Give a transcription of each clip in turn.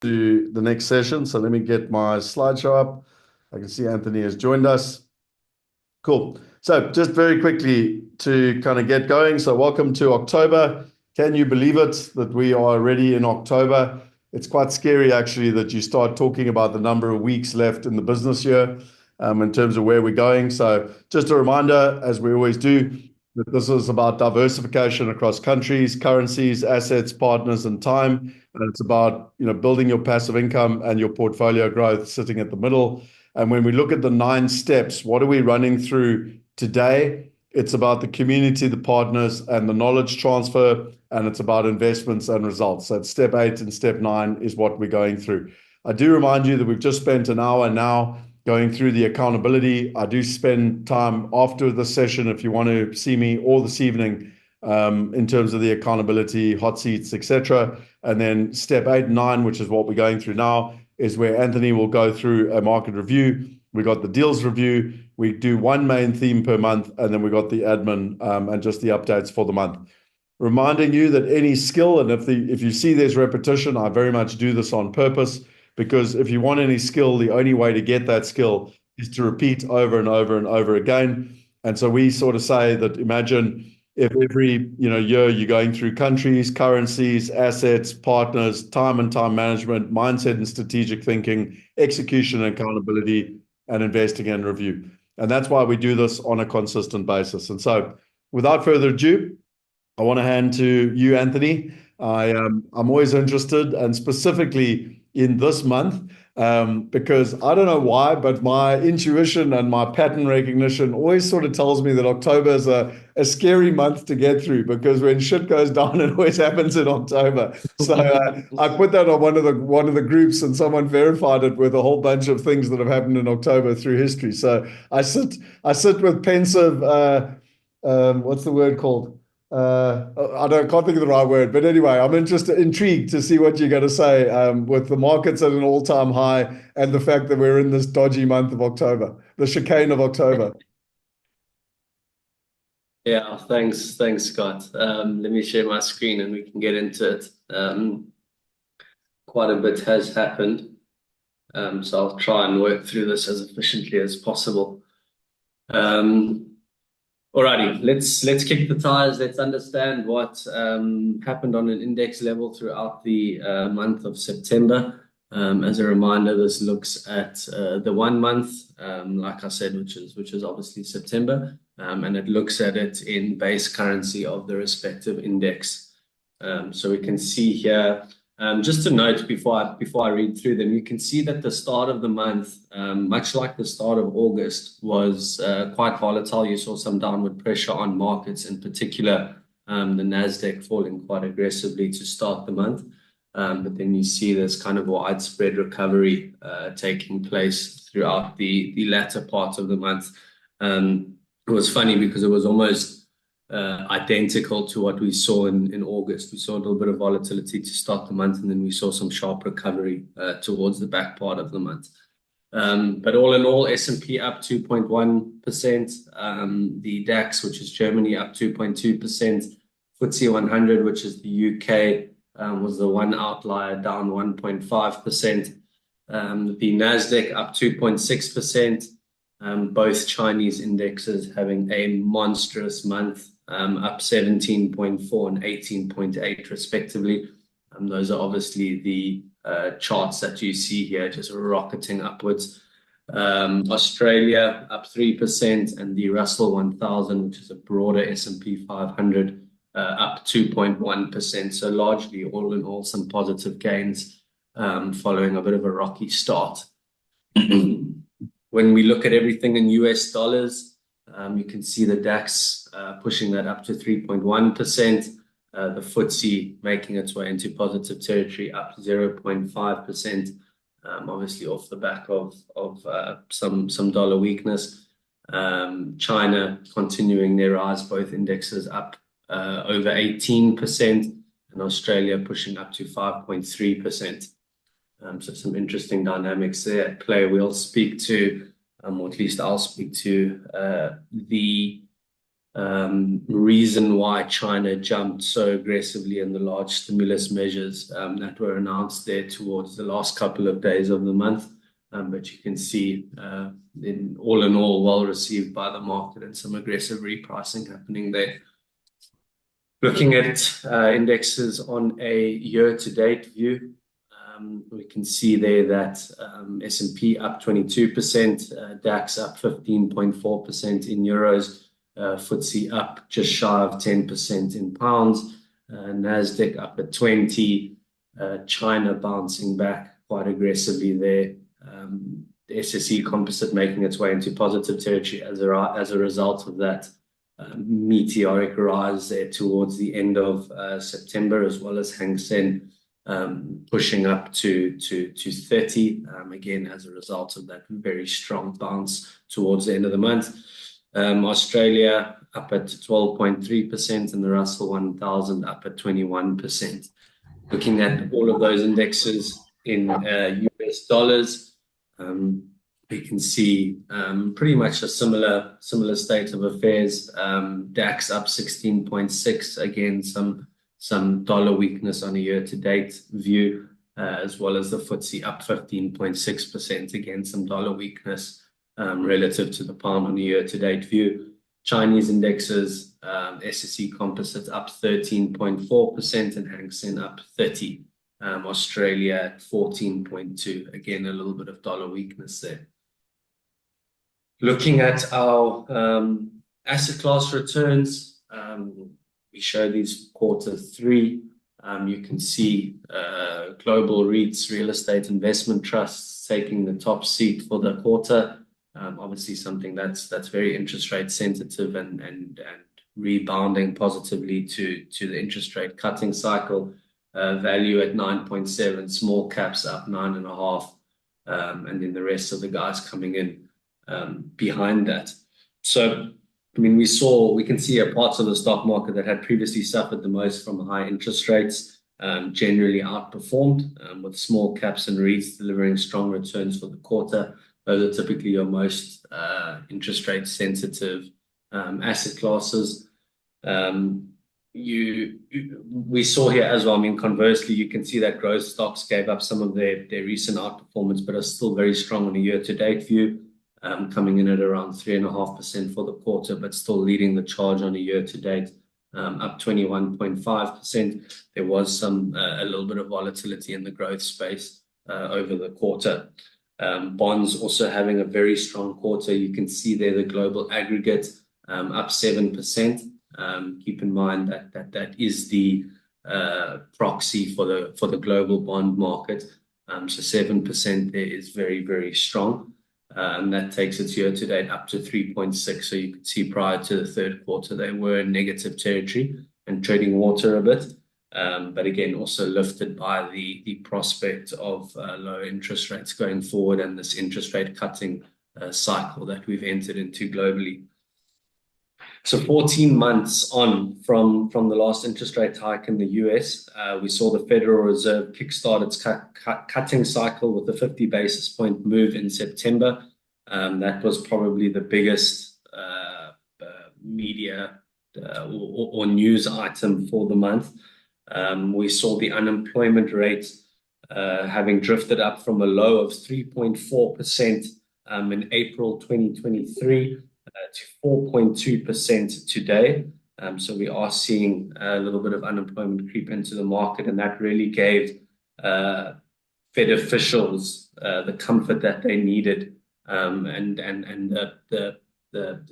To the next session. So let me get my slideshow up. I can see Anthony has joined us. Cool. So just very quickly to kind of get going. So welcome to October. Can you believe it that we are already in October? It's quite scary actually that you start talking about the number of weeks left in the business year in terms of where we're going. So just a reminder, as we always do, that this is about diversification across countries, currencies, assets, partners, and time. And it's about building your passive income and your portfolio growth sitting at the middle. And when we look at the 9 steps, what are we running through today? It's about the community, the partners, and the knowledge transfer, and it's about investments and results. So it's step 8 and step 9 is what we're going through. I do remind you that we've just spent an hour now going through the accountability. I do spend time after the session if you want to see me, or this evening, in terms of the accountability, hot seats, etc. And then step 8 and 9, which is what we're going through now, is where Anthony will go through a market review. We got the deals review. We do one main theme per month, and then we got the admin and just the updates for the month. Reminding you that any skill, and if you see there's repetition, I very much do this on purpose, because if you want any skill, the only way to get that skill is to repeat over and over and over again. And so we sort of say that imagine if every year you're going through countries, currencies, assets, partners, time and time management, mindset and strategic thinking, execution and accountability, and investing and review. And that's why we do this on a consistent basis. And so without further ado, I want to hand to you, Anthony. I'm always interested, and specifically in this month, because I don't know why, but my intuition and my pattern recognition always sort of tells me that October is a scary month to get through, because when shit goes down, it always happens in October. So I put that on one of the groups, and someone verified it with a whole bunch of things that have happened in October through history. So I sit with pensive. What's the word called? Can't think of the right word, but anyway, I'm intrigued to see what you're going to say with the markets at an all-time high and the fact that we're in this dodgy month of October, the chicane of October. Yeah, thanks, Scott. Let me share my screen and we can get into it. Quite a bit has happened, so I'll try and work through this as efficiently as possible. Alrighty, let's kick the tires. Let's understand what happened on an index level throughout the month of September. As a reminder, this looks at the 1 month, like I said, which is obviously September, and it looks at it in base currency of the respective index. So we can see here. Just to note before I read through them, you can see that the start of the month, much like the start of August, was quite volatile. You saw some downward pressure on markets, in particular, the Nasdaq falling quite aggressively to start the month. But then you see this kind of widespread recovery taking place throughout the latter part of the month. It was funny because it was almost identical to what we saw in August. We saw a little bit of volatility to start the month, and then we saw some sharp recovery towards the back part of the month. But all in all, S&P up 2.1%. The DAX, which is Germany, up 2.2%. FTSE 100, which is the UK, was the one outlier, down 1.5%. The Nasdaq up 2.6%. Both Chinese indexes having a monstrous month, up 17.4 and 18.8 respectively. Those are obviously the charts that you see here, just rocketing upwards. Australia up 3%, and the Russell 1000, which is a broader S&P 500, up 2.1%. So largely, all in all, some positive gains following a bit of a rocky start. When we look at everything in US dollars, you can see the DAX pushing that up to 3.1%. The FTSE making its way into positive territory, up 0.5%, obviously off the back of some dollar weakness. China continuing their rise, both indexes up over 18%, and Australia pushing up to 5.3%. So some interesting dynamics there at play. We'll speak to, or at least I'll speak to, the reason why China jumped so aggressively in the large stimulus measures that were announced there towards the last couple of days of the month. But you can see, in all, well received by the market and some aggressive repricing happening there. Looking at indexes on a year-to-date view, we can see there that S&P up 22%, DAX up 15.4% in euros, FTSE up just shy of 10% in pounds, Nasdaq up at 20%, China bouncing back quite aggressively there. The SSE composite making its way into positive territory as a result of that meteoric rise there towards the end of September, as well as Hang Seng pushing up to 30, again as a result of that very strong bounce towards the end of the month. Australia up at 12.3% and the Russell 1000 up at 21%. Looking at all of those indexes in US dollars, we can see pretty much a similar state of affairs. DAX up 16.6, again some dollar weakness on a year-to-date view, as well as the FTSE up 15.6%, again some dollar weakness relative to the pound on a year-to-date view. Chinese indexes, SSE composites up 13.4% and Hang Seng up 30. Australia at 14.2, again a little bit of dollar weakness there. Looking at our asset class returns, we show these Q3. You can see global REITs, real estate investment trusts, taking the top seat for the quarter. Obviously something that's very interest rate sensitive and rebounding positively to the interest rate cutting cycle. Value at 9.7, small caps up 9.5, and then the rest of the guys coming in behind that. So, I mean, we can see a parts of the stock market that had previously suffered the most from high interest rates generally outperformed, with small caps and REITs delivering strong returns for the quarter. Those are typically your most interest rate sensitive asset classes. We saw here as well, I mean, conversely, you can see that growth stocks gave up some of their recent outperformance, but are still very strong on a year-to-date view, coming in at around 3.5% for the quarter, but still leading the charge on a year-to-date, up 21.5%. There was a little bit of volatility in the growth space over the quarter. Bonds also having a very strong quarter. You can see there the global aggregate up 7%. Keep in mind that is the proxy for the global bond market. So 7% there is very, very strong. And that takes its year-to-date up to 3.6. So you can see prior to the third quarter, they were in negative territory and treading water a bit. But again, also lifted by the prospect of low interest rates going forward and this interest rate cutting cycle that we've entered into globally. So 14 months on from the last interest rate hike in the US, we saw the Federal Reserve kickstart its cutting cycle with a 50 basis point move in September. That was probably the biggest media or news item for the month. We saw the unemployment rate having drifted up from a low of 3.4% in April 2023 to 4.2% today. So we are seeing a little bit of unemployment creep into the market, and that really gave Fed officials the comfort that they needed. And the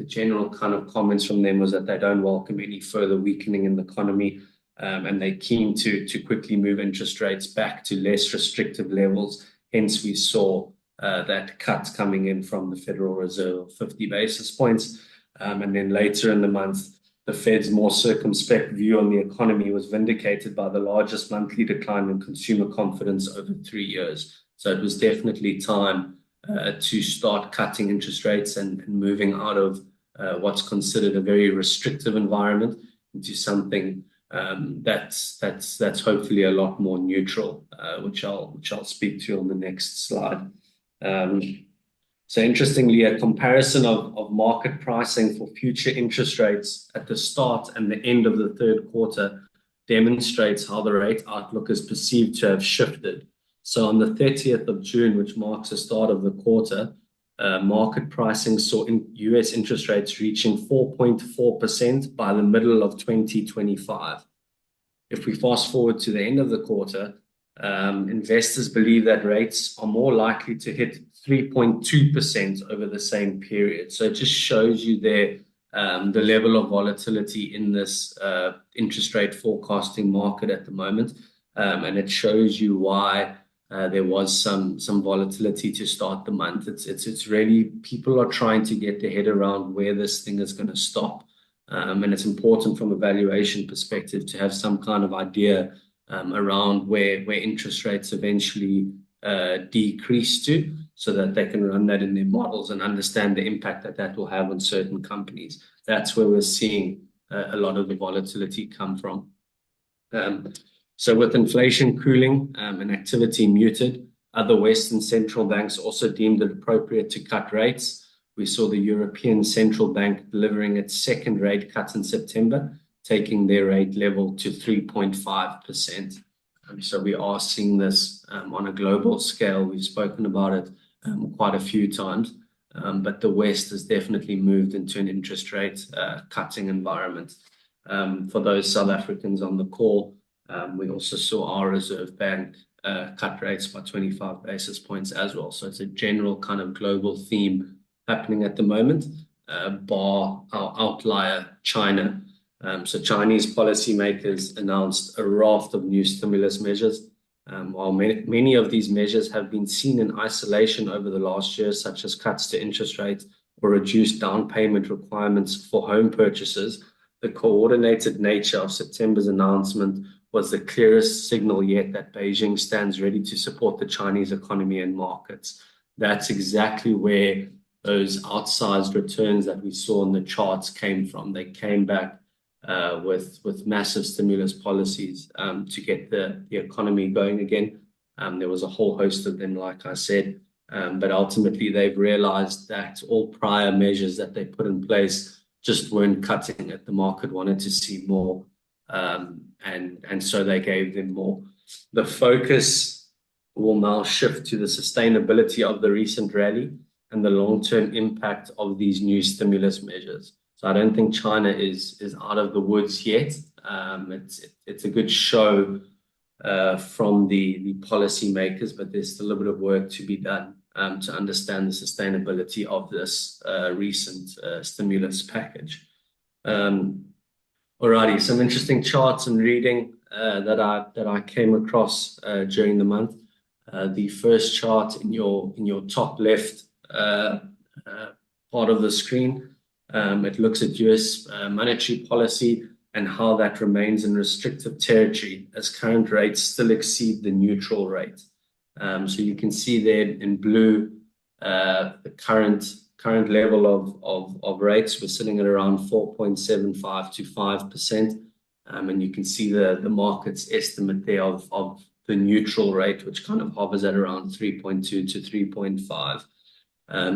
general kind of comments from them was that they don't welcome any further weakening in the economy, and they're keen to quickly move interest rates back to less restrictive levels. Hence, we saw that cut coming in from the Federal Reserve, 50 basis points. And then later in the month, the Fed's more circumspect view on the economy was vindicated by the largest monthly decline in consumer confidence over 3 years. So it was definitely time to start cutting interest rates and moving out of what's considered a very restrictive environment into something that's hopefully a lot more neutral, which I'll speak to on the next slide. So interestingly, a comparison of market pricing for future interest rates at the start and the end of the third quarter demonstrates how the rate outlook is perceived to have shifted. So on the 30th of June, which marks the start of the quarter, market pricing saw US interest rates reaching 4.4% by the middle of 2025. If we fast forward to the end of the quarter, investors believe that rates are more likely to hit 3.2% over the same period. So it just shows you there the level of volatility in this interest rate forecasting market at the moment. And it shows you why there was some volatility to start the month. It's really people are trying to get their head around where this thing is going to stop. And it's important from a valuation perspective to have some kind of idea around where interest rates eventually decrease to, so that they can run that in their models and understand the impact that that will have on certain companies. That's where we're seeing a lot of the volatility come from. So with inflation cooling and activity muted, other Western central banks also deemed it appropriate to cut rates. We saw the European Central Bank delivering its second rate cut in September, taking their rate level to 3.5%. So we are seeing this on a global scale. We've spoken about it quite a few times, but the West has definitely moved into an interest rate cutting environment. For those South Africans on the call, we also saw our Reserve Bank cut rates by 25 basis points as well. So it's a general kind of global theme happening at the moment, bar our outlier, China. So Chinese policymakers announced a raft of new stimulus measures. While many of these measures have been seen in isolation over the last year, such as cuts to interest rates or reduced down payment requirements for home purchases, the coordinated nature of September's announcement was the clearest signal yet that Beijing stands ready to support the Chinese economy and markets. That's exactly where those outsized returns that we saw in the charts came from. They came back with massive stimulus policies to get the economy going again. There was a whole host of them, like I said, but ultimately they've realized that all prior measures that they put in place just weren't cutting it. The market wanted to see more, and so they gave them more. The focus will now shift to the sustainability of the recent rally and the long-term impact of these new stimulus measures. So I don't think China is out of the woods yet. It's a good show from the policymakers, but there's still a bit of work to be done to understand the sustainability of this recent stimulus package. Alrighty, some interesting charts and reading that I came across during the month. The first chart in your top left part of the screen, it looks at US monetary policy and how that remains in restrictive territory as current rates still exceed the neutral rate. So you can see there in blue the current level of rates. We're sitting at around 4.75 to 5%, and you can see the market's estimate there of the neutral rate, which kind of hovers at around 3.2 to 3.5.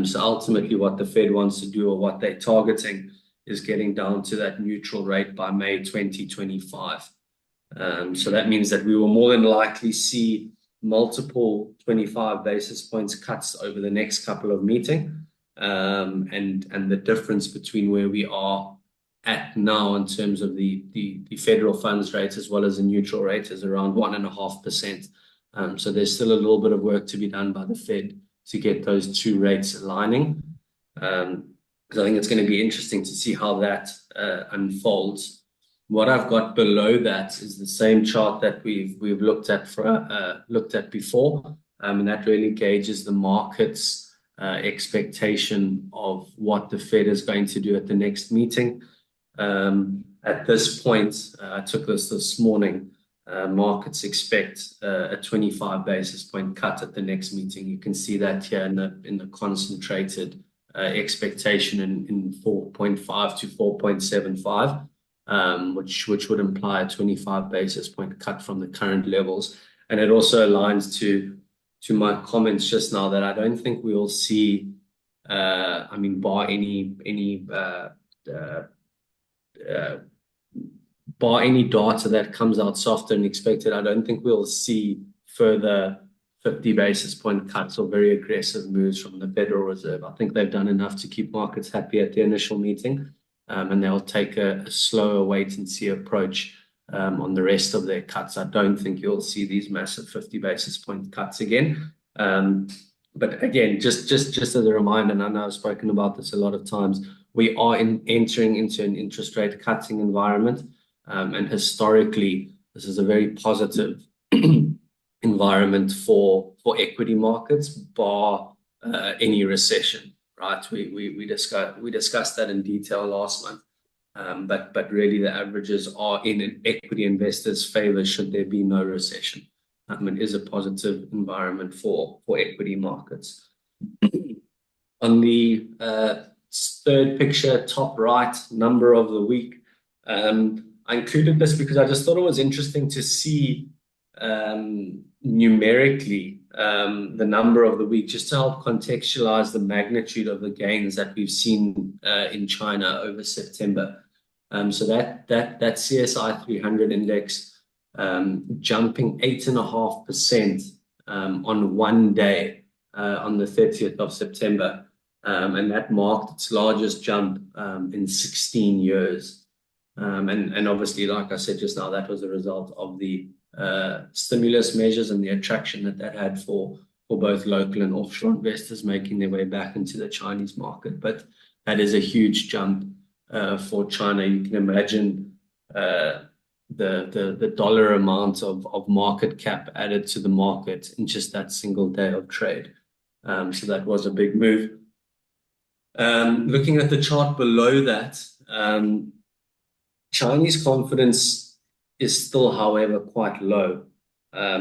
So ultimately what the Fed wants to do, or what they're targeting, is getting down to that neutral rate by May 2025. So that means that we will more than likely see multiple 25 basis points cuts over the next couple of meetings. And the difference between where we are at now in terms of the federal funds rate as well as the neutral rate is around 1.5%. So there's still a little bit of work to be done by the Fed to get those two rates aligning. Because I think it's going to be interesting to see how that unfolds. What I've got below that is the same chart that we've looked at before, and that really gauges the market's expectation of what the Fed is going to do at the next meeting. At this point, I took this morning. Markets expect a 25 basis point cut at the next meeting. You can see that here in the concentrated expectation in 4.5 to 4.75. Which would imply a 25 basis point cut from the current levels. And it also aligns to my comments just now that I don't think we will see I mean, bar uh, any data that comes out softer than expected, I don't think we'll see further 50 basis point cuts or very aggressive moves from the Federal Reserve. I think they've done enough to keep markets happy at the initial meeting, and they'll take a slower wait and see approach on the rest of their cuts. I don't think you'll see these massive 50 basis point cuts again. But again, just as a reminder, and I know I've spoken about this a lot of times, we are entering into an interest rate cutting environment. And historically, this is a very positive environment for equity markets, bar any recession, right? We discussed that in detail last month. But really, the averages are in an equity investor's favor should there be no recession. It is a positive environment for equity markets. On the third picture, top right, number of the week. I included this because I just thought it was interesting to see numerically the number of the week, just to help contextualize the magnitude of the gains that we've seen in China over September. So that CSI 300 index jumping 8.5% on one day on the 30th of September. And that marked its largest jump in 16 years. And obviously, like I said just now, that was a result of the stimulus measures and the attraction that had for both local and offshore investors making their way back into the Chinese market. But that is a huge jump for China. You can imagine the dollar amount of market cap added to the market in just that single day of trade. So that was a big move. Looking at the chart below that, Chinese confidence is still, however, quite low.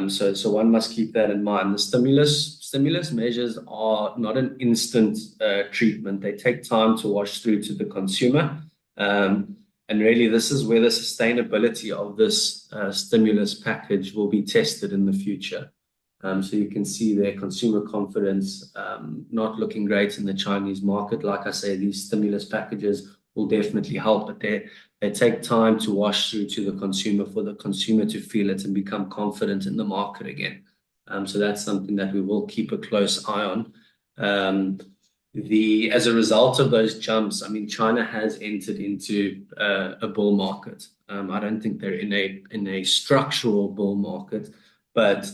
So one must keep that in mind. The stimulus measures are not an instant treatment. They take time to wash through to the consumer. And really, this is where the sustainability of this stimulus package will be tested in the future. So you can see their consumer confidence not looking great in the Chinese market. Like I say, these stimulus packages will definitely help, but they take time to wash through to the consumer for the consumer to feel it and become confident in the market again. So that's something that we will keep a close eye on. As a result of those jumps, I mean, China has entered into a bull market. I don't think they're in a structural bull market, but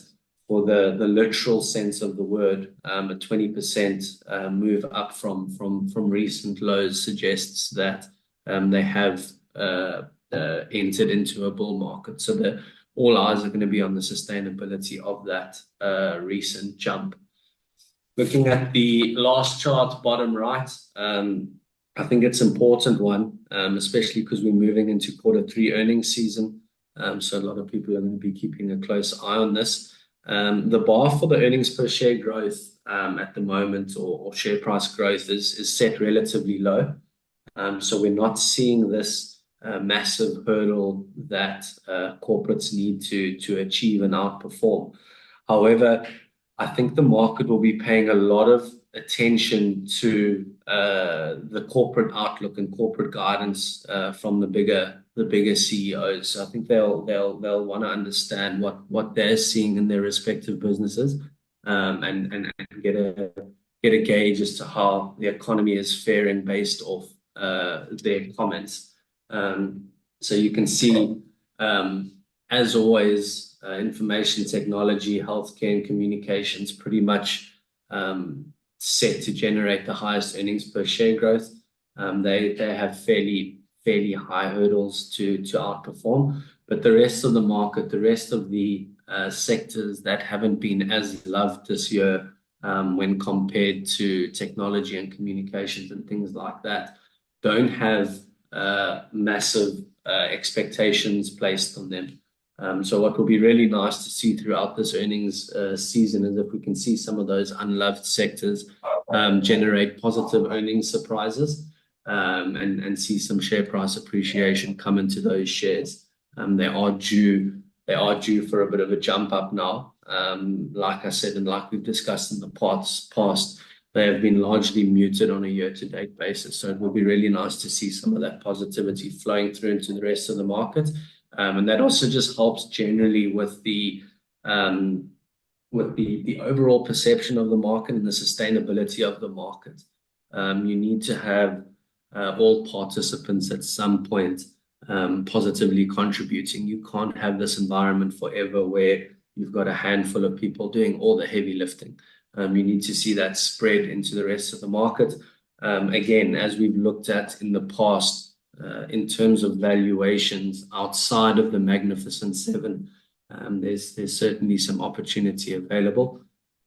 for the literal sense of the word, a 20% move up from recent lows suggests that they have entered into a bull market. So all eyes are going to be on the sustainability of that recent jump. Looking at the last chart, bottom right, I think it's an important one, especially because we're moving into Q3 earnings season. So a lot of people are going to be keeping a close eye on this. The bar for the earnings per share growth at the moment, or share price growth, is set relatively low. So we're not seeing this massive hurdle that corporates need to achieve and outperform. However, I think the market will be paying a lot of attention to the corporate outlook and corporate guidance from the bigger CEOs. So I think they'll want to understand what they're seeing in their respective businesses, and get a gauge as to how the economy is faring based off their comments. So you can see, as always, information technology, healthcare, and communications pretty much set to generate the highest earnings per share growth. They have fairly high hurdles to outperform, but the rest of the market, the rest of the sectors that haven't been as loved this year, when compared to technology and communications and things like that, don't have massive expectations placed on them. So what will be really nice to see throughout this earnings season is if we can see some of those unloved sectors generate positive earnings surprises, and see some share price appreciation come into those shares. They are due for a bit of a jump up now. Like I said, and like we've discussed in the past, they have been largely muted on a year-to-date basis. So it will be really nice to see some of that positivity flowing through into the rest of the market. And that also just helps generally um, with the overall perception of the market and the sustainability of the market. You need to have all participants at some point positively contributing. You can't have this environment forever where you've got a handful of people doing all the heavy lifting. You need to see that spread into the rest of the market. Again, as we've looked at in the past, in terms of valuations outside of the Magnificent Seven, there's certainly some opportunity available.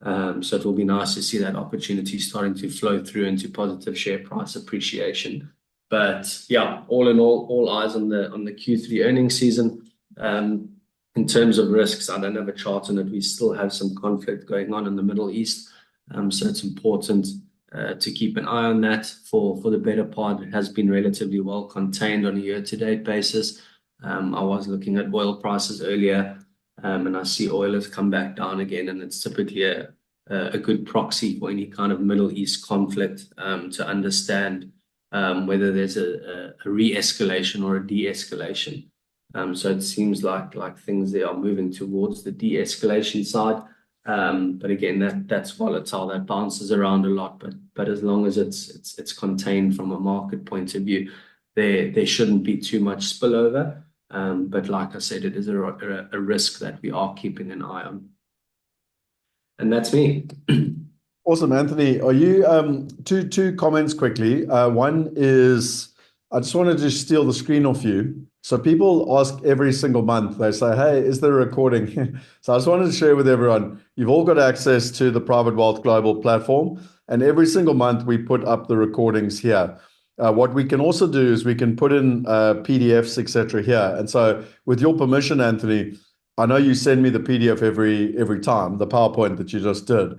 So it will be nice to see that opportunity starting to flow through into positive share price appreciation. But yeah, all in all eyes on the Q3 earnings season. In terms of risks, I don't have a chart on it. We still have some conflict going on in the Middle East. So it's important to keep an eye on that for the better part. It has been relatively well contained on a year-to-date basis. I was looking at oil prices earlier, and I see oil has come back down again, and it's typically a good proxy for any kind of Middle East conflict to understand whether there's a re-escalation or a de-escalation. So it seems like things there are moving towards the de-escalation side. But again, that's volatile. That bounces around a lot. But as long as it's contained from a market point of view, there shouldn't be too much spillover. But like I said, it is a risk that we are keeping an eye on. And that's me. Awesome, Anthony. Are you two comments quickly? One is I just wanted to steal the screen off you. So people ask every single month, they say, hey, is there a recording? So I just wanted to share with everyone, you've all got access to the Private Wealth Global platform. And every single month we put up the recordings here. What we can also do is we can put in PDFs, etc. here. And so with your permission, Anthony, I know you send me the PDF every time, the PowerPoint that you just did.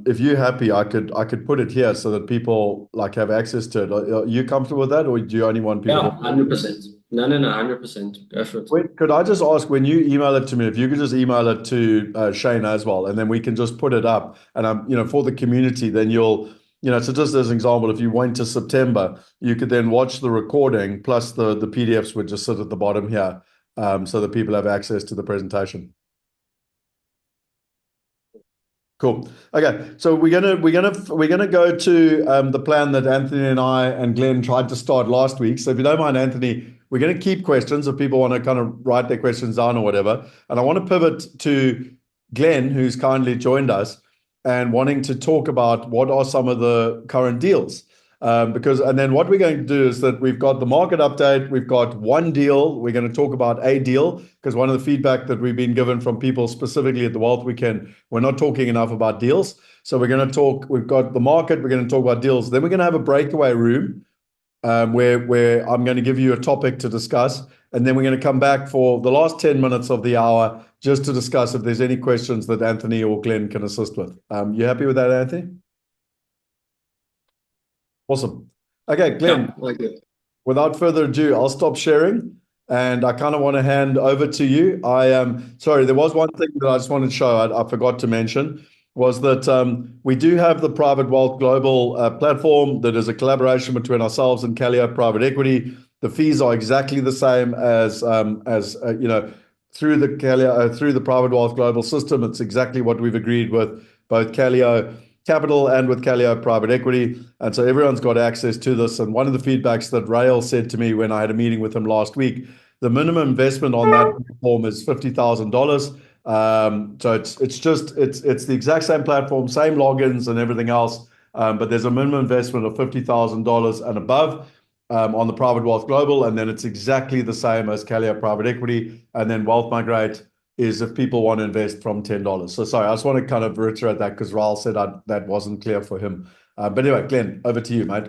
If you're happy, I could put it here so that people like have access to it. Are you comfortable with that, or do you only want people Yeah, to? 100%. No, 100%. Go for it. Wait, could I just ask when you email it to me, if you could just email it to Shane as well, and then we can just put it up, and for the community, then so just as an example, if you went to September, you could then watch the recording plus the PDFs would just sit at the bottom here, so that people have access to the presentation. Cool. Okay, so we're gonna go to the plan that Anthony and I and Glenn tried to start last week. So if you don't mind, Anthony, we're gonna keep questions if people want to kind of write their questions down or whatever. And I want to pivot to Glenn, who's kindly joined us and wanting to talk about what are some of the current deals. And then what we're going to do is that we've got the market update, we've got one deal, we're going to talk about a deal, because one of the feedback that we've been given from people specifically at the Wealth Weekend, we're not talking enough about deals. So we've got the market, we're going to talk about deals. Then we're going to have a breakaway room where I'm going to give you a topic to discuss. And then we're going to come back for the last 10 minutes of the hour just to discuss if there's any questions that Anthony or Glenn can assist with. You happy with that, Anthony? Awesome. Okay, Glenn, Yeah, without further ado, I'll stop sharing and I kind of want to hand over to you. Sorry, there was one thing that I just wanted to show I forgot to mention was that we do have the Private Wealth Global platform that is a collaboration between ourselves and Callio Private Equity. The fees are exactly the same as through the Private Wealth Global system. It's exactly what we've agreed with both Callio Capital and with Callio Private Equity. And so everyone's got access to this. And one of the feedbacks that Rael said to me when I had a meeting with him last week, the minimum investment on that platform is $50,000. So it's the exact same platform, same logins and everything else. But there's a minimum investment of $50,000 and above on the Private Wealth Global. And then it's exactly the same as Callio Private Equity. And then Wealth Migrate is if people want to invest from $10. So sorry, I just want to kind of reiterate that because Raul said that wasn't clear for him. But anyway, Glenn, over to you, mate.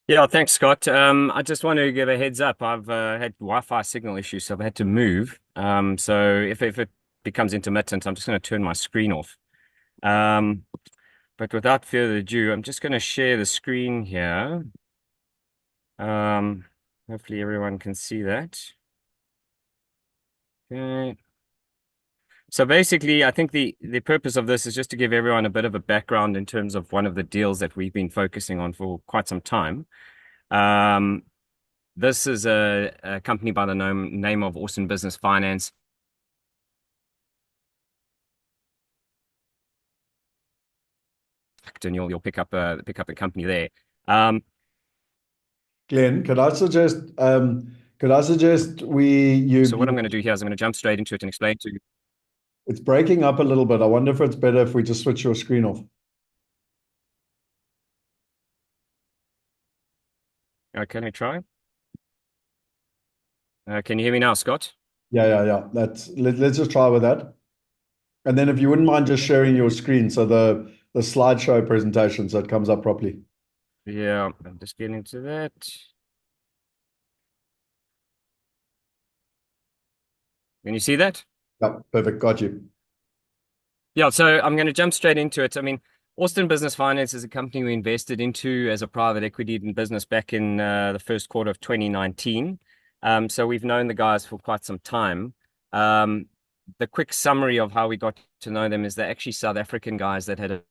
Yeah, thanks, Scott. I just want to give a heads up. I've had Wi-Fi signal issues, so I've had to move. So if it becomes intermittent, I'm just going to turn my screen off. But without further ado, I'm just going to share the screen here. Hopefully everyone can see that. Okay. So basically, I think the purpose of this is just to give everyone a bit of a background in terms of one of the deals that we've been focusing on for quite some time. Um, this is a company by the name of Austin Business Finance. And you'll pick up the company there. Glenn, could I suggest So what I'm going to do here is I'm going to jump straight into it and explain to you. It's breaking up a little bit. I wonder if it's better if we just switch your screen off. Can I try? Can you hear me now, Scott? Yeah. Let's just try with that. And then if you wouldn't mind just sharing your screen so the slideshow presentation so it comes up properly. Yeah, I'm just getting to that. Can you see that? Yeah, perfect. Got you. Yeah, so I'm going to jump straight into it. I mean, Austin Business Finance is a company we invested into as a private equity business back in the first quarter of 2019. So we've known the guys for quite some time. The quick summary of how we got to know them is they're actually South African guys that had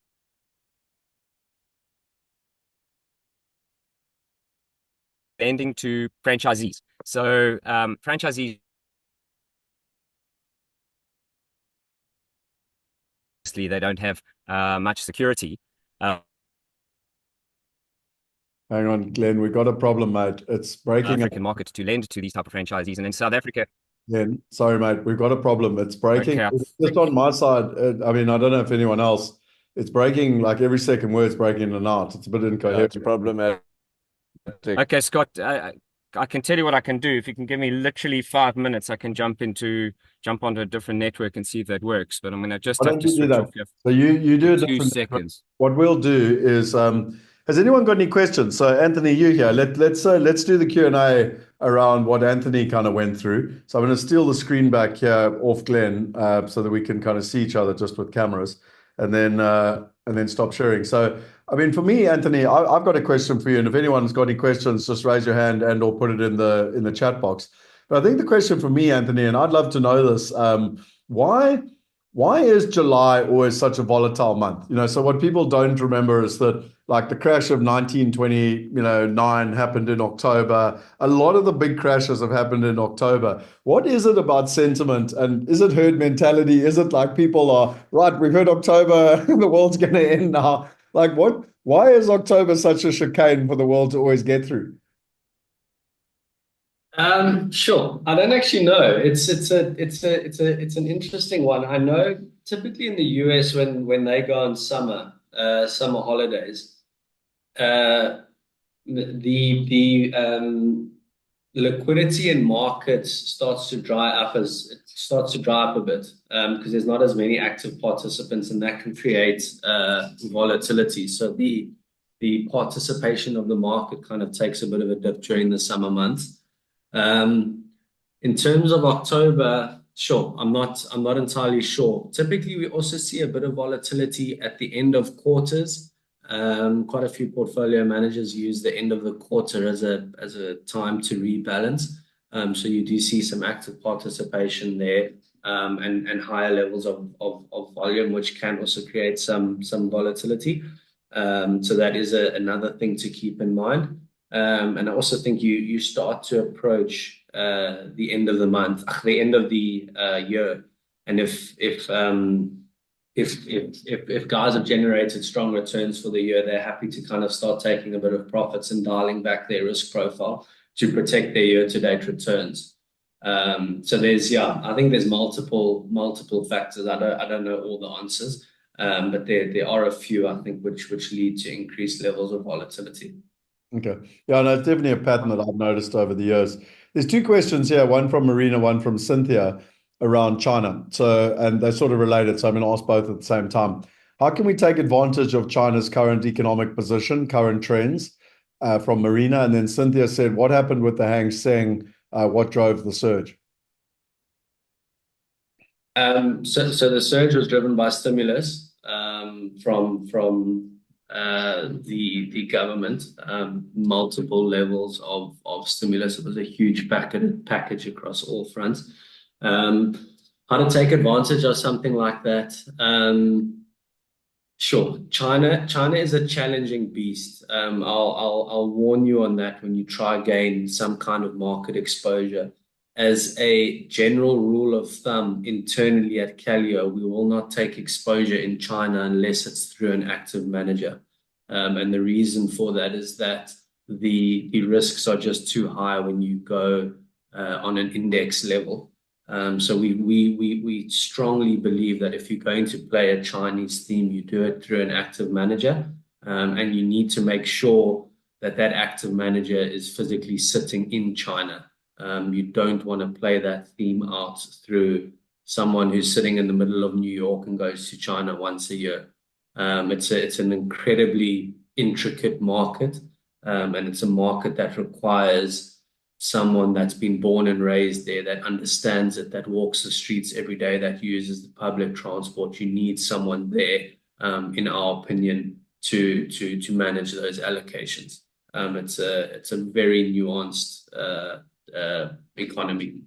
lending to franchisees. So franchisees, they don't have much security. Hang on, Glenn, we've got a problem, mate. It's breaking up. African market to lend to these type of franchisees. And in South Africa, Glenn, sorry, mate, we've got a problem. It's breaking. okay, It's just on my side. I mean, I don't know if anyone else. It's breaking like every second word's breaking in and out. It's a bit incoherent. It's problematic. okay, Scott, I can tell you what I can do. If you can give me literally 5 minutes, I can jump onto a different network and see if that works. But I'm going to just Why have don't to you do switch that? off here So you do for a 2 different. seconds. What we'll do is, has anyone got any questions? So Anthony, you here. Let's do the Q&A around what Anthony kind of went through. So I'm going to steal the screen back here off Glenn, so that we can kind of see each other just with cameras, and then stop sharing. So I mean, for me, Anthony, I've got a question for you, and if anyone's got any questions, just raise your hand and or put it in the chat box. But I think the question for me, Anthony, and I'd love to know this, why why is July always such a volatile month? So what people don't remember is that like the crash of 1929 happened in October. A lot of the big crashes have happened in October. What is it about sentiment? And is it herd mentality? Is it like people are, right, we've heard October, the world's going to end now. Like why is October such a chicane for the world to always get through? Sure. I don't actually know. It's an interesting one. I know typically in the US when they go on summer holidays, uh, the liquidity in markets starts to dry up a bit because there's not as many active participants, and that can create volatility. So the participation of the market kind of takes a bit of a dip during the summer months. In terms of October, sure, I'm not entirely sure. Typically, we also see a bit of volatility at the end of quarters. Quite a few portfolio managers use the end of the quarter as a time to rebalance. So you do see some active participation there, and higher levels of volume, which can also create some volatility. So that is another thing to keep in mind. And I also think you start to approach the end of the month, the end of the year, and if guys have generated strong returns for the year, they're happy to kind of start taking a bit of profits and dialing back their risk profile to protect their year-to-date returns. So I think there's multiple factors. I don't know all the answers, but there are a few, I think, which lead to increased levels of volatility. Okay. Yeah, no, it's definitely a pattern that I've noticed over the years. There's two questions here, one from Marina, one from Cynthia around China. So, and they're sort of related. So I'm going to ask both at the same time. How can we take advantage of China's current economic position, current trends, from Marina? And then Cynthia said, what happened with the Hang Seng? What drove the surge? So the surge was driven by stimulus from the government, multiple levels of stimulus. It was a huge package across all fronts. How to take advantage of something like that? Sure. China is a challenging beast. I'll warn you on that when you try gain some kind of market exposure. As a general rule of thumb, internally at Calio, we will not take exposure in China unless it's through an active manager. And the reason for that is that the risks are just too high when you go on an index level. So we strongly believe that if you're going to play a Chinese theme, you do it through an active manager, and you need to make sure that that active manager is physically sitting in China. You don't want to play that theme out through someone who's sitting in the middle of New York and goes to China once a year. It's an incredibly intricate market, and it's a market that requires someone that's been born and raised there, that understands it, that walks the streets every day, that uses the public transport. You need someone there, in our opinion, to manage those allocations. It's a very nuanced economy.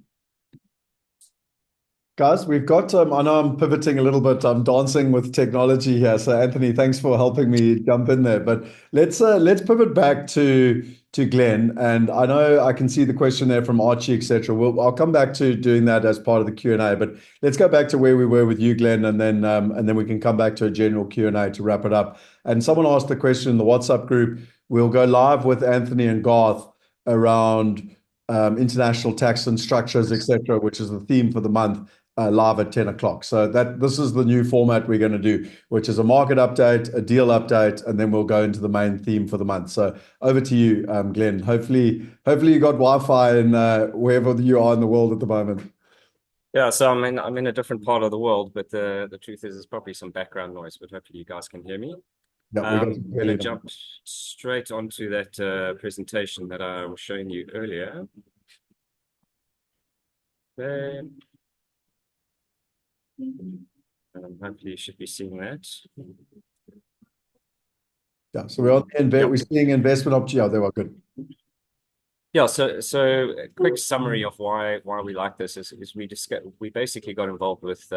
Guys, we've got, I know I'm pivoting a little bit. I'm dancing with technology here. So Anthony, thanks for helping me jump in there. But let's pivot back to Glenn. And I know I can see the question there from Archie, etc. I'll come back to doing that as part of the Q&A. But let's go back to where we were with you, Glenn, and then we can come back to a general Q&A to wrap it up. And someone asked the question in the WhatsApp group. We'll go live with Anthony and Garth around international tax and structures, etc., which is the theme for the month. Live at 10 o'clock. So this is the new format we're going to do, which is a market update, a deal update, and then we'll go into the main theme for the month. So over to you, Glenn. Hopefully you got Wi-Fi in wherever you are in the world at the moment. Yeah, so I'm in a different part of the world, but the truth is there's probably some background noise, but hopefully you guys can hear me. Yeah, I'm going to jump straight onto that presentation that I was showing you earlier. Okay. Hopefully you should be seeing that. Yeah, so we're seeing investment opportunity. Yeah, they were good. Yeah, so a quick summary of why we like this is we basically got involved with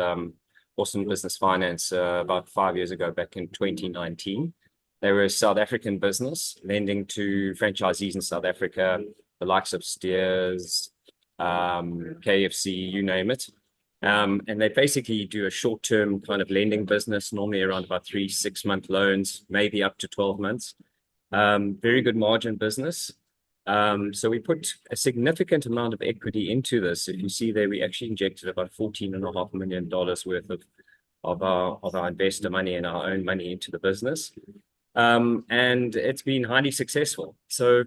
Austin Business Finance about 5 years ago, back in 2019. They were a South African business lending to franchisees in South Africa, the likes of Steers, KFC, you name it. And they basically do a short-term kind of lending business, normally around about 3-6 month loans, maybe up to 12 months. Very good margin business. So we put a significant amount of equity into this. If you see there, we actually injected about $14.5 million worth of our investor money and our own money into the business. And it's been highly successful. So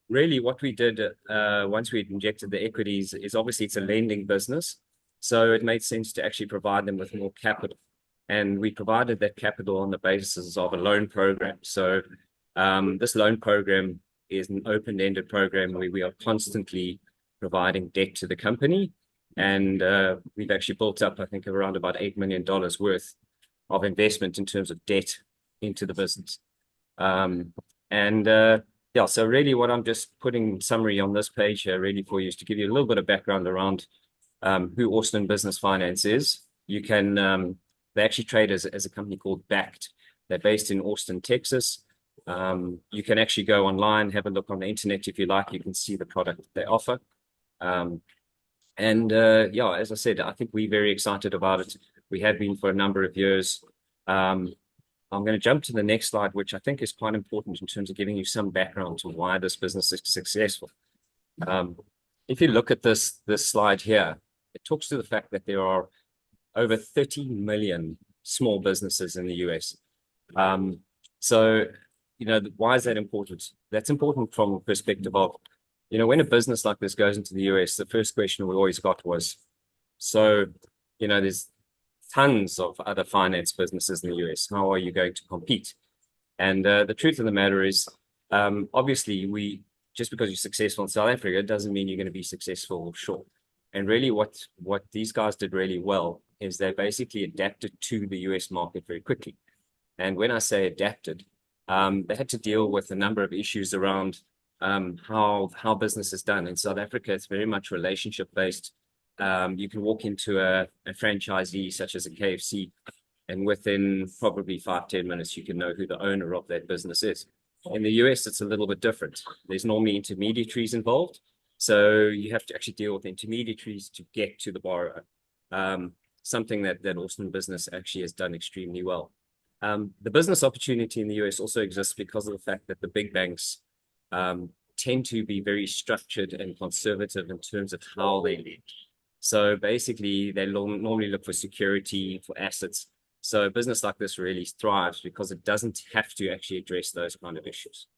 really what we did once we injected the equities is obviously it's a lending business. So it made sense to actually provide them with more capital. And we provided that capital on the basis of a loan program. So this loan program is an open-ended program where we are constantly providing debt to the company. And we've actually built up, I think, around about $8 million worth of investment in terms of debt into the business. Yeah, so really what I'm just putting summary on this page here really for you is to give you a little bit of background around who Austin Business Finance is. You can, they actually trade as a company called Backed. They're based in Austin, Texas. You can actually go online, have a look on the internet if you like. You can see the product that they offer. Yeah, as I said, I think we're very excited about it. We have been for a number of years. I'm going to jump to the next slide, which I think is quite important in terms of giving you some background to why this business is successful. If you look at this slide here, it talks to the fact that there are over 30 million small businesses in the US. So, you know, why is that important? That's important from the perspective of, you know, when a business like this goes into the US, the first question we always got was, so, you know, there's tons of other finance businesses in the US. How are you going to compete? And the truth of the matter is, obviously, just because you're successful in South Africa doesn't mean you're going to be successful offshore. And really what these guys did really well is they basically adapted to the US market very quickly. And when I say adapted, they had to deal with a number of issues around how business is done. In South Africa, it's very much relationship-based. You can walk into a franchisee such as a KFC, and within probably 5-10 minutes, you can know who the owner of that business is. In the US, it's a little bit different. There's normally intermediaries involved. So you have to actually deal with intermediaries to get to the borrower. Something that Austin Business actually has done extremely well. The business opportunity in the US also exists because of the fact that the big banks tend to be very structured and conservative in terms of how they lend. So basically, they normally look for security, for assets. So a business like this really thrives because it doesn't have to actually address those kind of issues.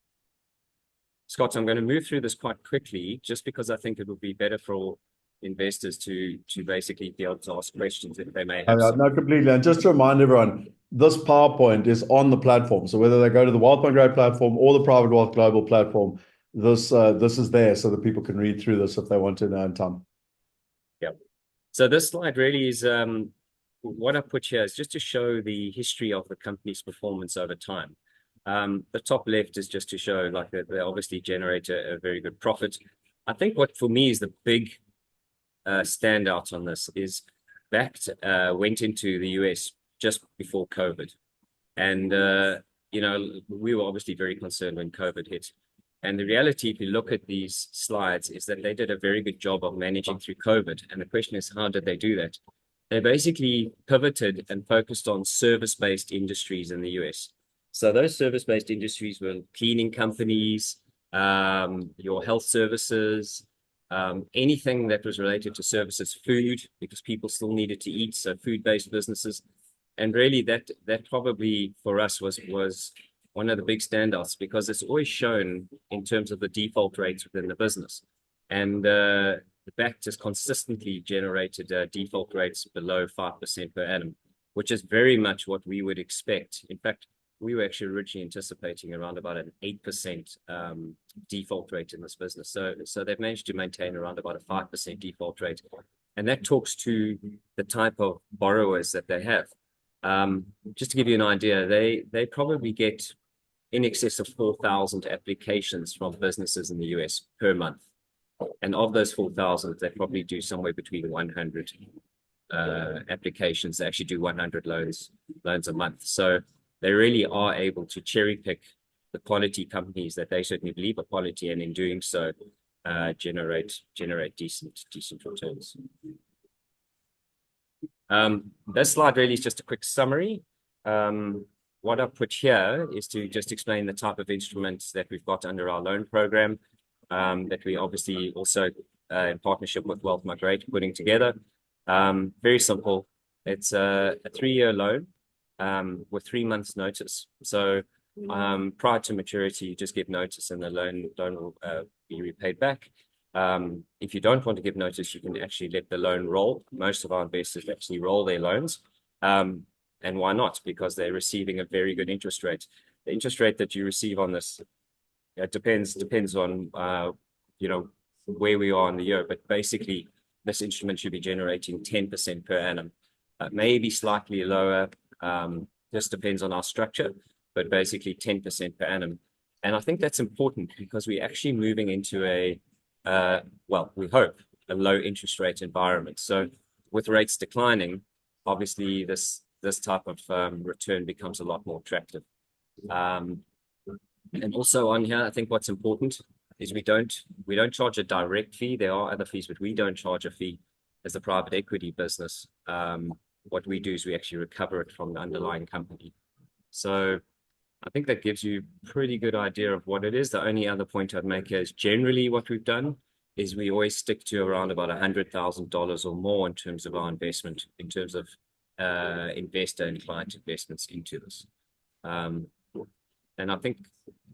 Scott, I'm going to move through this quite quickly, just because I think it would be better for investors to basically be able to ask questions if they may have some. No, completely. And just to remind everyone, this PowerPoint is on the platform. So whether they go to the Wealth Migrate platform or the Private Wealth Global platform, this is there so that people can read through this if they want to know in time. Yeah. So this slide really is what I put here is just to show the history of the company's performance over time. The top left is just to show like that they obviously generate a very good profit. I think what for me is the big standout on this is Backed went into the US just before COVID. And, we were obviously very concerned when COVID hit. And the reality, if you look at these slides, is that they did a very good job of managing through COVID. And the question is, how did they do that? They basically pivoted and focused on service-based industries in the US. So those service-based industries were cleaning companies, your health services, anything that was related to services, food, because people still needed to eat, so food-based businesses. And really that probably for us was one of the big standouts, because it's always shown in terms of the default rates within the business. And the Backed has consistently generated default rates below 5% per annum, which is very much what we would expect. In fact, we were actually originally anticipating around about an 8% default rate in this business. So they've managed to maintain around about a 5% default rate. And that talks to the type of borrowers that they have. Just to give you an idea, they probably get in excess of 4,000 applications from businesses in the US per month. And of those 4,000, they probably do somewhere between 100 applications. They actually do 100 loans a month. So they really are able to cherry pick the quality companies that they certainly believe are quality, and in doing so, generate decent returns. This slide really is just a quick summary. What I've put here is to just explain the type of instruments that we've got under our loan program, that we obviously also, in partnership with Wealth Migrate, putting together. Very simple. It's a 3-year loan with 3 months notice. So prior to maturity, you just give notice and the loan will be repaid back. If you don't want to give notice, you can actually let the loan roll. Most of our investors actually roll their loans. And why not? Because they're receiving a very good interest rate. The interest rate that you receive on this, it depends on where we are in the year, but basically this instrument should be generating 10% per annum. Maybe slightly lower, just depends on our structure, but basically 10% per annum. And I think that's important because we're actually moving into we hope, a low interest rate environment. So with rates declining, obviously this type of return becomes a lot more attractive. And also on here, I think what's important is we don't charge a direct fee. There are other fees, but we don't charge a fee as a private equity business. What we do is we actually recover it from the underlying company. So I think that gives you a pretty good idea of what it is. The only other point I'd make is generally what we've done is we always stick to around about $100,000 or more in terms of our investment, in terms of investor and client investments into this. And I think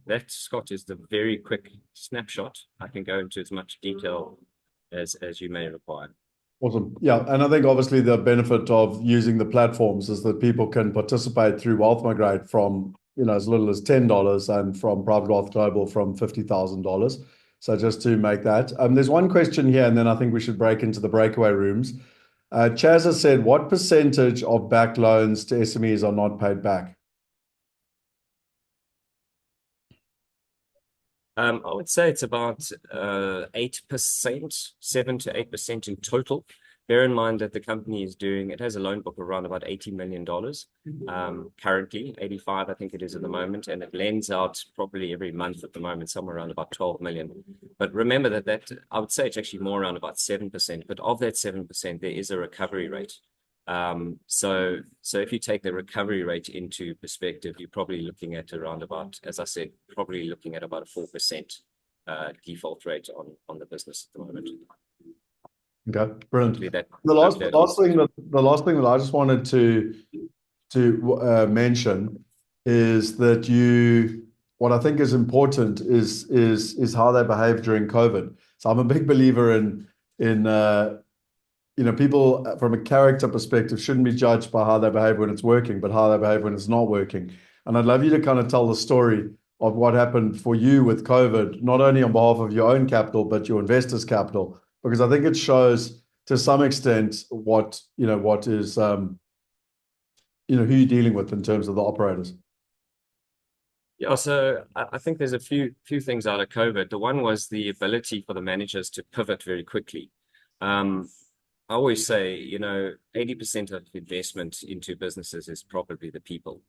that, Scott, is the very quick snapshot. I can go into as much detail as you may require. Awesome. Yeah. And I think obviously the benefit of using the platforms is that people can participate through Wealth Migrate from as little as $10 and from Private Wealth Global from $50,000. So just to make that. There's one question here, and then I think we should break into the breakaway rooms. Chaz has said, what percentage of back loans to SMEs are not paid back? I would say it's about 8%, 7 to 8% in total. Bear in mind that the company it has a loan book around about $80 million, currently, 85, I think it is at the moment, and it lends out probably every month at the moment, somewhere around about 12 million. But remember that I would say it's actually more around about 7%, but of that 7%, there is a recovery rate. So if you take the recovery rate into perspective, you're probably looking at around about, as I said, probably looking at about a 4% default rate on the business at the moment. Okay, brilliant. That, The last thing that I just wanted to mention is that what I think is important is how they behave during COVID. So I'm a big believer in people from a character perspective shouldn't be judged by how they behave when it's working, but how they behave when it's not working. And I'd love you to kind of tell the story of what happened for you with COVID, not only on behalf of your own capital, but your investors' capital, because I think it shows to some extent what is who you're dealing with in terms of the operators. Yeah, so I think there's a few things out of COVID. The one was the ability for the managers to pivot very quickly. I always say, 80% of investment into businesses is probably the people.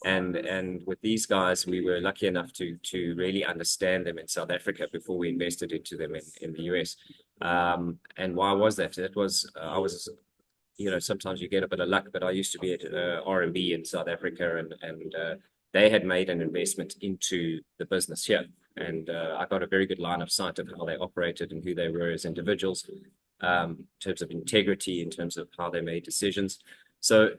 And with these guys, we were lucky enough to really understand them in South Africa before we invested into them in the US. And why was that? That was I was, sometimes you get a bit of luck, but I used to be at RMB in South Africa, and they had made an investment into the business here, and I got a very good line of sight of how they operated and who they were as individuals, in terms of integrity, in terms of how they made decisions. So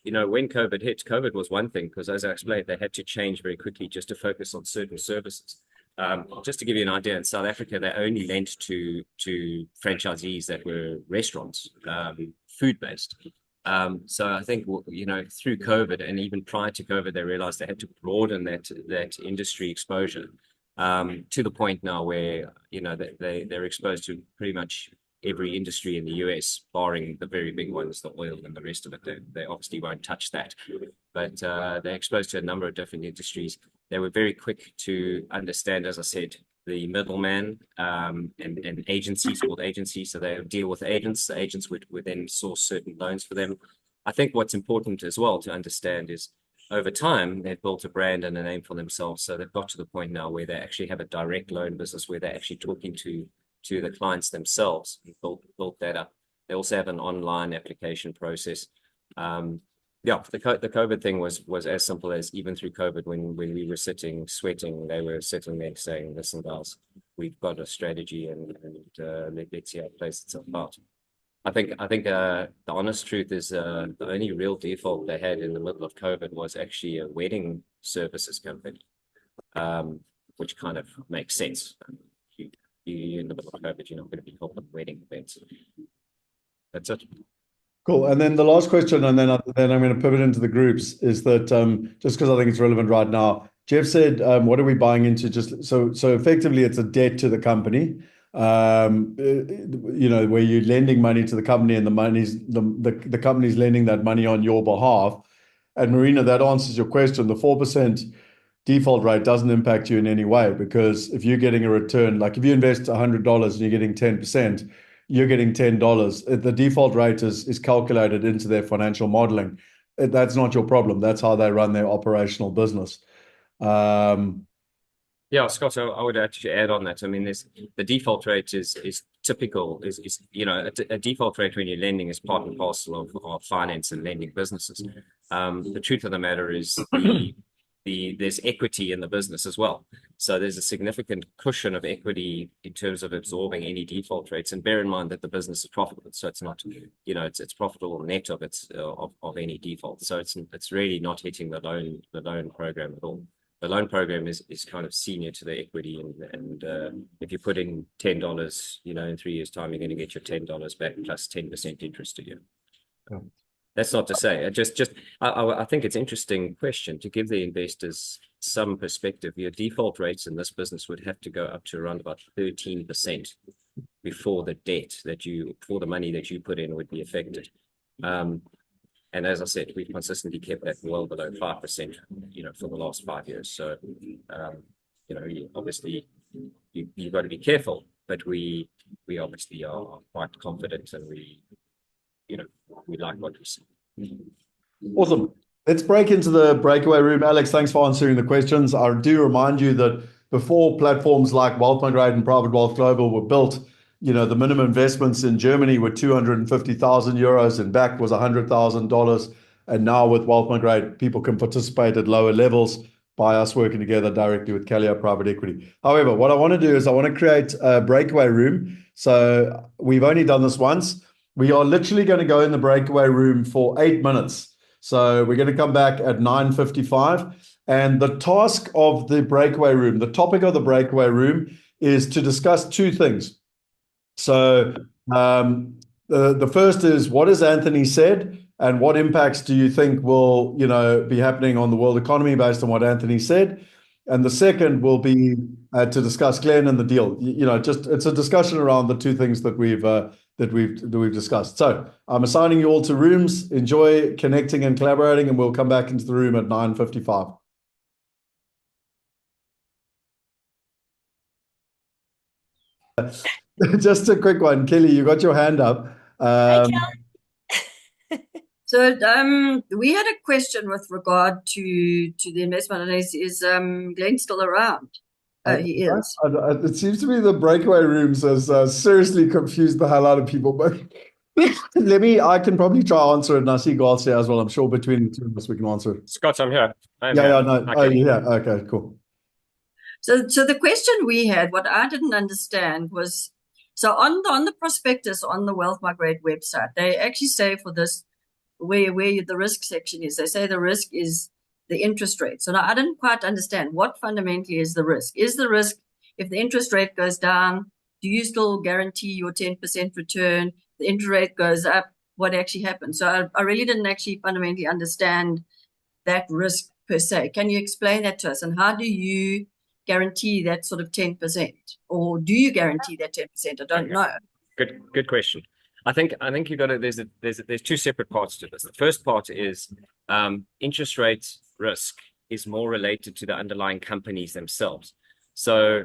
when COVID hit, COVID was one thing, because as I explained, they had to change very quickly just to focus on certain services. Just to give you an idea, in South Africa, they only lent to franchisees that were restaurants, food-based. So I think, through COVID and even prior to COVID, they realized they had to broaden that industry exposure, to the point now where, they're exposed to pretty much every industry in the US, barring the very big ones, the oil and the rest of it. They obviously won't touch that, but they're exposed to a number of different industries. They were very quick to understand, as I said, the middleman, and agencies called agencies. So they deal with agents. The agents would then source certain loans for them. I think what's important as well to understand is, over time, they've built a brand and a name for themselves. So they've got to the point now where they actually have a direct loan business, where they're actually talking to the clients themselves, and built that up. They also have an online application process. The COVID thing was as simple as, even through COVID, when we were sitting sweating, they were sitting there saying, "Listen, guys, we've got a strategy, and let's see how it plays itself out." I think the honest truth is, the only real default they had in the middle of COVID was actually a wedding services company, which kind of makes sense. You in the middle of COVID, you're not going to be called wedding events. That's it. Cool. And then the last question, and then I'm going to pivot into the groups, is that just because I think it's relevant right now, Jeff said, what are we buying into? Just so effectively, it's a debt to the company, where you're lending money to the company, and the company's lending that money on your behalf. And Marina, that answers your question. The 4% default rate doesn't impact you in any way, because if you're getting a return, like if you invest $100 and you're getting 10%, you're getting $10. The default rate is calculated into their financial modeling. That's not your problem. That's how they run their operational business. Yeah, Scott, I would actually add on that. I mean, the default rate is typical. A default rate when you're lending is part and parcel of finance and lending businesses. The truth of the matter is, there's equity in the business as well. So there's a significant cushion of equity in terms of absorbing any default rates. And bear in mind that the business is profitable, so it's not, it's profitable net of any default. So it's really not hitting the loan program at all. The loan program is kind of senior to the equity, and if you put in $10, in 3 years' time, you're going to get your $10 back plus 10% interest a year. Oh. That's not to say, I think it's an interesting question to give the investors some perspective. Your default rates in this business would have to go up to around about 13% before the money that you put in would be affected. And as I said, we've consistently kept that well below 5%, for the last 5 years. So, obviously you've got to be careful, but we we obviously are quite confident, and we like what we see. Awesome. Let's break into the breakaway room. Alex, thanks for answering the questions. I do remind you that before platforms like Wealth Migrate and Private Wealth Global were built, the minimum investments in Germany were 250,000 euros and back was $100,000. And now with Wealth Migrate, people can participate at lower levels by us working together directly with Calio Private Equity. However, what I want to do is I want to create a breakaway room. So we've only done this once. We are literally going to go in the breakaway room for 8 minutes. So we're going to come back at 9:55. And the task of the breakaway room, the topic of the breakaway room is to discuss two things. So the first is, what has Anthony said and what impacts do you think will, be happening on the world economy based on what Anthony said? And the second will be to discuss Glenn and the deal. Just it's a discussion around the two things that we've discussed. So I'm assigning you all to rooms. Enjoy connecting and collaborating, and we'll come back into the room at 9:55. Just a quick one, Kelly. You got your hand up. Hi, Cal. So we had a question with regard to the investment, and is Glenn still around? He is. It seems to me the breakaway rooms has seriously confused the hell out of people. But I can probably try to answer it, and I see Garcia as well. I'm sure between the two of us we can answer it. Scott, I'm here. No. Okay. Oh, yeah. Okay, cool. So the question we had, what I didn't understand was, so on the prospectus on the Wealth Migrate website, they actually say for this, where the risk section is, they say the risk is the interest rate. So now I didn't quite understand what fundamentally is the risk. Is the risk, if the interest rate goes down, do you still guarantee your 10% return? The interest rate goes up, what actually happens? So I really didn't actually fundamentally understand that risk per se. Can you explain that to us? And how do you guarantee that sort of 10%? Or do you guarantee that 10%? I don't know. Good question. I think you got to. There's two separate parts to this. The first part is interest rate risk is more related to the underlying companies themselves. So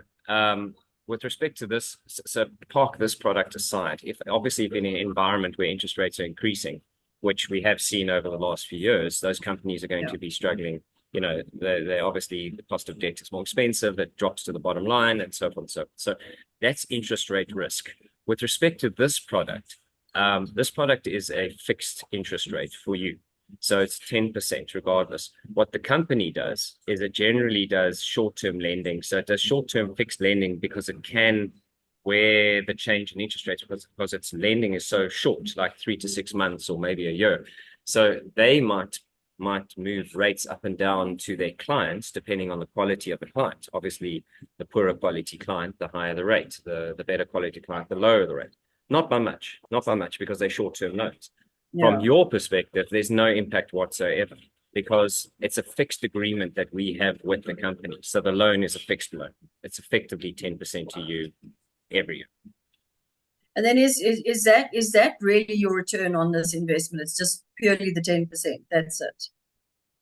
with respect to this, so park this product aside. If in an environment where interest rates are increasing, which we have seen over the last few years, those companies are going to be struggling. They obviously, the cost of debt is more expensive. It drops to the bottom line, and so forth and so forth. So that's interest rate risk. With respect to this product is a fixed interest rate for you. So it's 10% regardless. What the company does is it generally does short-term lending. So it does short-term fixed lending because it can wear the change in interest rates because its lending is so short, like 3 to 6 months or maybe a year. So they might move rates up and down to their clients depending on the quality of the client. Obviously, the poorer quality client, the higher the rate. The better quality client, the lower the rate. Not by much, because they're short-term loans. Yeah. From your perspective, there's no impact whatsoever because it's a fixed agreement that we have with the company. So the loan is a fixed loan. It's effectively 10% to you every year. And then is that really your return on this investment? It's just purely the 10%. That's it.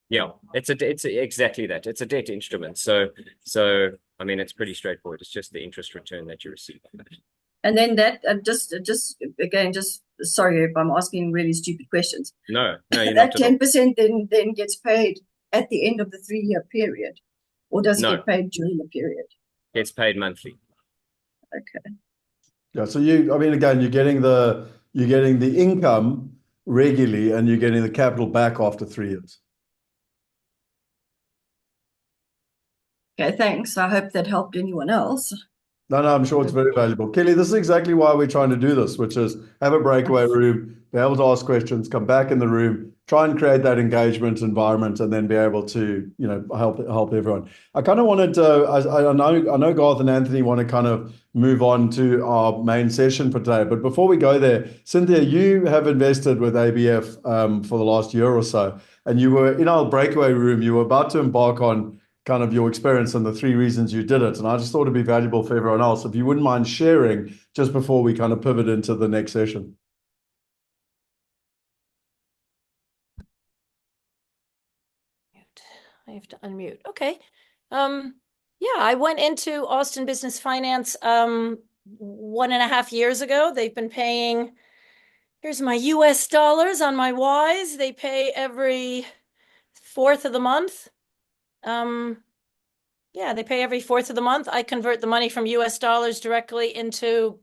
Yeah, it's exactly that. It's a debt instrument. So I mean, it's pretty straightforward. It's just the interest return that you receive on that. And then that just sorry if I'm asking really stupid questions. No, you're that not. That 10% then gets paid at the end of the 3-year period, or does it get paid during the period? It's paid monthly. Okay. Yeah. So again, you're getting the income regularly, and you're getting the capital back after 3 years. Okay. Thanks. I hope that helped anyone else. No, I'm sure it's very valuable. Kelly, this is exactly why we're trying to do this, which is have a breakaway room, be able to ask questions, come back in the room, try and create that engagement environment, and then be able to, help everyone. I kind of wanted to, I know Garth and Anthony want to kind of move on to our main session for today. But before we go there, Cynthia, you have invested with ABF for the last year or so, and you were in our breakaway room, you were about to embark on kind of your experience and the 3 reasons you did it. And I just thought it'd be valuable for everyone else. If you wouldn't mind sharing just before we kind of pivot into the next session. I have to unmute. Okay. Yeah, I went into Austin Business Finance 1.5 years ago. They've been paying, here's my US dollars on my Ys. They pay every 4th of the month. Yeah, they pay every 4th of the month. I convert the money from US dollars directly into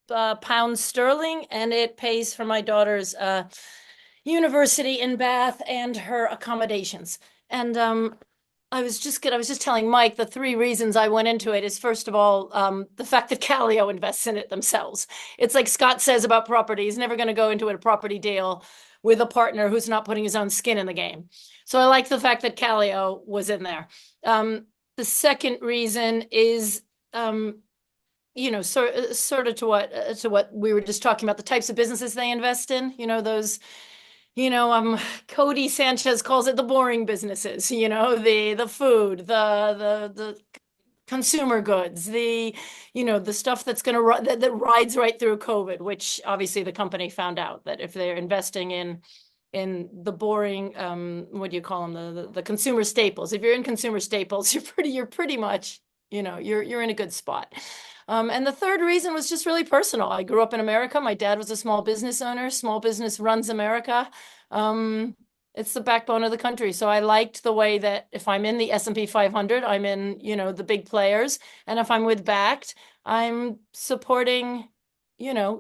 pounds sterling, and it pays for my daughter's university in Bath and her accommodations. And I was just telling Mike the 3 reasons I went into it is, first of all, the fact that Calio invests in it themselves. It's like Scott says about property. He's never going to go into a property deal with a partner who's not putting his own skin in the game. So I like the fact that Calio was in there. The second reason is, sort of to what we were just talking about, the types of businesses they invest in. Those. Cody Sanchez calls it the boring businesses. The food, the consumer goods, the stuff that's going to that rides right through COVID, which obviously the company found out that if they're investing in the boring, what do you call them, the consumer staples. If you're in consumer staples, you're pretty much, you're in a good spot. And the third reason was just really personal. I grew up in America. My dad was a small business owner. Small business runs America. It's the backbone of the country. So I liked the way that if I'm in the S&P 500, I'm in, the big players. And if I'm with Backed, I'm supporting,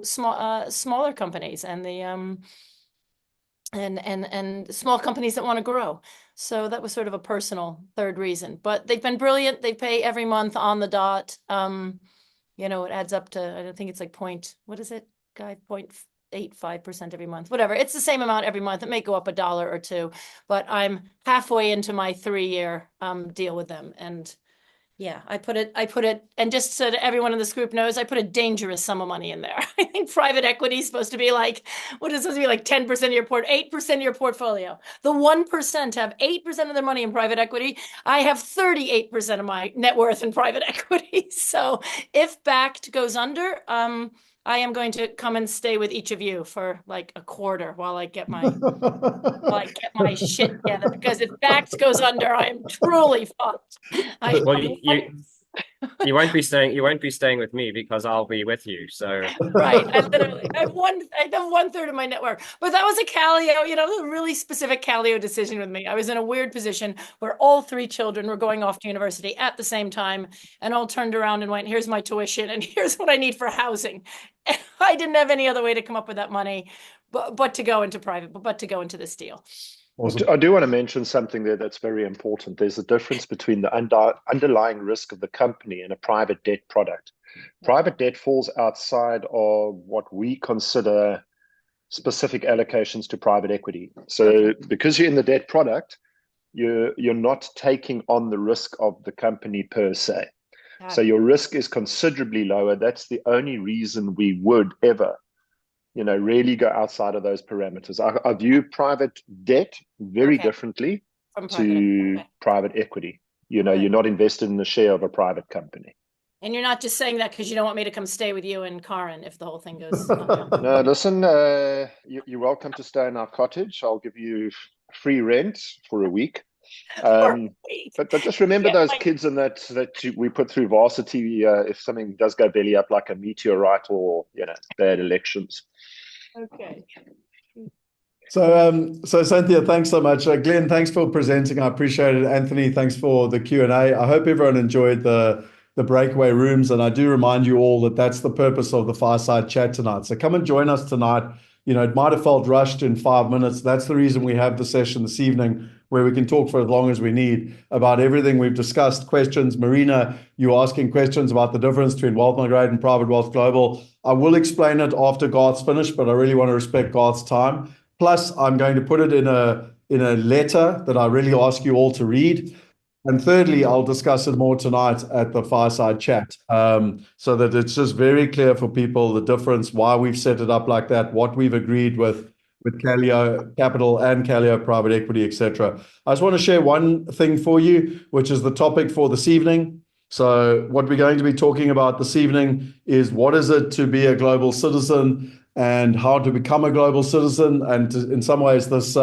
smaller companies and the and small companies that want to grow. So that was sort of a personal third reason. But they've been brilliant. They pay every month on the dot. It adds up to, I don't think it's like what is it, Guy? 0.85% every month, whatever. It's the same amount every month. It may go up $1 or $2, but I'm halfway into my 3-year deal with them. And yeah, I put it, and just so that everyone in this group knows, I put a dangerous sum of money in there. I think private equity is supposed to be like, what is it supposed to be, like 10% of your 8% of your portfolio. The 1% have 8% of their money in private equity. I have 38% of my net worth in private equity. So if Backed goes under, I am going to come and stay with each of you for like a quarter while I get my shit together. Because if Backed goes under, I am truly fucked. Well, you won't be staying. You won't be staying with me because I'll be with you. So right, I have 1/3 of my network, but that was a Calio, a really specific Calio decision with me. I was in a weird position where all 3 children were going off to university at the same time, and all turned around and went, "Here's my tuition, and here's what I need for housing." And I didn't have any other way to come up with that money, but to go into private, but to go into this deal. Awesome. I do want to mention something there that's very important. There's a difference between the underlying risk of the company and a private debt product. Private debt falls outside of what we consider specific allocations to private equity. So because you're in the debt product, you're not taking on the risk of the company per se. So your risk is considerably lower. That's the only reason we would ever really go outside of those parameters. I view private debt very differently to private equity. You're not invested in the share of a private company. And you're not just saying that because you don't want me to come stay with you and Karen if the whole thing goes. No, listen, you're welcome to stay in our cottage. I'll give you free rent for a week. But just remember those kids and that we put through varsity if something does go belly up like a meteorite or bad elections. Okay. So Cynthia, thanks so much. Glenn, thanks for presenting. I appreciate it. Anthony, thanks for the Q&A. I hope everyone enjoyed the breakaway rooms, and I do remind you all that that's the purpose of the fireside chat tonight. So come and join us tonight. It might have felt rushed in 5 minutes. That's the reason we have the session this evening, where we can talk for as long as we need about everything we've discussed. Questions, Marina, you asking questions about the difference between Wealth Migrate and Private Wealth Global. I will explain it after Garth's finished, but I really want to respect Garth's time. Plus, I'm going to put it in a letter that I really ask you all to read. And thirdly, I'll discuss it more tonight at the fireside chat, so that it's just very clear for people the difference, why we've set it up like that, what we've agreed with Calio Capital and Calio Private Equity, etc. I just want to share one thing for you, which is the topic for this evening. So what we're going to be talking about this evening is what is it to be a global citizen and how to become a global citizen. And in some ways, this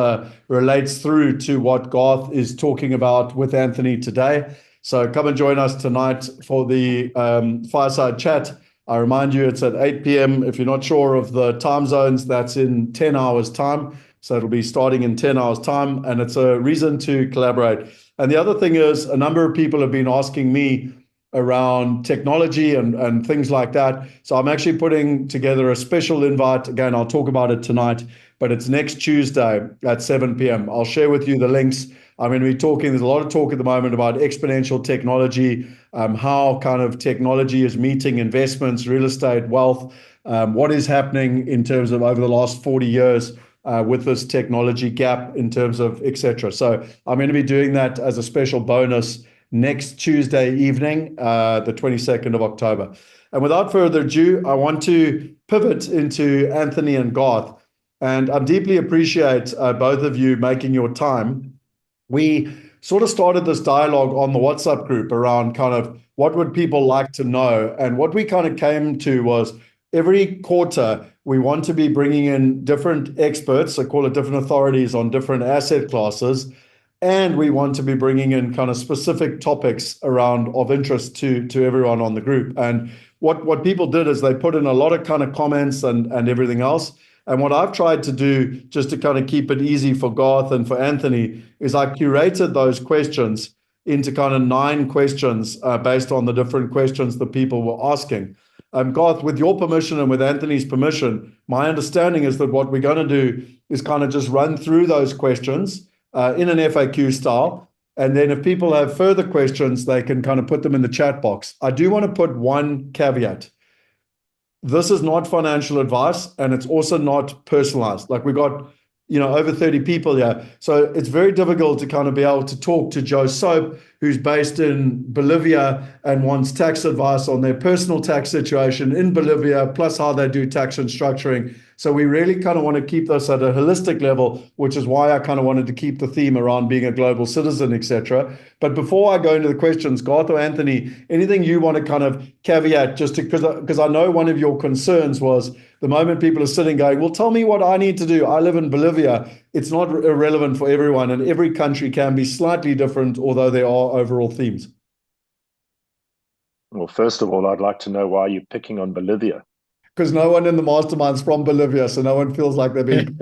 relates through to what Garth is talking about with Anthony today. So come and join us tonight for the fireside chat. I remind you, it's at 8 p.m. If you're not sure of the time zones, that's in 10 hours time. So it'll be starting in 10 hours time, and it's a reason to collaborate. And the other thing is, a number of people have been asking me around technology and things like that. So I'm actually putting together a special invite. Again, I'll talk about it tonight, but it's next Tuesday at 7 p.m. I'll share with you the links. I'm going to be talking, there's a lot of talk at the moment about exponential technology, how kind of technology is meeting investments, real estate, wealth, what is happening in terms of over the last 40 years with this technology gap in terms of etc. So I'm going to be doing that as a special bonus next Tuesday evening, the 22nd of October. And without further ado, I want to pivot into Anthony and Garth. And I deeply appreciate both of you making your time. We sort of started this dialogue on the WhatsApp group around kind of what would people like to know. And what we kind of came to was every quarter, we want to be bringing in different experts, I call it different authorities on different asset classes. And we want to be bringing in kind of specific topics around of interest to everyone on the group. And what people did is they put in a lot of kind of comments and everything else. And what I've tried to do, just to kind of keep it easy for Garth and for Anthony, is I curated those questions into kind of 9 questions based on the different questions that people were asking. Garth, with your permission and with Anthony's permission, my understanding is that what we're going to do is kind of just run through those questions in an FAQ style. And then if people have further questions, they can kind of put them in the chat box. I do want to put one caveat. This is not financial advice, and it's also not personalized. Like we got, over 30 people here. So it's very difficult to kind of be able to talk to Joe Soap, who's based in Bolivia and wants tax advice on their personal tax situation in Bolivia, plus how they do tax and structuring. So we really kind of want to keep this at a holistic level, which is why I kind of wanted to keep the theme around being a global citizen, etc. But before I go into the questions, Garth or Anthony, anything you want to kind of caveat, just because I know one of your concerns was the moment people are sitting going, well, tell me what I need to do. I live in Bolivia. It's not irrelevant for everyone, and every country can be slightly different, although there are overall themes. Well, first of all, I'd like to know why you're picking on Bolivia. Because no one in the mastermind's from Bolivia, so no one feels like they're being.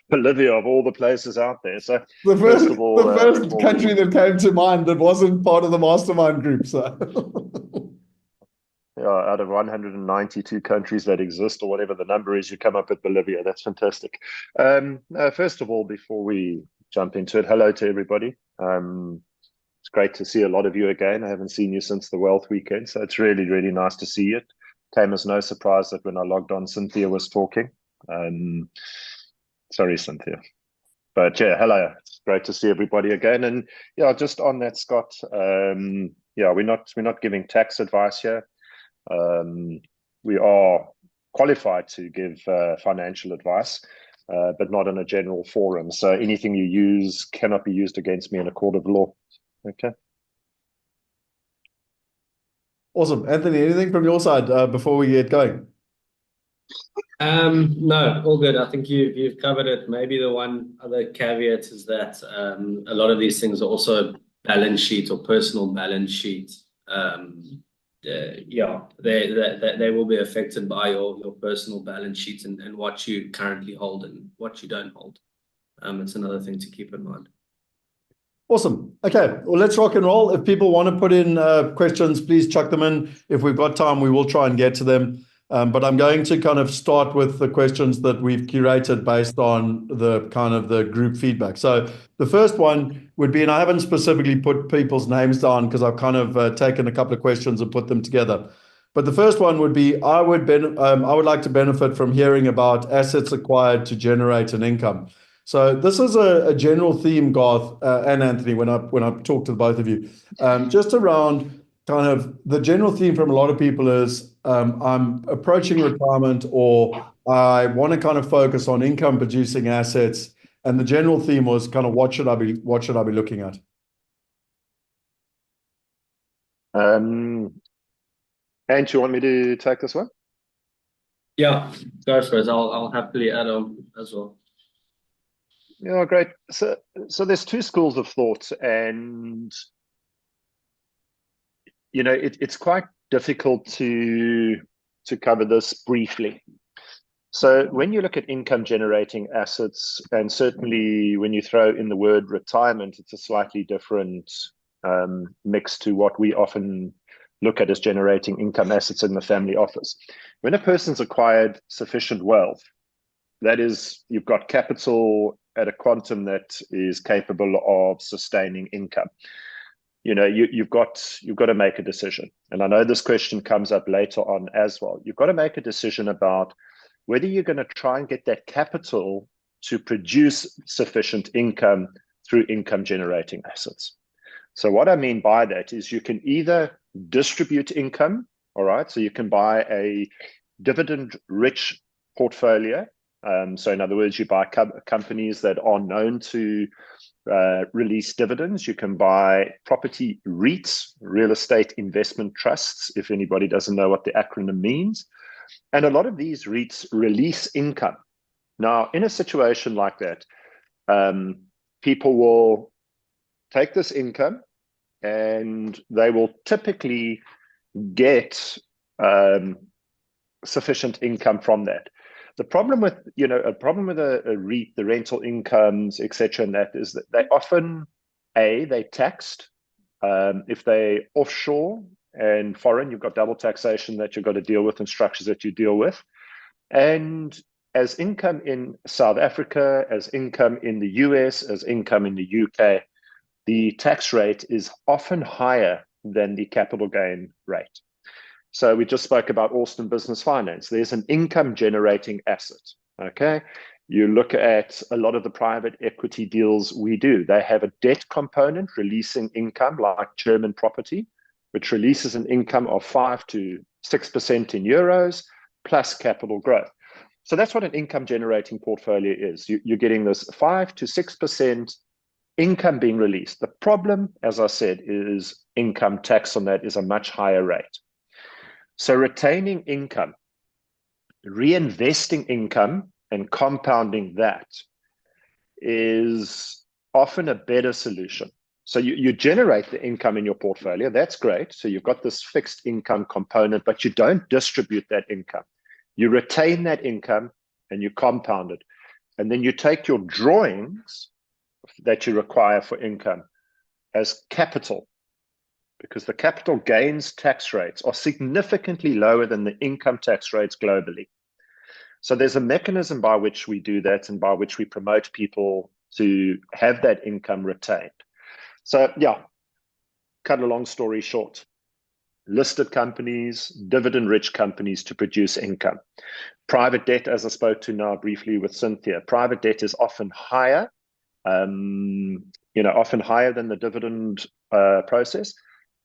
Bolivia, of all the places out there. So the first country that came to mind that wasn't part of the mastermind group. So yeah, out of 192 countries that exist, or whatever the number is, you come up with Bolivia. That's fantastic. First of all, before we jump into it, hello to everybody. It's great to see a lot of you again. I haven't seen you since the Wealth Weekend, so it's really, really nice to see you. It came as no surprise that when I logged on, Cynthia was talking. Sorry, Cynthia. But yeah, hello. It's great to see everybody again. And yeah, just on that, Scott, yeah, we're not giving tax advice here. We are qualified to give financial advice, but not in a general forum. So anything you use cannot be used against me in a court of law. Okay. Awesome. Anthony, anything from your side before we get going? No, all good. I think you've covered it. Maybe the one other caveat is that a lot of these things are also balance sheet or personal balance sheet. Yeah, they will be affected by your personal balance sheet and what you currently hold and what you don't hold. It's another thing to keep in mind. Awesome. Okay, well, let's rock and roll. If people want to put in questions, please chuck them in. If we've got time, we will try and get to them. But I'm going to kind of start with the questions that we've curated based on the kind of the group feedback. So the first one would be, and I haven't specifically put people's names down because I've kind of taken a couple of questions and put them together. But the first one would be, I would like to benefit from hearing about assets acquired to generate an income. So this is a general theme, Garth and Anthony, when I talk to both of you, just around kind of the general theme from a lot of people is I'm approaching retirement, or I want to kind of focus on income producing assets. And the general theme was kind of what should I be looking at? And you want me to take this one? Yeah, go for it. I'll happily add on as well. Yeah, great. So there's 2 schools of thought, and it's quite difficult to cover this briefly. So when you look at income generating assets, and certainly when you throw in the word retirement, it's a slightly different mix to what we often look at as generating income assets in the family office. When a person's acquired sufficient wealth, that is, you've got capital at a quantum that is capable of sustaining income. You've got to make a decision. And I know this question comes up later on as well. You've got to make a decision about whether you're going to try and get that capital to produce sufficient income through income generating assets. So what I mean by that is you can either distribute income, all right? So you can buy a dividend rich portfolio. So in other words, you buy companies that are known to release dividends. You can buy property REITs, real estate investment trusts, if anybody doesn't know what the acronym means. And a lot of these REITs release income. Now, in a situation like that, people will take this income and they will typically get sufficient income from that. The problem with, a REIT, the rental incomes, etc., and that is that they often, they're taxed. If they offshore and foreign, you've got double taxation that you've got to deal with and structures that you deal with. And as income in South Africa, as income in the US, as income in the UK, the tax rate is often higher than the capital gain rate. So we just spoke about Austin Business Finance. There's an income generating asset, okay? You look at a lot of the private equity deals we do. They have a debt component releasing income like German property, which releases an income of 5 to 6% in euros plus capital growth. So that's what an income generating portfolio is. You're getting this 5 to 6% income being released. The problem, as I said, is income tax on that is a much higher rate. So retaining income, reinvesting income and compounding that is often a better solution. So you generate the income in your portfolio. That's great. So you've got this fixed income component, but you don't distribute that income. You retain that income and you compound it. And then you take your drawings that you require for income as capital, because the capital gains tax rates are significantly lower than the income tax rates globally. So there's a mechanism by which we do that and by which we promote people to have that income retained. So yeah, cut a long story short, listed companies, dividend-rich companies to produce income. Private debt, as I spoke to now briefly with Cynthia, private debt is often higher, often higher than the dividend process.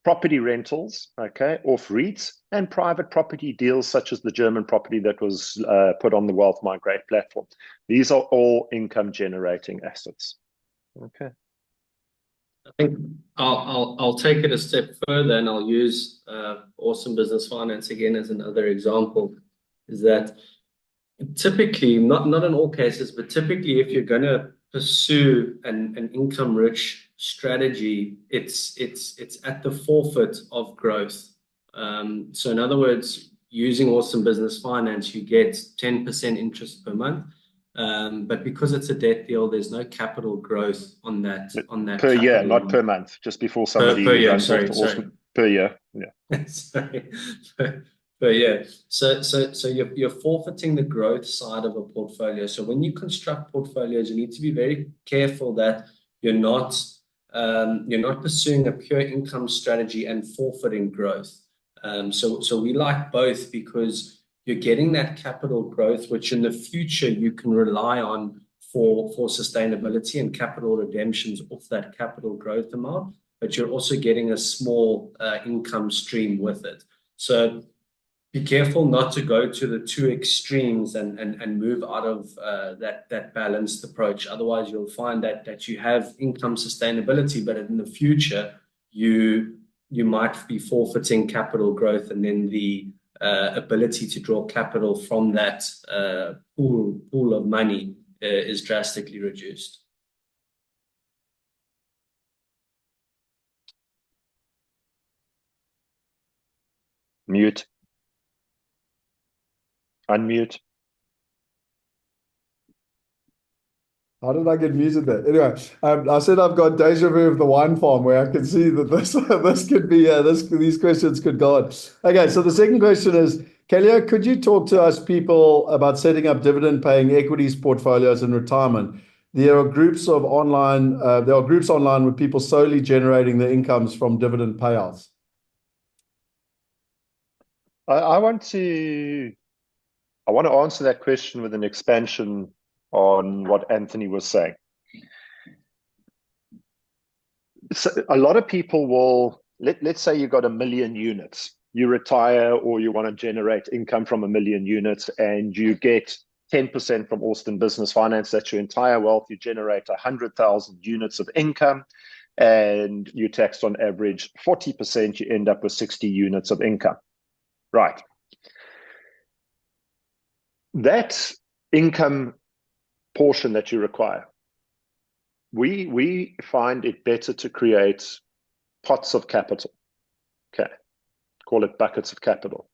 Property rentals, okay, off REITs, and private property deals such as the German property that was put on the Wealth Migrate platform. These are all income generating assets. Okay. I think I'll take it a step further and I'll use Awesome Business Finance again as another example. Is that typically, not in all cases, but typically if you're going to pursue an income-rich strategy, it's at the forfeit of growth. So in other words, using Awesome Business Finance, you get 10% interest per month. But because it's a debt deal, there's no capital growth on that per year, not per month. Just before somebody per year, runs sorry. per year. Yeah. Sorry. But yeah, so you're forfeiting the growth side of a portfolio. So when you construct portfolios, you need to be very careful that you're not pursuing a pure income strategy and forfeiting growth. So we like both because you're getting that capital growth, which in the future you can rely on for sustainability and capital redemptions off that capital growth amount, but you're also getting a small income stream with it. So be careful not to go to the two extremes and move out of that balanced approach. Otherwise, you'll find that you have income sustainability, but in the future, you might be forfeiting capital growth, and then the ability to draw capital from that pool of money is drastically reduced. Mute. Unmute. How did I get muted there? Anyway, I said I've got deja vu of the wine farm where I can see that this could be these questions could go on. Okay, so the second question is, Kelly, could you talk to us people about setting up dividend paying equities portfolios in retirement? There are groups online with people solely generating their incomes from dividend payouts. I want to answer that question with an expansion on what Anthony was saying. So a lot of people will, let's say you got 1 million units. You retire or you want to generate income from 1 million units and you get 10% from Austin Business Finance. That's your entire wealth. You generate 100,000 units of income and you taxed on average 40%. You end up with 60 units of income. Right. That income portion that you require, we find it better to create pots of capital. Okay, call it buckets of capital.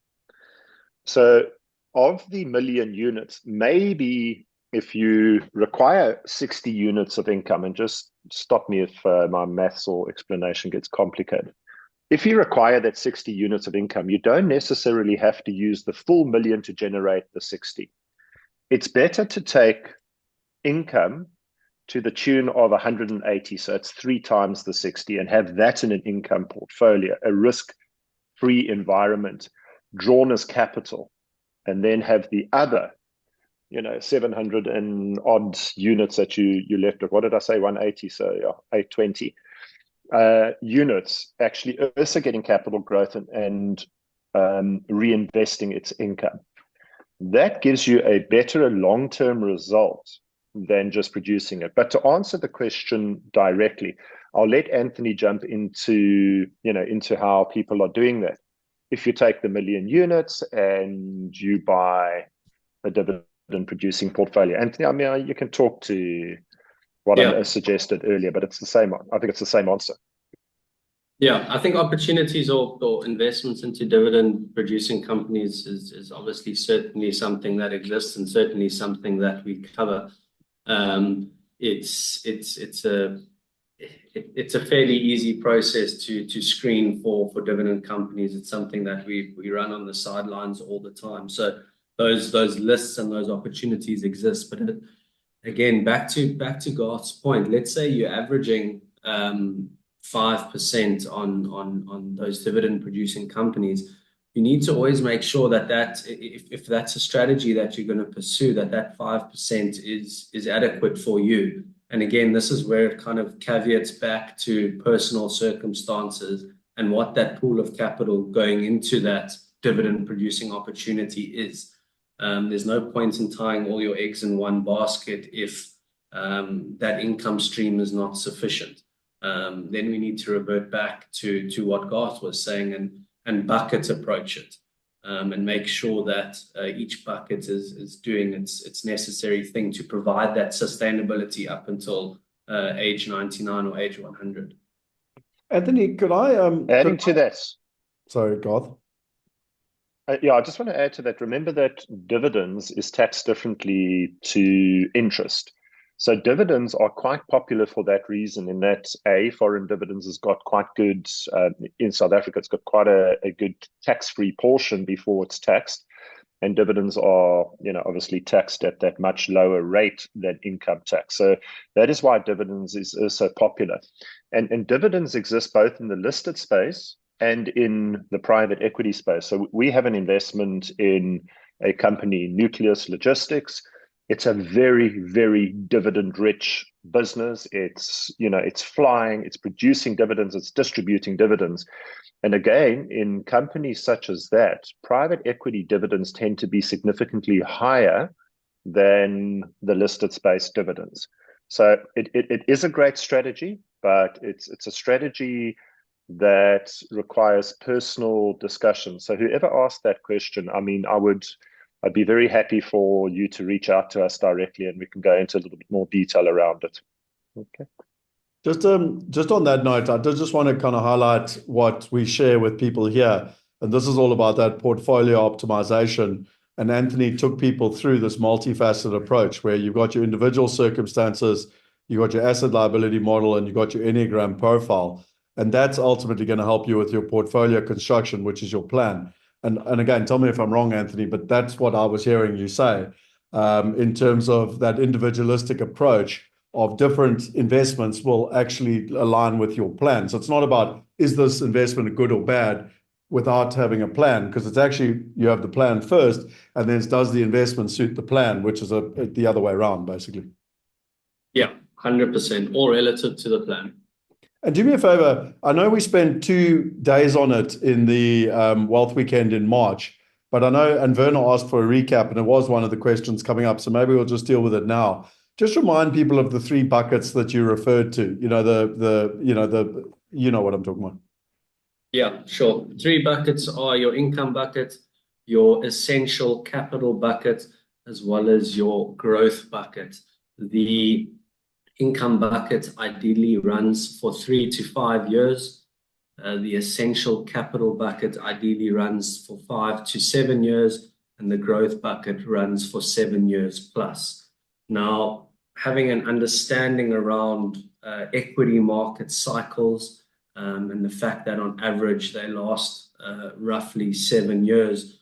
So of the 1 million units, maybe if you require 60 units of income, and just stop me if my maths or explanation gets complicated. If you require that 60 units of income, you don't necessarily have to use the full 1 million to generate the 60. It's better to take income to the tune of 180, so it's 3 times the 60, and have that in an income portfolio, a risk-free environment, drawn as capital, and then have the other, 700 and odd units that you left with. What did I say? 180, so yeah, 820 units actually also getting capital growth and reinvesting its income. That gives you a better long-term result than just producing it. But to answer the question directly, I'll let Anthony jump into how people are doing that. If you take the 1 million units and you buy a dividend producing portfolio, Anthony, I mean, you can talk to what I suggested earlier, but it's the same. I think it's the same answer. Yeah, I think opportunities or investments into dividend producing companies is obviously certainly something that exists and certainly something that we cover. It's a fairly easy process to screen for dividend companies. It's something that we run on the sidelines all the time. So those lists and those opportunities exist. But again, back to Garth's point, let's say you're averaging 5% on those dividend producing companies. You need to always make sure that if that's a strategy that you're going to pursue, that 5% is adequate for you. And again, this is where it kind of caveats back to personal circumstances and what that pool of capital going into that dividend producing opportunity is. There's no point in tying all your eggs in one basket if that income stream is not sufficient. Then we need to revert back to what Garth was saying and bucket approach it, and make sure that each bucket is doing its necessary thing to provide that sustainability up until age 99 or age 100. Anthony, could I adding to that? Sorry, Garth. Yeah, I just want to add to that. Remember that dividends is taxed differently to interest. So dividends are quite popular for that reason, in that foreign dividends has got quite good, in South Africa, it's got quite a good tax-free portion before it's taxed. And dividends are, obviously taxed at that much lower rate than income tax. So that is why dividends is so popular. And dividends exist both in the listed space and in the private equity space. So we have an investment in a company, Nucleus Logistics. It's a very, very dividend-rich business. It's flying, it's producing dividends, it's distributing dividends. And again, in companies such as that, private equity dividends tend to be significantly higher than the listed space dividends. So it is a great strategy, but it's a strategy that requires personal discussion. So whoever asked that question, I mean, I'd be very happy for you to reach out to us directly and we can go into a little bit more detail around it. Okay. Just on that note, I just want to kind of highlight what we share with people here. And this is all about that portfolio optimization. And Anthony took people through this multifaceted approach where you've got your individual circumstances, you've got your asset liability model, and you've got your Enneagram profile. And that's ultimately going to help you with your portfolio construction, which is your plan. And again, tell me if I'm wrong, Anthony, but that's what I was hearing you say in terms of that individualistic approach of different investments will actually align with your plan. So it's not about, is this investment good or bad without having a plan? Because it's actually, you have the plan first, and then does the investment suit the plan, which is the other way around, basically. Yeah, 100%, all relative to the plan. And do me a favor, I know we spent 2 days on it in the Wealth Weekend in March, but I know, and Verna asked for a recap, and it was one of the questions coming up, so maybe we'll just deal with it now. Just remind people of the 3 buckets that you referred to. You know, you know what I'm talking about. Yeah, sure. 3 buckets are your income bucket, your essential capital bucket, as well as your growth bucket. The income bucket ideally runs for 3 to 5 years. The essential capital bucket ideally runs for 5 to 7 years, and the growth bucket runs for 7 years plus. Now, having an understanding around equity market cycles and the fact that on average they last roughly 7 years,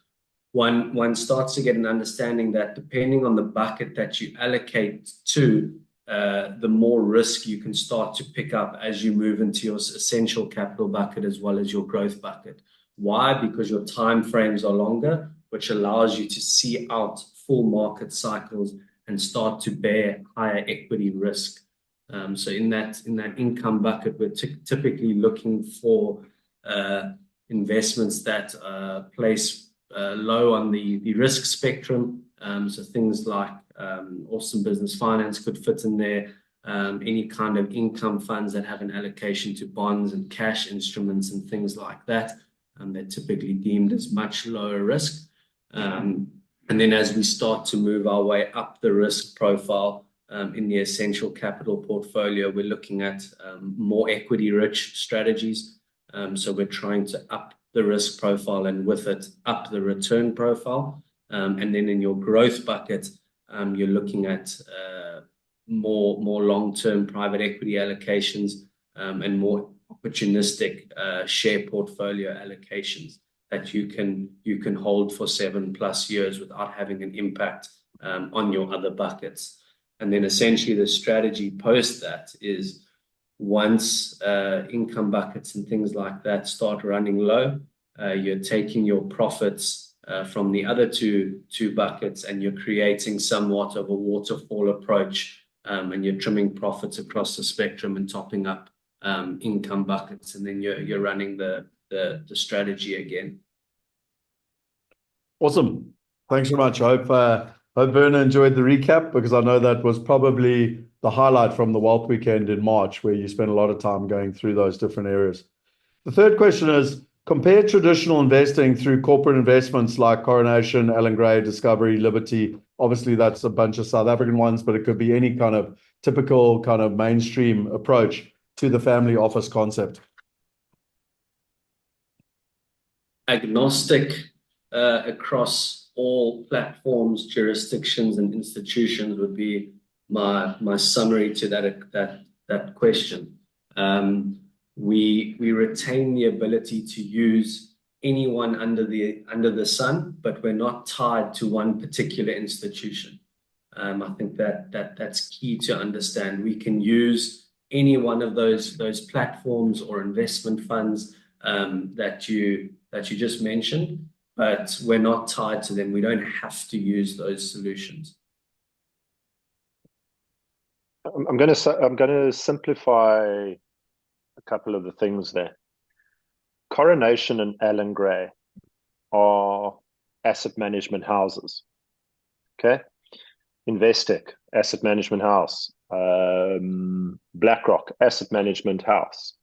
one starts to get an understanding that depending on the bucket that you allocate to, the more risk you can start to pick up as you move into your essential capital bucket as well as your growth bucket. Why? Because your time frames are longer, which allows you to see out full market cycles and start to bear higher equity risk. So in that income bucket, we're typically looking for investments that place low on the risk spectrum. So things like Austin Business Finance could fit in there. Any kind of income funds that have an allocation to bonds and cash instruments and things like that. They're typically deemed as much lower risk. And then as we start to move our way up the risk profile in the essential capital portfolio, we're looking at more equity-rich strategies. So we're trying to up the risk profile and with it up the return profile. And then in your growth bucket, you're looking at more long-term private equity allocations and more opportunistic share portfolio allocations that you can hold for 7+ years without having an impact on your other buckets. And then essentially the strategy post that is once income buckets and things like that start running low, you're taking your profits from the other two buckets and you're creating somewhat of a waterfall approach, and you're trimming profits across the spectrum and topping up income buckets, and then you're running the strategy again. Awesome. Thanks very much. I hope Verna enjoyed the recap, because I know that was probably the highlight from the Wealth Weekend in March, where you spent a lot of time going through those different areas. The third question is, compare traditional investing through corporate investments like Coronation, Allan Gray, Discovery, Liberty. Obviously, that's a bunch of South African ones, but it could be any kind of typical kind of mainstream approach to the family office concept. Agnostic across all platforms, jurisdictions, and institutions would be my summary to that question. We retain the ability to use anyone under the sun, but we're not tied to one particular institution. I think that's key to understand. We can use any one of those platforms or investment funds that you just mentioned, but we're not tied to them. We don't have to use those solutions. I'm going to simplify a couple of the things there. Coronation and Allan Gray are asset management houses. Okay, Investec, asset management house. BlackRock, asset management house.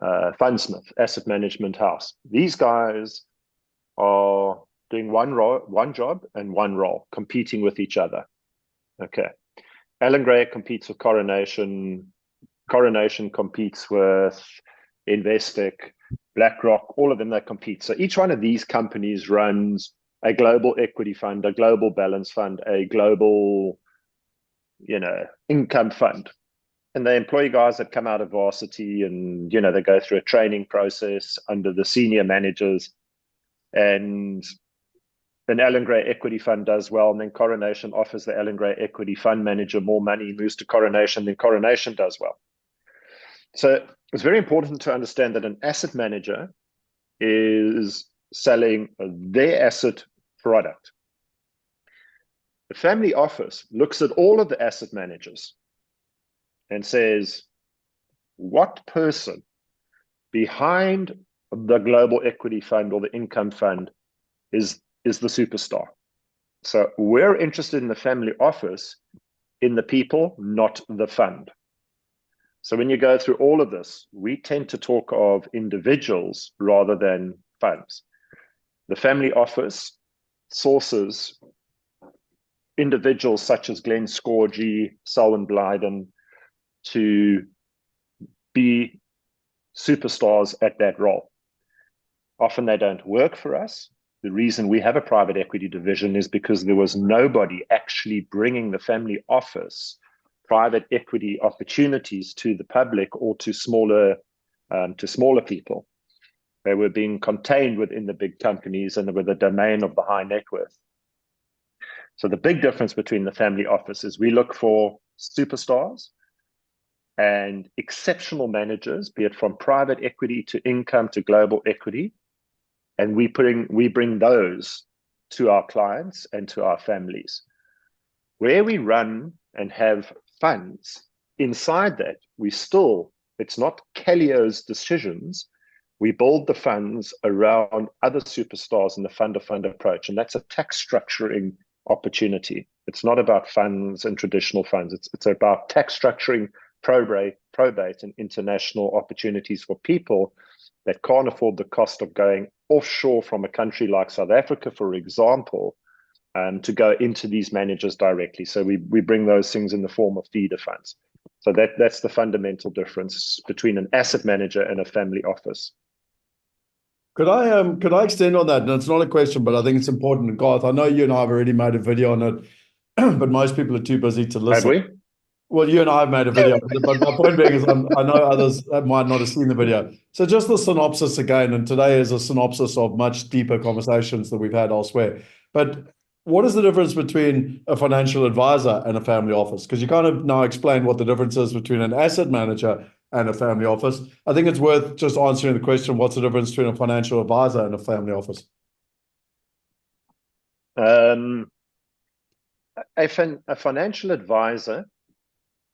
Fundsmith, asset management house. These guys are doing one job and one role, competing with each other. Okay, Allan Gray competes with Coronation. Coronation competes with Investec, BlackRock, all of them, they compete. So each one of these companies runs a global equity fund, a global balance fund, a global, income fund. And they employ guys that come out of varsity and, they go through a training process under the senior managers. And an Allen Gray equity fund does well, and then Coronation offers the Allen Gray equity fund manager more money, moves to Coronation, then Coronation does well. So it's very important to understand that an asset manager is selling their asset product. The family office looks at all of the asset managers and says, what person behind the global equity fund or the income fund is the superstar? So we're interested in the family office, in the people, not the fund. So when you go through all of this, we tend to talk of individuals rather than funds. The family office sources individuals such as Glenn Scorgie, Selwyn Blyden to be superstars at that role. Often they don't work for us. The reason we have a private equity division is because there was nobody actually bringing the family office private equity opportunities to the public or to smaller people. They were being contained within the big companies and they were the domain of the high net worth. So the big difference between the family office is we look for superstars and exceptional managers, be it from private equity to income to global equity, and we bring those to our clients and to our families. Where we run and have funds, inside that, it's not Kellio's decisions. We build the funds around other superstars in the fund-of-fund approach, and that's a tax structuring opportunity. It's not about funds and traditional funds. It's about tax structuring, probate and international opportunities for people that can't afford the cost of going offshore from a country like South Africa, for example, to go into these managers directly. So we bring those things in the form of feeder funds. So that's the fundamental difference between an asset manager and a family office. Could I extend on that? And it's not a question, but I think it's important. And Garth, I know you and I have already made a video on it, but most people are too busy to listen. Have we? Well, you and I have made a video, but my point being is I know others might not have seen the video. So just the synopsis again, and today is a synopsis of much deeper conversations that we've had elsewhere. But what is the difference between a financial advisor and a family office? Because you kind of now explained what the difference is between an asset manager and a family office. I think it's worth just answering the question, what's the difference between a financial advisor and a family office? A financial advisor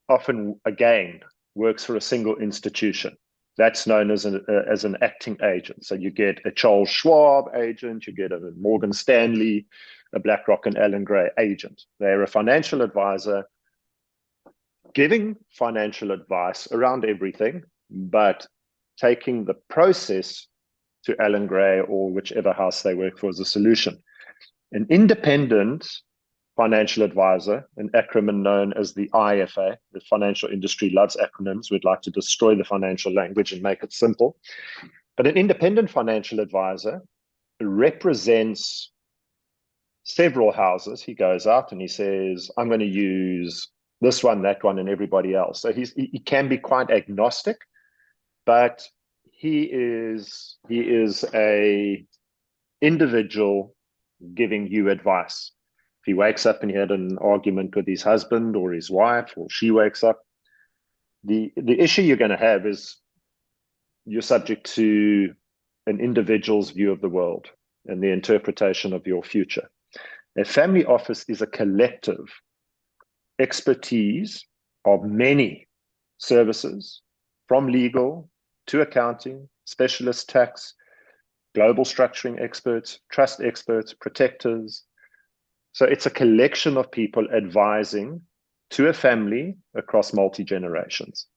often, again, works for a single institution. That's known as an acting agent. So you get a Charles Schwab agent, you get a Morgan Stanley, a BlackRock and Allen Gray agent. They're a financial advisor giving financial advice around everything, but taking the process to Allen Gray or whichever house they work for as a solution. An independent financial advisor, an acronym known as the IFA. The financial industry loves acronyms. We'd like to destroy the financial language and make it simple. But an independent financial advisor represents several houses. He goes out and he says, I'm going to use this one, that one, and everybody else. So he can be quite agnostic, but he is a individual giving you advice. If he wakes up and he had an argument with his husband or his wife, or she wakes up, the issue you're going to have is you're subject to an individual's view of the world and the interpretation of your future. A family office is a collective expertise of many services, from legal to accounting, specialist tax, global structuring experts, trust experts, protectors. So it's a collection of people advising to a family across multi-generations.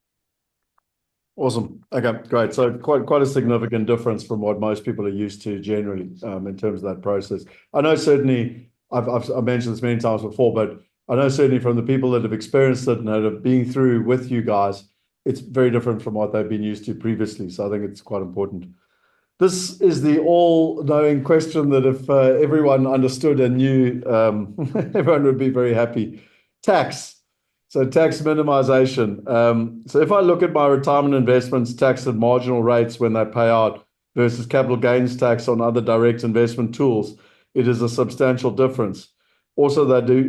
Awesome. Okay, great. So quite a significant difference from what most people are used to generally in terms of that process. I know certainly, I've mentioned this many times before, but I know certainly from the people that have experienced it and that have been through with you guys, it's very different from what they've been used to previously. So I think it's quite important. This is the all-knowing question that if everyone understood and knew, everyone would be very happy. Tax. So tax minimization. So if I look at my retirement investments taxed at marginal rates when they pay out versus capital gains tax on other direct investment tools, it is a substantial difference. Also, they do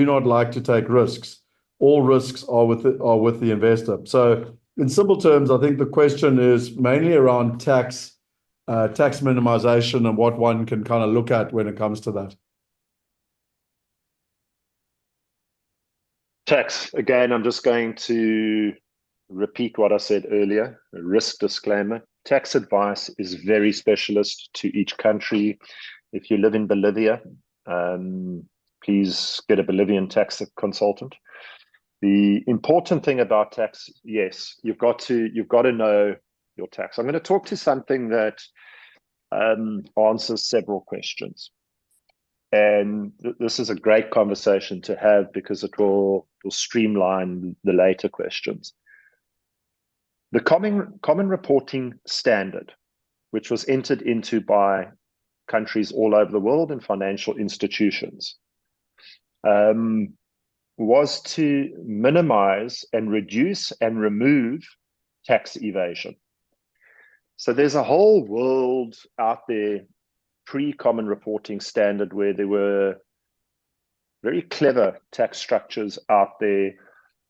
not like to take risks. All risks are with the investor. So in simple terms, I think the question is mainly around tax minimization and what one can kind of look at when it comes to that. Tax, again, I'm just going to repeat what I said earlier, a risk disclaimer. Tax advice is very specialist to each country. If you live in Bolivia, please get a Bolivian tax consultant. The important thing about tax, yes, you've got to know your tax. I'm going to talk to something that answers several questions. And this is a great conversation to have because it will streamline the later questions. The common reporting standard, which was entered into by countries all over the world and financial institutions, was to minimize and reduce and remove tax evasion. So there's a whole world out there pre-common reporting standard where there were very clever tax structures out there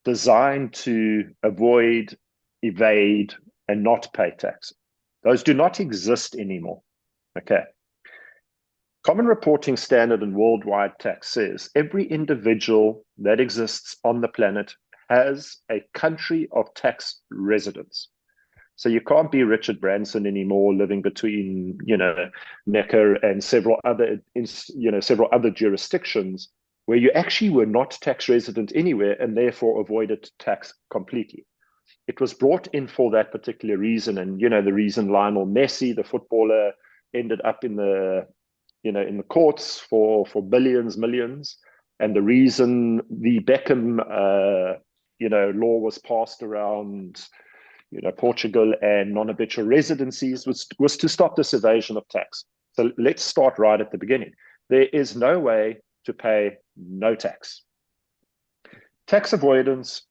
designed to avoid, evade, and not pay tax. Those do not exist anymore. Okay. Common reporting standard and worldwide tax says every individual that exists on the planet has a country of tax residence. So you can't be Richard Branson anymore, living between, Necker and several other jurisdictions where you actually were not tax resident anywhere and therefore avoided tax completely. It was brought in for that particular reason, and the reason Lionel Messi, the footballer, ended up in the courts for billions, millions, and the reason the Beckham law was passed around Portugal and non-habitual residencies was to stop this evasion of tax. So let's start right at the beginning. There is no way to pay no tax. Tax avoidance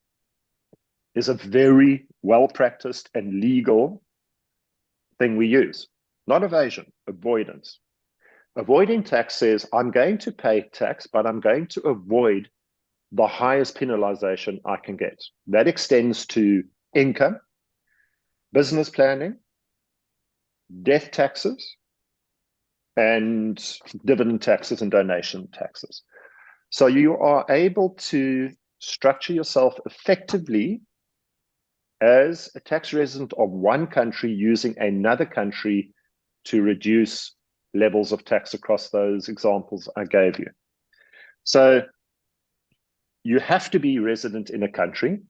is a very well-practiced and legal thing we use. Not evasion, avoidance. Avoiding tax says, I'm going to pay tax, but I'm going to avoid the highest penalization I can get. That extends to income, business planning, death taxes, and dividend taxes and donation taxes. So you are able to structure yourself effectively as a tax resident of one country using another country to reduce levels of tax across those examples I gave you. So you have to be resident in a country.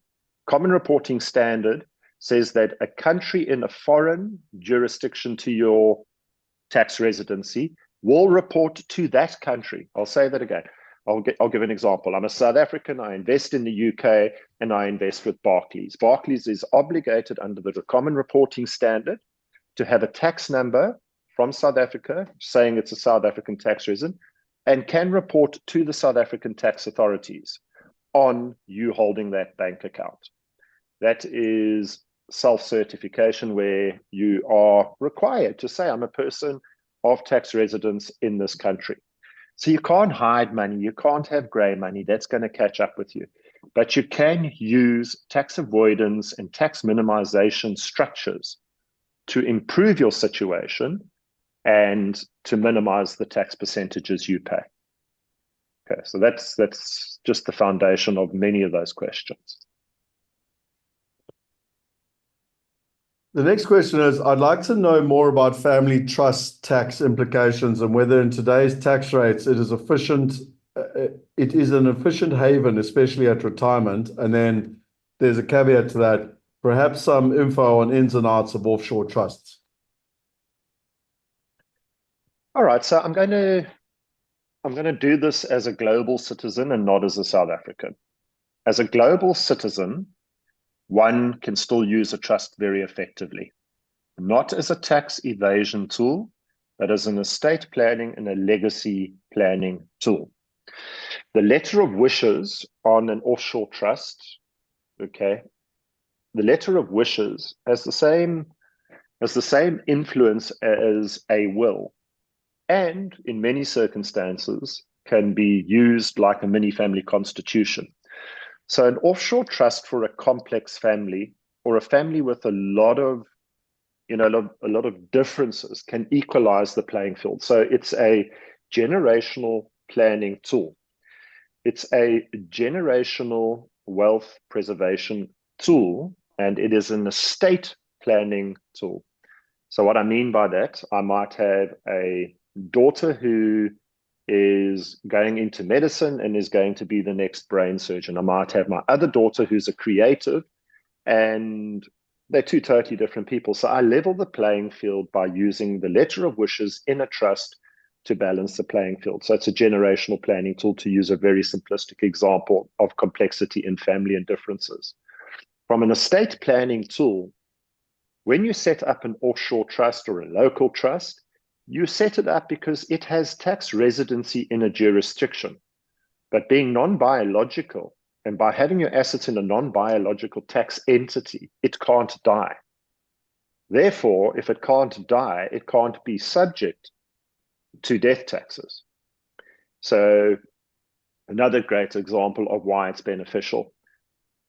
Common reporting standard says that a country in a foreign jurisdiction to your tax residency will report to that country. I'll say that again. I'll give an example. I'm a South African. I invest in the UK and I invest with Barclays. Barclays is obligated under the common reporting standard to have a tax number from South Africa saying it's a South African tax resident and can report to the South African tax authorities on you holding that bank account. That is self-certification where you are required to say, I'm a person of tax residence in this country. So you can't hide money. You can't have gray money. That's going to catch up with you. But you can use tax avoidance and tax minimization structures to improve your situation and to minimize the tax percentages you pay. Okay, so that's just the foundation of many of those questions. The next question is, I'd like to know more about family trust tax implications and whether in today's tax rates it is an efficient haven, especially at retirement. And then there's a caveat to that, perhaps some info on ins and outs of offshore trusts. All right, so I'm going to do this as a global citizen and not as a South African. as a global citizen, one can still use a trust very effectively, not as a tax evasion tool, but as an estate planning and a legacy planning tool. The letter of wishes on an offshore trust, okay, the letter of wishes has the same influence as a will, and in many circumstances can be used like a mini family constitution. So an offshore trust for a complex family or a family with a lot of differences can equalize the playing field. So it's a generational planning tool. It's a generational wealth preservation tool, and it is an estate planning tool. So what I mean by that, I might have a daughter who is going into medicine and is going to be the next brain surgeon. I might have my other daughter who's a creative, and they're two totally different people. So I level the playing field by using the letter of wishes in a trust to balance the playing field. So it's a generational planning tool, to use a very simplistic example of complexity in family and differences. From an estate planning tool, when you set up an offshore trust or a local trust, you set it up because it has tax residency in a jurisdiction. But being non-biological, and by having your assets in a non-biological tax entity, it can't die. Therefore, if it can't die, it can't be subject to death taxes. So another great example of why it's beneficial.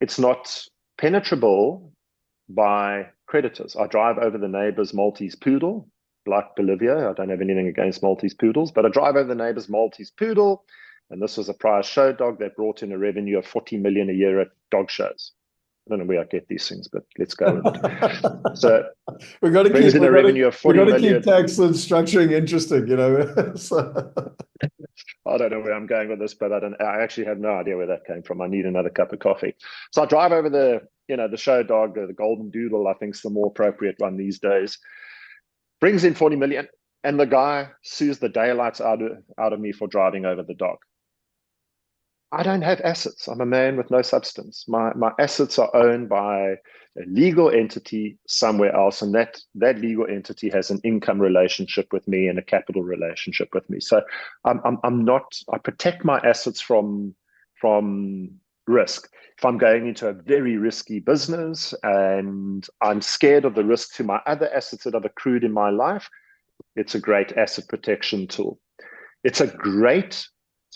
It's not penetrable by creditors. I drive over the neighbor's Maltese poodle, like Bolivia. I don't have anything against Maltese poodles, but I drive over the neighbor's Maltese poodle, and this was a prize show dog that brought in a revenue of 40 million a year at dog shows. I don't know where I get these things, but let's go with it. So we've got to brings keep in a revenue of 40 million. Keep tax and structuring interesting, you know. So. I don't know where I'm going with this, but I actually have no idea where that came from. I need another cup of coffee. So I drive over the show dog, the golden doodle, I think is the more appropriate one these days. Brings in 40 million, and the guy sues the daylights out of me for driving over the dog. I don't have assets. I'm a man with no substance. My assets are owned by a legal entity somewhere else, and that legal entity has an income relationship with me and a capital relationship with me. So I protect my assets from risk. If I'm going into a very risky business and I'm scared of the risk to my other assets that I've accrued in my life, it's a great asset protection tool. It's a great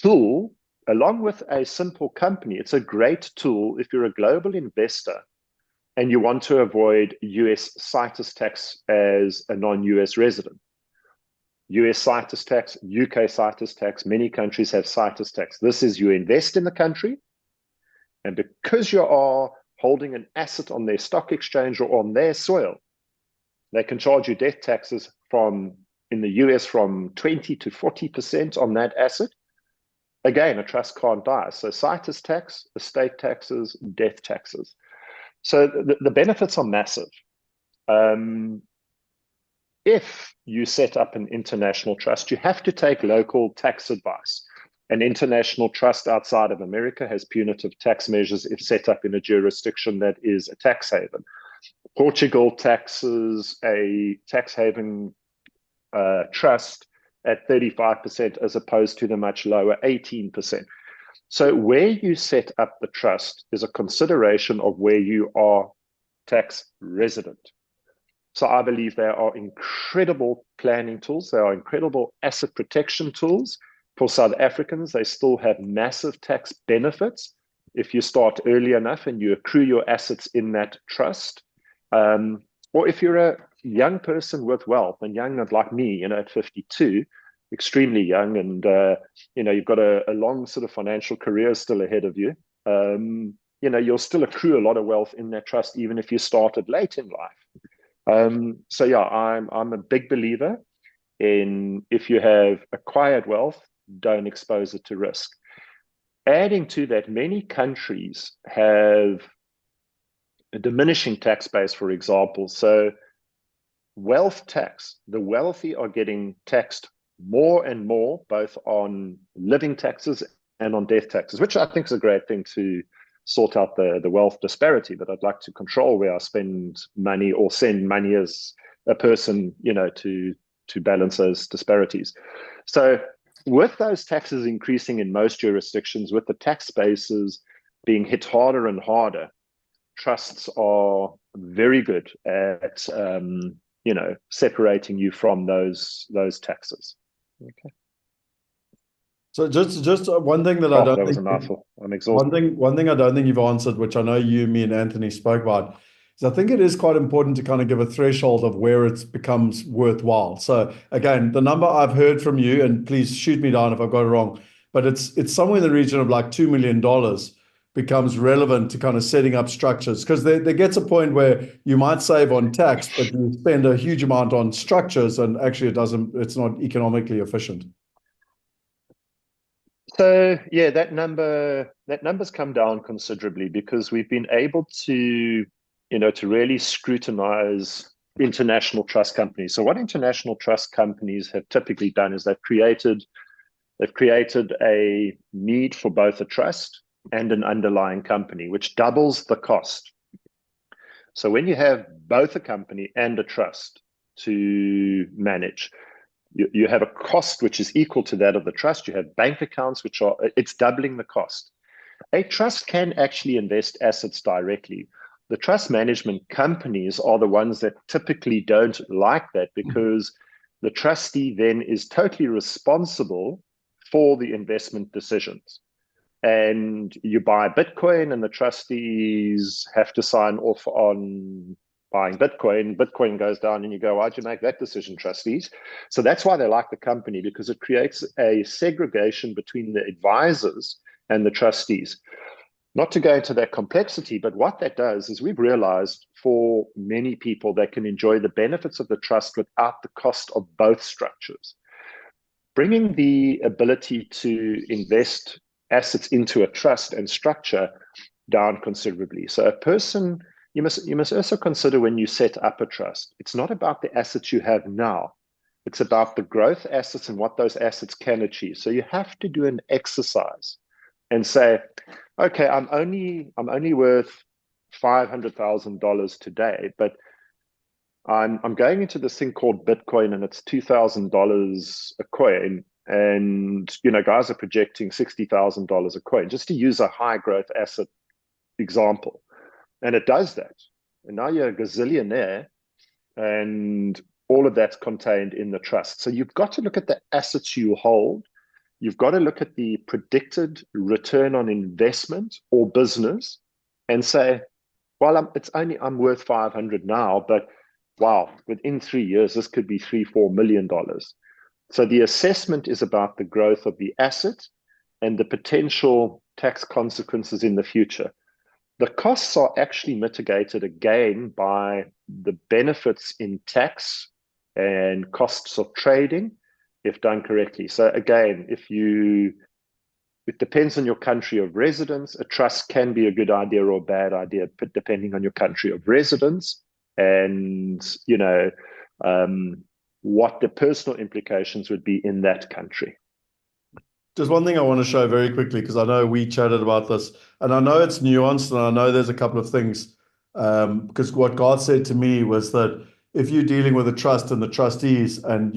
tool. Along with a simple company, it's a great tool if you're a global investor and you want to avoid US CITES tax as a non-US resident. US CITES tax, UK CITES tax, many countries have CITES tax. This is you invest in the country, and because you are holding an asset on their stock exchange or on their soil, they can charge you death taxes in the US from 20 to 40% on that asset. Again, a trust can't die. So CITES tax, estate taxes, death taxes. So the benefits are massive. If you set up an international trust, you have to take local tax advice. An international trust outside of America has punitive tax measures if set up in a jurisdiction that is a tax haven. Portugal taxes a tax haven trust at 35% as opposed to the much lower 18%. So where you set up the trust is a consideration of where you are tax resident. So I believe they are incredible planning tools. They are incredible asset protection tools. For South Africans, they still have massive tax benefits if you start early enough and you accrue your assets in that trust. Or if you're a young person with wealth, and young like me, at 52, extremely young, and you've got a long sort of financial career still ahead of you. You'll still accrue a lot of wealth in that trust, even if you started late in life. So yeah, I'm a big believer in, if you have acquired wealth, don't expose it to risk. Adding to that, many countries have a diminishing tax base, for example. So wealth tax, the wealthy are getting taxed more and more, both on living taxes and on death taxes, which I think is a great thing to sort out the wealth disparity, but I'd like to control where I spend money or send money as a person, to balance those disparities. So with those taxes increasing in most jurisdictions, with the tax bases being hit harder and harder, trusts are very good at separating you from those taxes. Okay. So just one thing that I don't that was think a mouthful. I'm exhausted. one thing I don't think you've answered, which I know you, me, and Anthony spoke about, is I think it is quite important to kind of give a threshold of where it becomes worthwhile. So again, the number I've heard from you, and please shoot me down if I've got it wrong, but it's somewhere in the region of like $2 million becomes relevant to kind of setting up structures, because there gets a point where you might save on tax, but you spend a huge amount on structures, and actually it's not economically efficient. So yeah, that number's come down considerably because we've been able to, to really scrutinize international trust companies. So what international trust companies have typically done is they've created a need for both a trust and an underlying company, which doubles the cost. So when you have both a company and a trust to manage, you have a cost which is equal to that of the trust. You have bank accounts, it's doubling the cost. A trust can actually invest assets directly. The trust management companies are the ones that typically don't like that, because the trustee then is totally responsible for the investment decisions. And you buy Bitcoin and the trustees have to sign off on buying Bitcoin. Bitcoin goes down and you go, why'd you make that decision, trustees? So that's why they like the company, because it creates a segregation between the advisors and the trustees. Not to go into that complexity, but what that does is we've realized for many people they can enjoy the benefits of the trust without the cost of both structures. Bringing the ability to invest assets into a trust and structure down considerably. So a person, you must also consider when you set up a trust, it's not about the assets you have now. It's about the growth assets and what those assets can achieve. So you have to do an exercise and say, okay, I'm only worth $500,000 today, but I'm going into this thing called Bitcoin, and it's $2,000 a coin. And, guys are projecting $60,000 a coin, just to use a high growth asset example. And it does that. And now you're a gazillionaire, and all of that's contained in the trust. So you've got to look at the assets you hold. You've got to look at the predicted return on investment or business and say, well, I'm worth 500 now, but wow, within 3 years, this could be $3-4 million. So the assessment is about the growth of the asset and the potential tax consequences in the future. The costs are actually mitigated again by the benefits in tax and costs of trading if done correctly. So again, it depends on your country of residence. A trust can be a good idea or a bad idea, but depending on your country of residence and, what the personal implications would be in that country. Just one thing I want to show very quickly, because I know we chatted about this, and I know it's nuanced, and I know there's a couple of things, because what God said to me was that if you're dealing with a trust and the trustees, and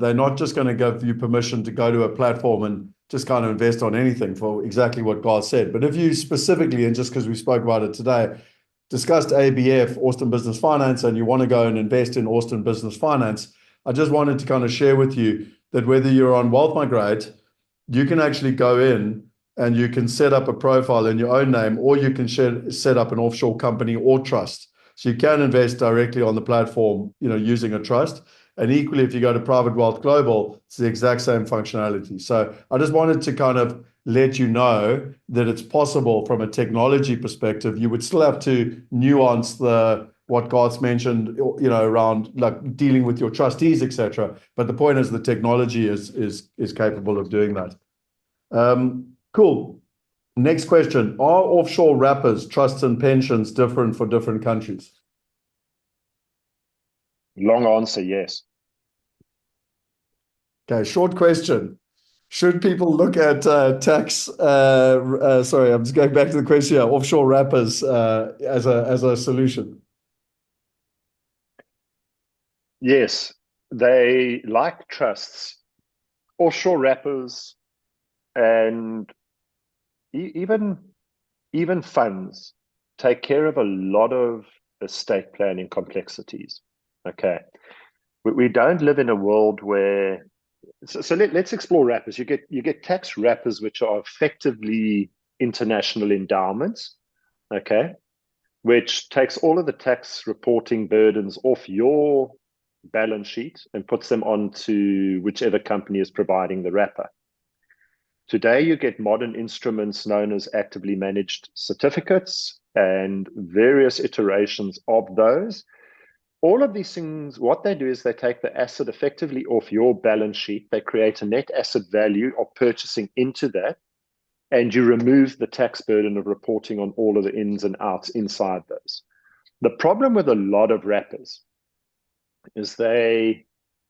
they're not just going to give you permission to go to a platform and just kind of invest on anything for exactly what God said. But if you specifically, and just because we spoke about it today, discussed ABF, Austin Business Finance, and you want to go and invest in Austin Business Finance, I just wanted to kind of share with you that whether you're on Wealth Migrate, you can actually go in and you can set up a profile in your own name, or you can set up an offshore company or trust. So you can invest directly on the platform, using a trust. And equally, if you go to Private Wealth Global, it's the exact same functionality. So I just wanted to kind of let you know that it's possible from a technology perspective. You would still have to nuance what God's mentioned, around like dealing with your trustees, etc. But the point is the technology is capable of doing that. Cool. Next question. Are offshore wrappers, trusts and pensions different for different countries? Long answer, yes. Okay, short question. Should people look at tax? Sorry, I'm just going back to the question here. Offshore wrappers as a solution. Yes, they like trusts, offshore wrappers, and even funds take care of a lot of estate planning complexities. Okay, we don't live in a world where. So let's explore wrappers. You get tax wrappers, which are effectively international endowments. Okay, which takes all of the tax reporting burdens off your balance sheet and puts them onto whichever company is providing the wrapper. Today, you get modern instruments known as actively managed certificates and various iterations of those. All of these things, what they do is they take the asset effectively off your balance sheet. They create a net asset value of purchasing into that, and you remove the tax burden of reporting on all of the ins and outs inside those. The problem with a lot of wrappers is they're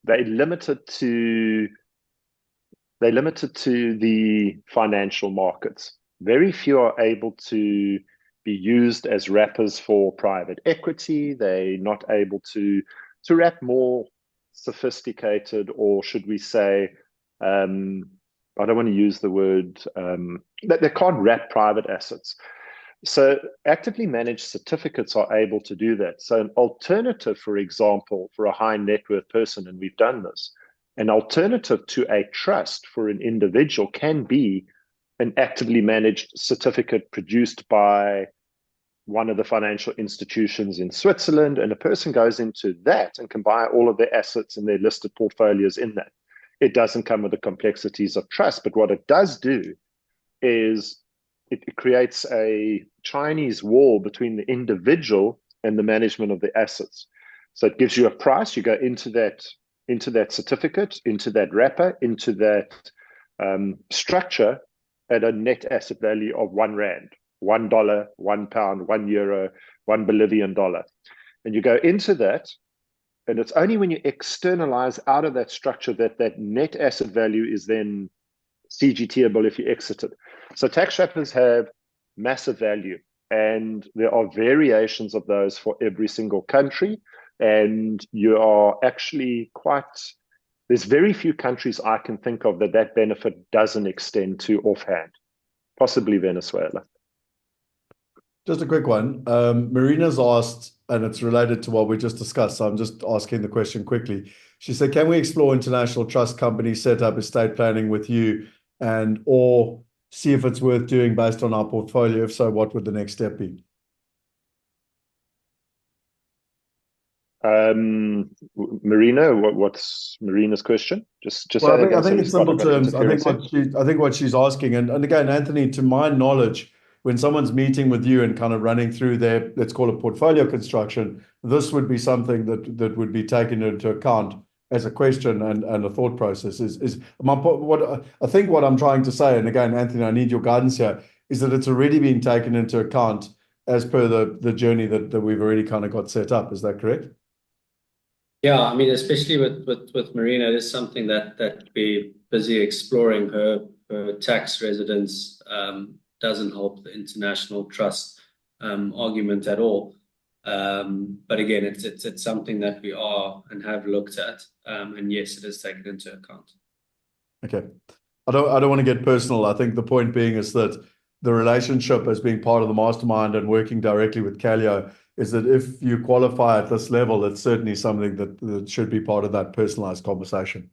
limited to the financial markets. Very few are able to be used as wrappers for private equity. They're not able to wrap more sophisticated, or should we say, I don't want to use the word, they can't wrap private assets. So actively managed certificates are able to do that. So an alternative, for example, for a high net worth person, and we've done this, an alternative to a trust for an individual can be an actively managed certificate produced by one of the financial institutions in Switzerland, and a person goes into that and can buy all of their assets and their listed portfolios in that. It doesn't come with the complexities of trust, but what it does do is it creates a Chinese wall between the individual and the management of the assets. So it gives you a price. You go into that certificate, into that wrapper, into that structure at a net asset value of R1, $1, £1, €1, $1 billion. And you go into that, and it's only when you externalize out of that structure that that net asset value is then CGTable if you exit it. So tax wrappers have massive value, and there are variations of those for every single country. And you are actually there's very few countries I can think of that benefit doesn't extend to offhand, possibly Venezuela. Just a quick one. Marina's asked, and it's related to what we just discussed, so I'm just asking the question quickly. She said, can we explore international trust companies, set up estate planning with you, or see if it's worth doing based on our portfolio? If so, what would the next step be? Marina, what's Marina's question? Just well, say I think in simple terms, I think what she's asking, and again, Anthony, to my knowledge, when someone's meeting with you and kind of running through their, let's call it portfolio construction, this would be something that would be taken into account as a question and a thought process. What I think what I'm trying to say, and again, Anthony, I need your guidance here, is that it's already been taken into account as per the journey that we've already kind of got set up. Is that correct? Yeah, I mean, especially with Marina, it is something that we're busy exploring. Her tax residence doesn't help the international trust argument at all. But again, it's something that we are and have looked at, and yes, it is taken into account. Okay, I don't want to get personal. I think the point being is that the relationship as being part of the mastermind and working directly with Calio is that if you qualify at this level, it's certainly something that should be part of that personalized conversation.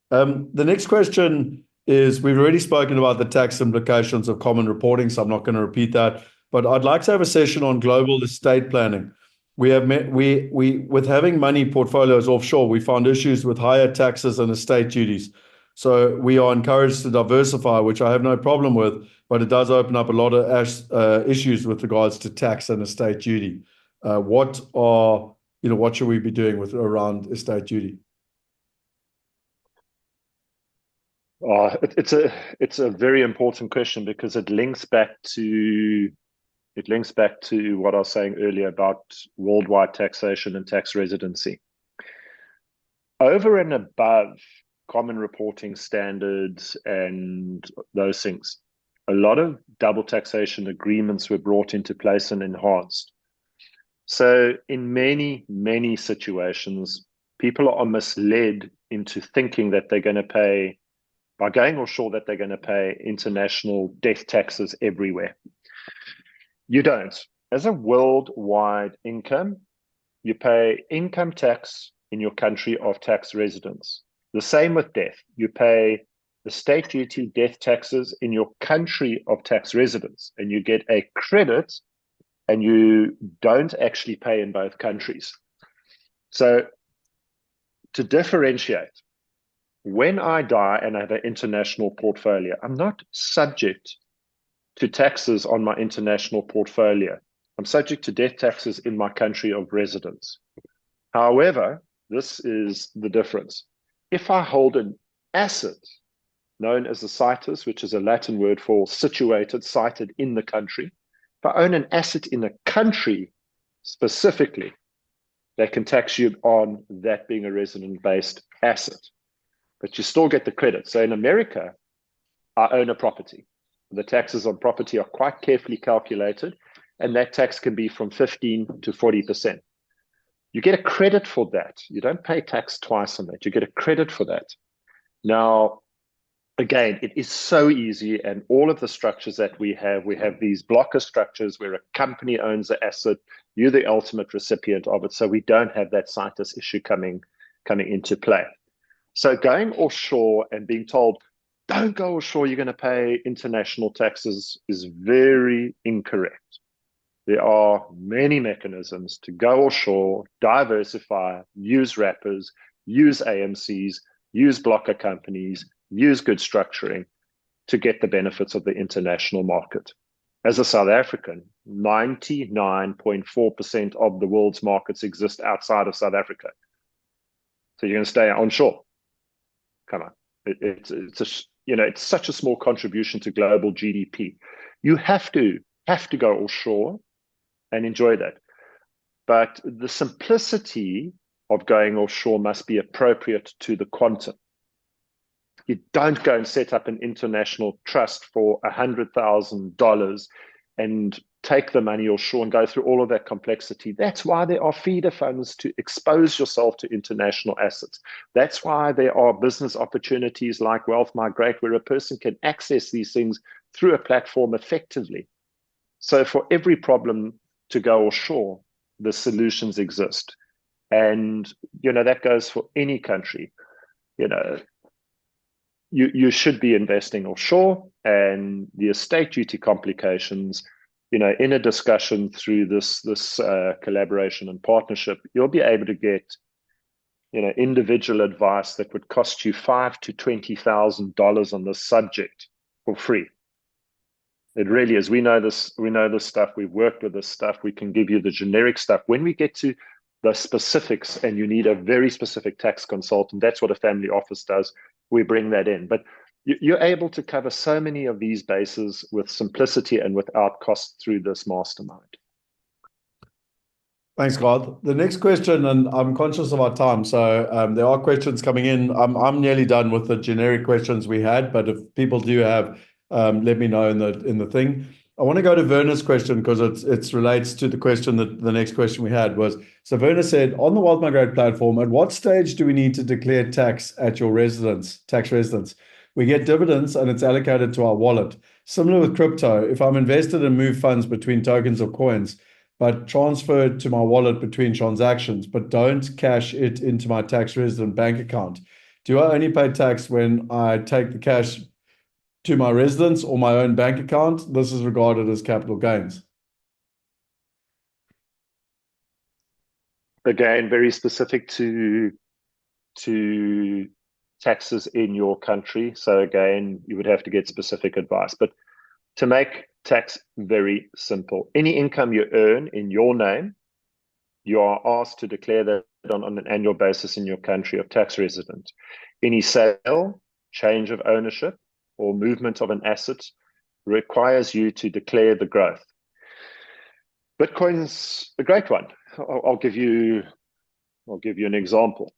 The next question is, we've already spoken about the tax implications of common reporting, so I'm not going to repeat that, but I'd like to have a session on global estate planning. With having money portfolios offshore, we found issues with higher taxes and estate duties. So we are encouraged to diversify, which I have no problem with, but it does open up a lot of issues with regards to tax and estate duty. What should we be doing around estate duty? It's a very important question, because it links back to what I was saying earlier about worldwide taxation and tax residency. Over and above common reporting standards and those things, a lot of double taxation agreements were brought into place and enhanced. So in many, many situations, people are misled into thinking that they're going to pay, by going offshore, that they're going to pay international death taxes everywhere. You don't. As a worldwide income, you pay income tax in your country of tax residence. The same with death. You pay the state duty death taxes in your country of tax residence, and you get a credit, and you don't actually pay in both countries. So to differentiate, when I die and I have an international portfolio, I'm not subject to taxes on my international portfolio. I'm subject to death taxes in my country of residence. However, this is the difference. If I hold an asset known as a situs, which is a Latin word for situated, sited in the country, if I own an asset in a country specifically, they can tax you on that being a resident-based asset, but you still get the credit. So in America, I own a property. The taxes on property are quite carefully calculated, and that tax can be from 15 to 40%. You get a credit for that. You don't pay tax twice on that. You get a credit for that. Now, again, it is so easy, and all of the structures that we have these blocker structures where a company owns the asset, you're the ultimate recipient of it, so we don't have that situs issue coming into play. So going offshore and being told, don't go offshore, you're going to pay international taxes, is very incorrect. There are many mechanisms to go offshore, diversify, use wrappers, use AMCs, use blocker companies, use good structuring to get the benefits of the international market. As a South African, 99.4% of the world's markets exist outside of South Africa. So you're going to stay onshore. Come on. It's such a small contribution to global GDP. You have to go offshore and enjoy that. But the simplicity of going offshore must be appropriate to the quantum. You don't go and set up an international trust for $100,000 and take the money offshore and go through all of that complexity. That's why there are feeder funds to expose yourself to international assets. That's why there are business opportunities like Wealth Migrate, where a person can access these things through a platform effectively. So for every problem to go offshore, the solutions exist. And, that goes for any country. You should be investing offshore, and the estate duty complications, in a discussion through this collaboration and partnership, you'll be able to get, individual advice that would cost you $5,000 to $20,000 on this subject for free. It really is. We know this stuff. We've worked with this stuff. We can give you the generic stuff. When we get to the specifics and you need a very specific tax consultant, that's what a family office does. We bring that in. But you're able to cover so many of these bases with simplicity and without cost through this mastermind. Thanks, God. The next question, and I'm conscious of our time, so there are questions coming in. I'm nearly done with the generic questions we had, but if people do have, let me know in the thing. I want to go to Werner's question because it relates to the question that the next question we had was. So Werner said, on the Wealth Migrate platform, at what stage do we need to declare tax at your tax residence? We get dividends and it's allocated to our wallet. Similar with crypto, if I'm invested and move funds between tokens or coins, but transfer it to my wallet between transactions, but don't cash it into my tax resident bank account, do I only pay tax when I take the cash to my residence or my own bank account? This is regarded as capital gains. Again, very specific to taxes in your country. So again, you would have to get specific advice. But to make tax very simple, any income you earn in your name, you are asked to declare that on an annual basis in your country of tax resident. Any sale, change of ownership, or movement of an asset requires you to declare the growth. Bitcoin's a great one. I'll give you an example.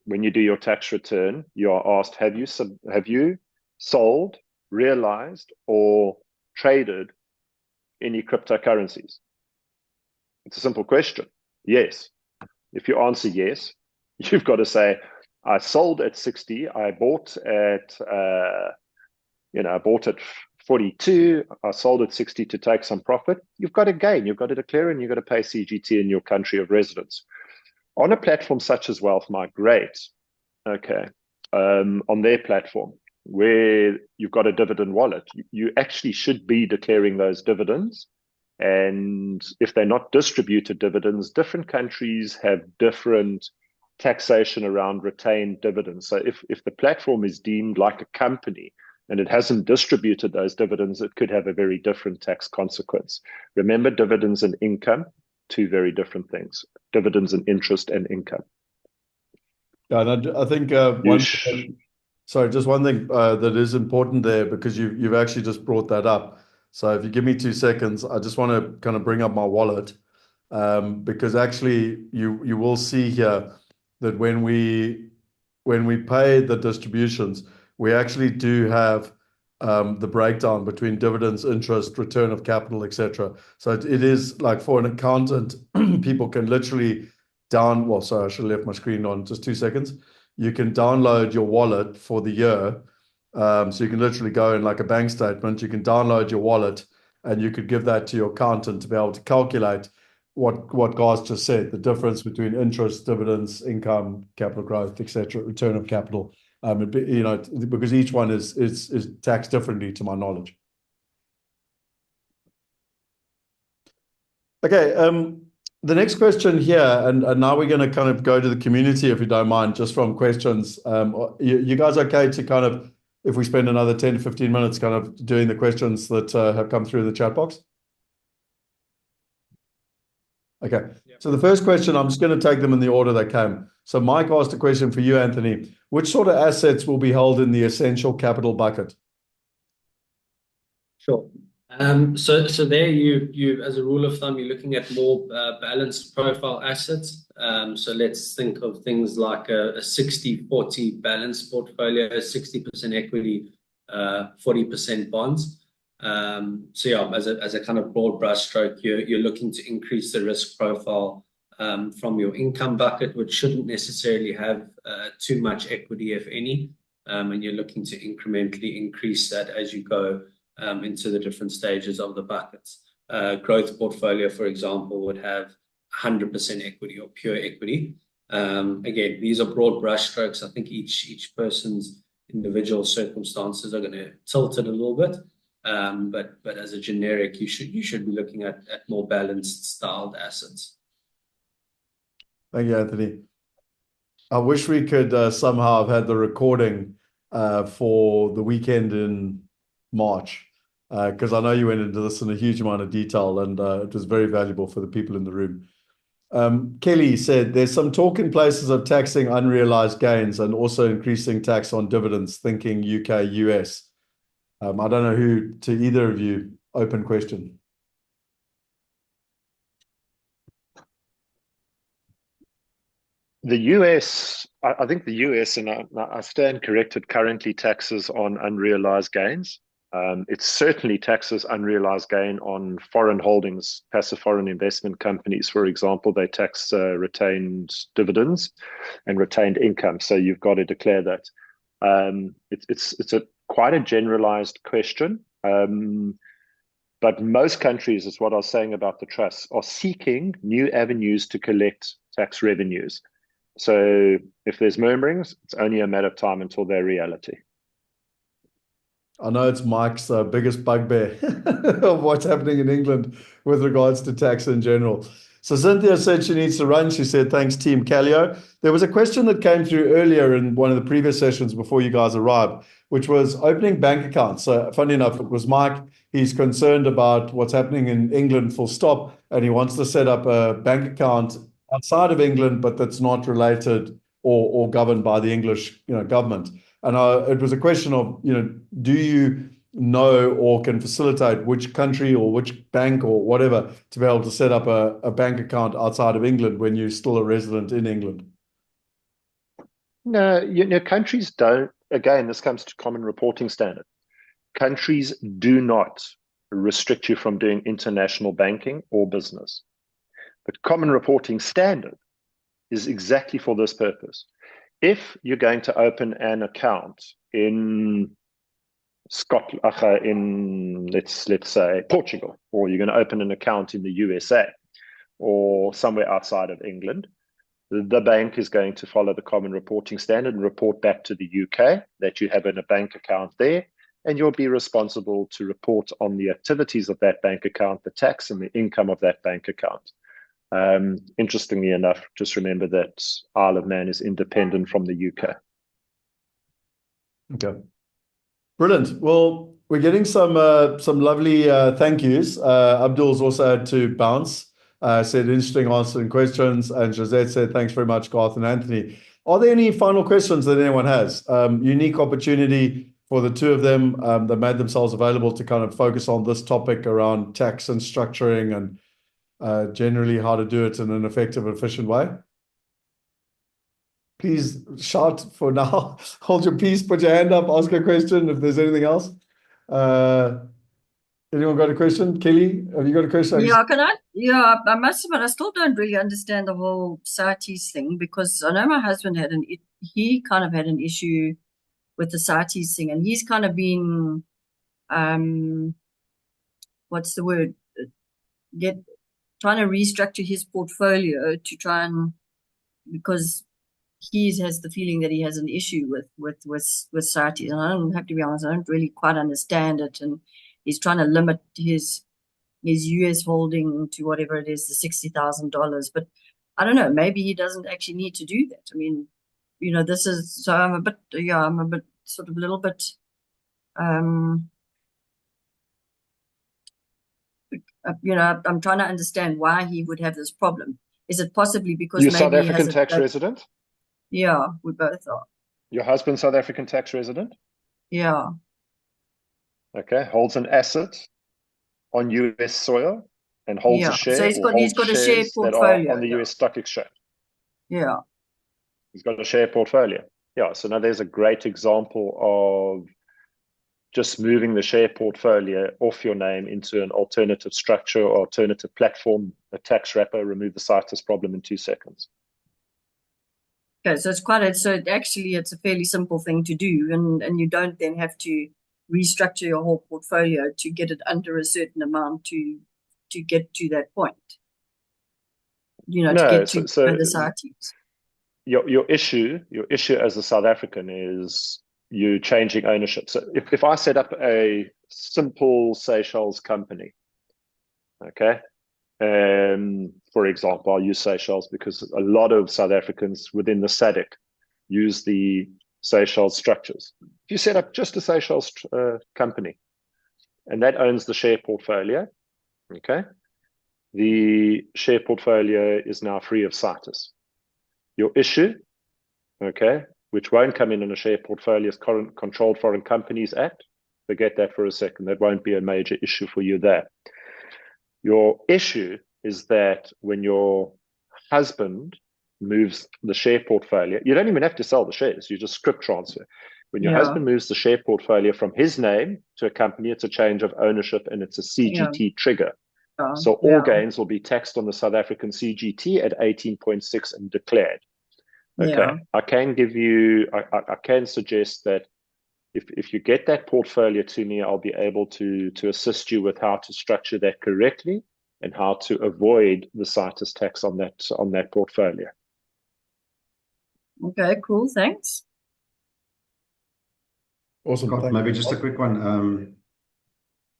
when you do your tax return, you are asked, have you sold, realized, or traded any cryptocurrencies? It's a simple question. Yes. If you answer yes, you've got to say, I sold at 60, I bought at I bought at 42, I sold at 60 to take some profit. You've got to gain, you've got to declare, and you've got to pay CGT in your country of residence. On a platform such as Wealth Migrate, okay, on their platform, where you've got a dividend wallet, you actually should be declaring those dividends. And if they're not distributed dividends, different countries have different taxation around retained dividends. So if the platform is deemed like a company and it hasn't distributed those dividends, it could have a very different tax consequence. Remember, dividends and income, two very different things. Dividends and interest and income. Yeah, and I think sorry, just one thing that is important there, because you've actually just brought that up. So if you give me 2 seconds, I just want to kind of bring up my wallet, because actually you will see here that when we pay the distributions, we actually do have the breakdown between dividends, interest, return of capital, etc. So it is like, for an accountant, people can literally sorry, I should have left my screen on. Just 2 seconds. You can download your wallet for the year. So you can literally go in like a bank statement, you can download your wallet, and you could give that to your accountant to be able to calculate what Garth just said, the difference between interest, dividends, income, capital growth, etc., return of capital. Because each one is taxed differently, to my knowledge. Okay, the next question here, and now we're going to kind of go to the community, if you don't mind, just from questions. You guys okay to kind of, if we spend another 10 to 15 minutes kind of doing the questions that have come through the chat box? Okay. Yep. So the first question, I'm just going to take them in the order they came. So Mike asked a question for you, Anthony. Which sort of assets will be held in the essential capital bucket? Sure. So there you as a rule of thumb, you're looking at more balanced profile assets. So let's think of things like a 60-40 balanced portfolio, 60% equity, 40% bonds. So yeah, as a kind of broad brushstroke, you're looking to increase the risk profile from your income bucket, which shouldn't necessarily have too much equity, if any, and you're looking to incrementally increase that as you go into the different stages of the buckets. Growth portfolio, for example, would have 100% equity or pure equity. Again, these are broad brushstrokes. I think each person's individual circumstances are going to tilt it a little bit. But as a generic, you should be looking at more balanced styled assets. Thank you, Anthony. I wish we could somehow have had the recording for the weekend in March, because I know you went into this in a huge amount of detail, and it was very valuable for the people in the room. Kelly said there's some talk in places of taxing unrealized gains and also increasing tax on dividends, thinking UK, US. I don't know who, to either of you, open question. The US, I think the US, and I stand corrected, currently taxes on unrealized gains. It certainly taxes unrealized gain on foreign holdings, passive foreign investment companies, for example. They tax retained dividends and retained income. So you've got to declare that. It's quite a generalized question. But most countries, is what I was saying about the trusts, are seeking new avenues to collect tax revenues. So if there's murmurings, it's only a matter of time until they're reality. I know it's Mike's biggest bugbear of what's happening in England with regards to tax in general. So Cynthia said she needs to run. She said, thanks, Team Callio. There was a question that came through earlier in one of the previous sessions before you guys arrived, which was opening bank accounts. So funny enough, it was Mike. He's concerned about what's happening in England, full stop, and he wants to set up a bank account outside of England, but that's not related or governed by the English government. And it was a question of, do you know or can facilitate which country or which bank or whatever to be able to set up a bank account outside of England when you're still a resident in England? No, countries don't. Again, this comes to common reporting standard. Countries do not restrict you from doing international banking or business. But common reporting standard is exactly for this purpose. If you're going to open an account in Scotland, let's say Portugal, or you're going to open an account in the USA or somewhere outside of England, the bank is going to follow the common reporting standard and report back to the UK that you have a bank account there, and you'll be responsible to report on the activities of that bank account, the tax and the income of that bank account. Interestingly enough, just remember that Isle of Man is independent from the UK. Okay. Brilliant. Well, we're getting some lovely thank yous. Abdul's also had to bounce. Said interesting answering questions, and Josette said thanks very much, Garth and Anthony. Are there any final questions that anyone has? Unique opportunity for the two of them that made themselves available to kind of focus on this topic around tax and structuring and generally how to do it in an effective, efficient way. Please shout for now. Hold your peace, put your hand up, ask a question if there's anything else. Anyone got a question? Kelly, have you got a question? Yeah, I must admit, I still don't really understand the whole CITES thing, because I know my husband he kind of had an issue with the CITES thing, and he's kind of been, what's the word? Trying to restructure his portfolio to try and, because he has the feeling that he has an issue with CITES, and I don't have to be honest, I don't really quite understand it, and he's trying to limit his US holding to whatever it is, the $60,000. But I don't know, maybe he doesn't actually need to do that. I mean, this is, so I'm a bit sort of a little bit, I'm trying to understand why he would have this problem. Is it possibly because you're maybe South African tax resident? Yeah, we both are. Your husband's South African tax resident? Yeah. Okay, holds an asset on US soil and holds a share. So he's got a share portfolio that are on the US stock exchange. Yeah. He's got a share portfolio. Yeah, so now there's a great example of just moving the share portfolio off your name into an alternative structure or alternative platform, a tax wrapper, remove the CITES problem in 2 seconds. Okay, so it's a fairly simple thing to do, and you don't then have to restructure your whole portfolio to get it under a certain amount to get to that point. To get to the CITES. Your issue as a South African is you changing ownership. So if I set up a simple Seychelles company, okay, for example, I'll use Seychelles because a lot of South Africans within the SADC use the Seychelles structures. If you set up just a Seychelles company and that owns the share portfolio, okay, the share portfolio is now free of CITES. Your issue, okay, which won't come in a share portfolio, is Controlled Foreign Companies Act. Forget that for a second. That won't be a major issue for you there. Your issue is that when your husband moves the share portfolio, you don't even have to sell the shares, you just script transfer. When your husband moves the share portfolio from his name to a company, it's a change of ownership and it's a CGT trigger. So all gains will be taxed on the South African CGT at 18.6 and declared. Okay, I can suggest that if you get that portfolio to me, I'll be able to assist you with how to structure that correctly and how to avoid the CITES tax on that portfolio. Okay, cool, thanks. Awesome. Scott, maybe just a quick one.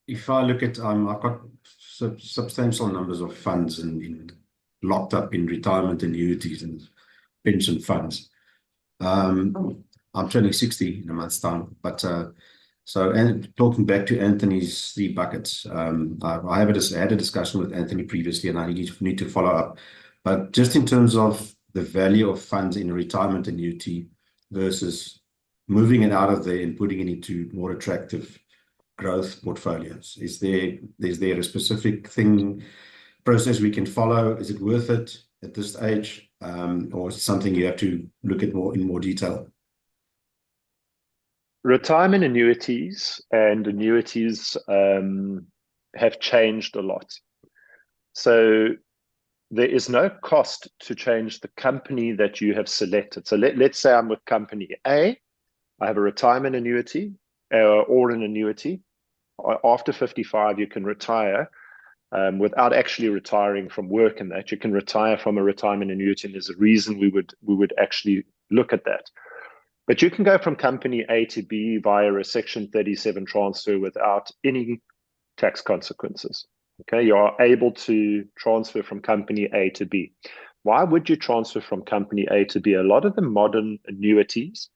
If I look at, I've got substantial numbers of funds locked up in retirement annuities and pension funds. I'm turning 60 in a month's time, but and talking back to Anthony's 3 buckets, I had a discussion with Anthony previously, and I need to follow up. But just in terms of the value of funds in a retirement annuity versus moving it out of there and putting it into more attractive growth portfolios, is there a specific process we can follow? Is it worth it? at this stage, or is it something you have to look at in more detail? Retirement annuities and annuities have changed a lot. So there is no cost to change the company that you have selected. So let's say I'm with company A. I have a retirement annuity or an annuity. After 55, you can retire without actually retiring from work, and that you can retire from a retirement annuity. And there's a reason we would actually look at that. But you can go from company A to B via a Section 37 transfer without any tax consequences. Okay, you are able to transfer from company A to B. Why would you transfer from company A to B? A lot of the modern annuities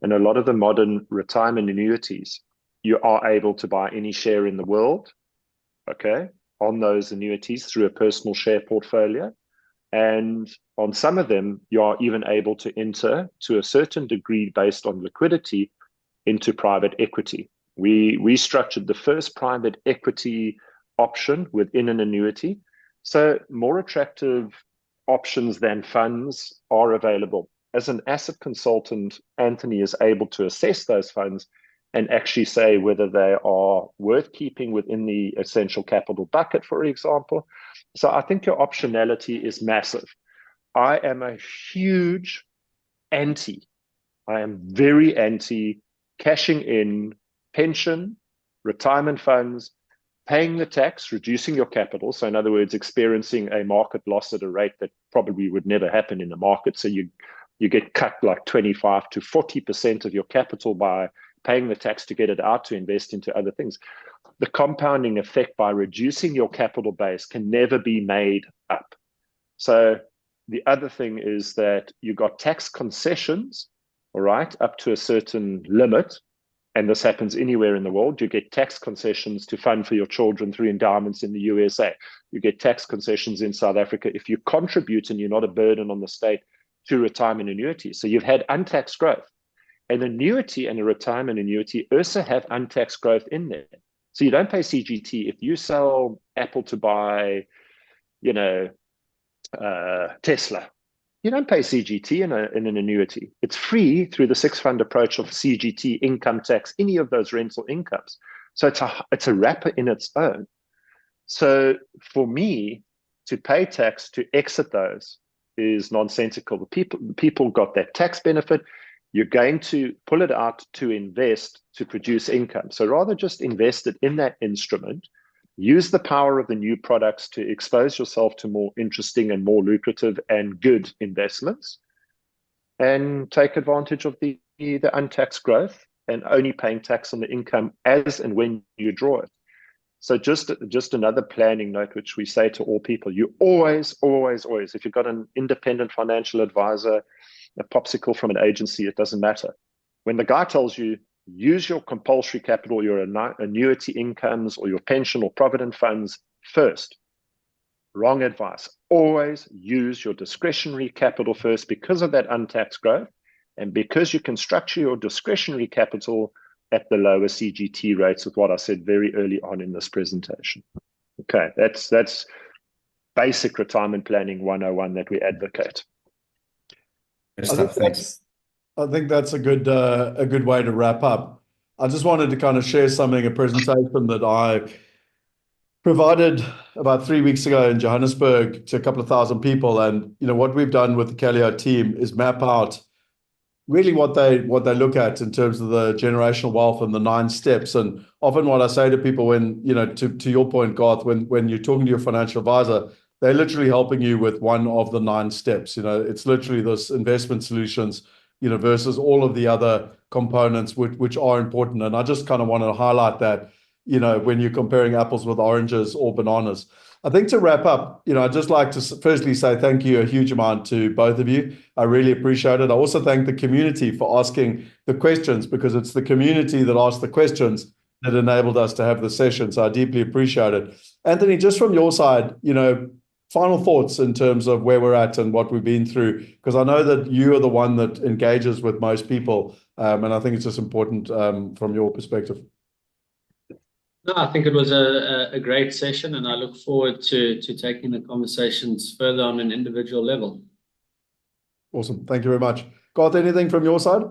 and a lot of the modern retirement annuities, you are able to buy any share in the world, okay, on those annuities through a personal share portfolio. And on some of them, you are even able to enter, to a certain degree based on liquidity, into private equity. We structured the first private equity option within an annuity. So more attractive options than funds are available. As an asset consultant, Anthony is able to assess those funds and actually say whether they are worth keeping within the essential capital bucket, for example. So I think your optionality is massive. I am a huge anti. I am very anti cashing in pension, retirement funds, paying the tax, reducing your capital. So in other words, experiencing a market loss at a rate that probably would never happen in the market. So you get cut like 25 to 40% of your capital by paying the tax to get it out to invest into other things. The compounding effect by reducing your capital base can never be made up. So the other thing is that you got tax concessions, all right, up to a certain limit. And this happens anywhere in the world. You get tax concessions to fund for your children through endowments in the USA. You get tax concessions in South Africa if you contribute and you're not a burden on the state to retirement annuities. So you've had untaxed growth. An annuity and a retirement annuity also have untaxed growth in there. So you don't pay CGT. If you sell Apple to buy, Tesla, you don't pay CGT in an annuity. It's free through the six-fund approach of CGT, income tax, any of those rental incomes. So it's a wrapper in its own. So for me, to pay tax to exit those is nonsensical. People got that tax benefit. You're going to pull it out to invest to produce income. So rather just invest it in that instrument, use the power of the new products to expose yourself to more interesting and more lucrative and good investments, and take advantage of the untaxed growth and only paying tax on the income as and when you draw it. So just another planning note, which we say to all people, you always, if you've got an independent financial advisor, a popsicle from an agency, it doesn't matter. When the guy tells you, use your compulsory capital, your annuity incomes, or your pension or provident funds first, wrong advice. Always use your discretionary capital first because of that untaxed growth and because you can structure your discretionary capital at the lower CGT rates with what I said very early on in this presentation. Okay, that's basic retirement planning 101 that we advocate. I think that's a good way to wrap up. I just wanted to kind of share something, a presentation that I provided about 3 weeks ago in Johannesburg to a couple of thousand people. And what we've done with the Calio team is map out really what they look at in terms of the generational wealth and the 9 steps. And often what I say to people when, to your point, Garth, when you're talking to your financial advisor, they're literally helping you with one of the 9 steps. It's literally this investment solutions, versus all of the other components which are important. And I just kind of want to highlight that, when you're comparing apples with oranges or bananas. I think to wrap up, I'd just like to firstly say thank you a huge amount to both of you. I really appreciate it. I also thank the community for asking the questions, because it's the community that asked the questions that enabled us to have the session. So I deeply appreciate it. Anthony, just from your side, final thoughts in terms of where we're at and what we've been through, because I know that you are the one that engages with most people, and I think it's just important from your perspective. No, I think it was a great session, and I look forward to taking the conversations further on an individual level. Awesome. Thank you very much. Garth, anything from your side?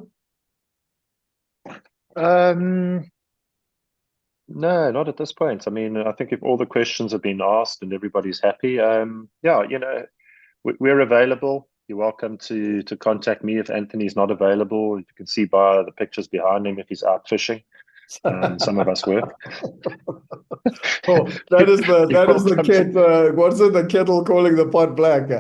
No, not at this point. I mean, I think if all the questions have been asked and everybody's happy, yeah, we're available. You're welcome to contact me if Anthony's not available. You can see by the pictures behind him if he's out fishing. Some of us work. Oh, that is the welcome kettle. What's it? The kettle calling the pot black.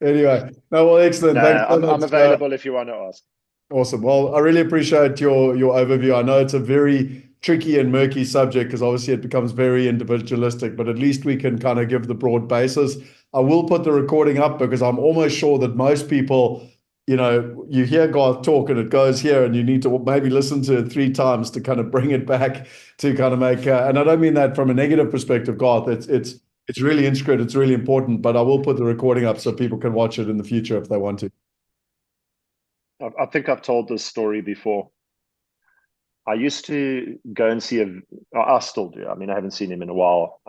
Anyway, no, well, excellent. No, Thanks so I'm much. available if you want to ask. Awesome. Well, I really appreciate your overview. I know it's a very tricky and murky subject because obviously it becomes very individualistic, but at least we can kind of give the broad basis. I will put the recording up because I'm almost sure that most people, you hear Garth talk and it goes here, and you need to maybe listen to it 3 times to kind of bring it back to kind of make. And I don't mean that from a negative perspective, Garth. It's really intricate. It's really important. But I will put the recording up so people can watch it in the future if they want to. I think I've told this story before. I used to go and see I still do. I mean, I haven't seen him in a while,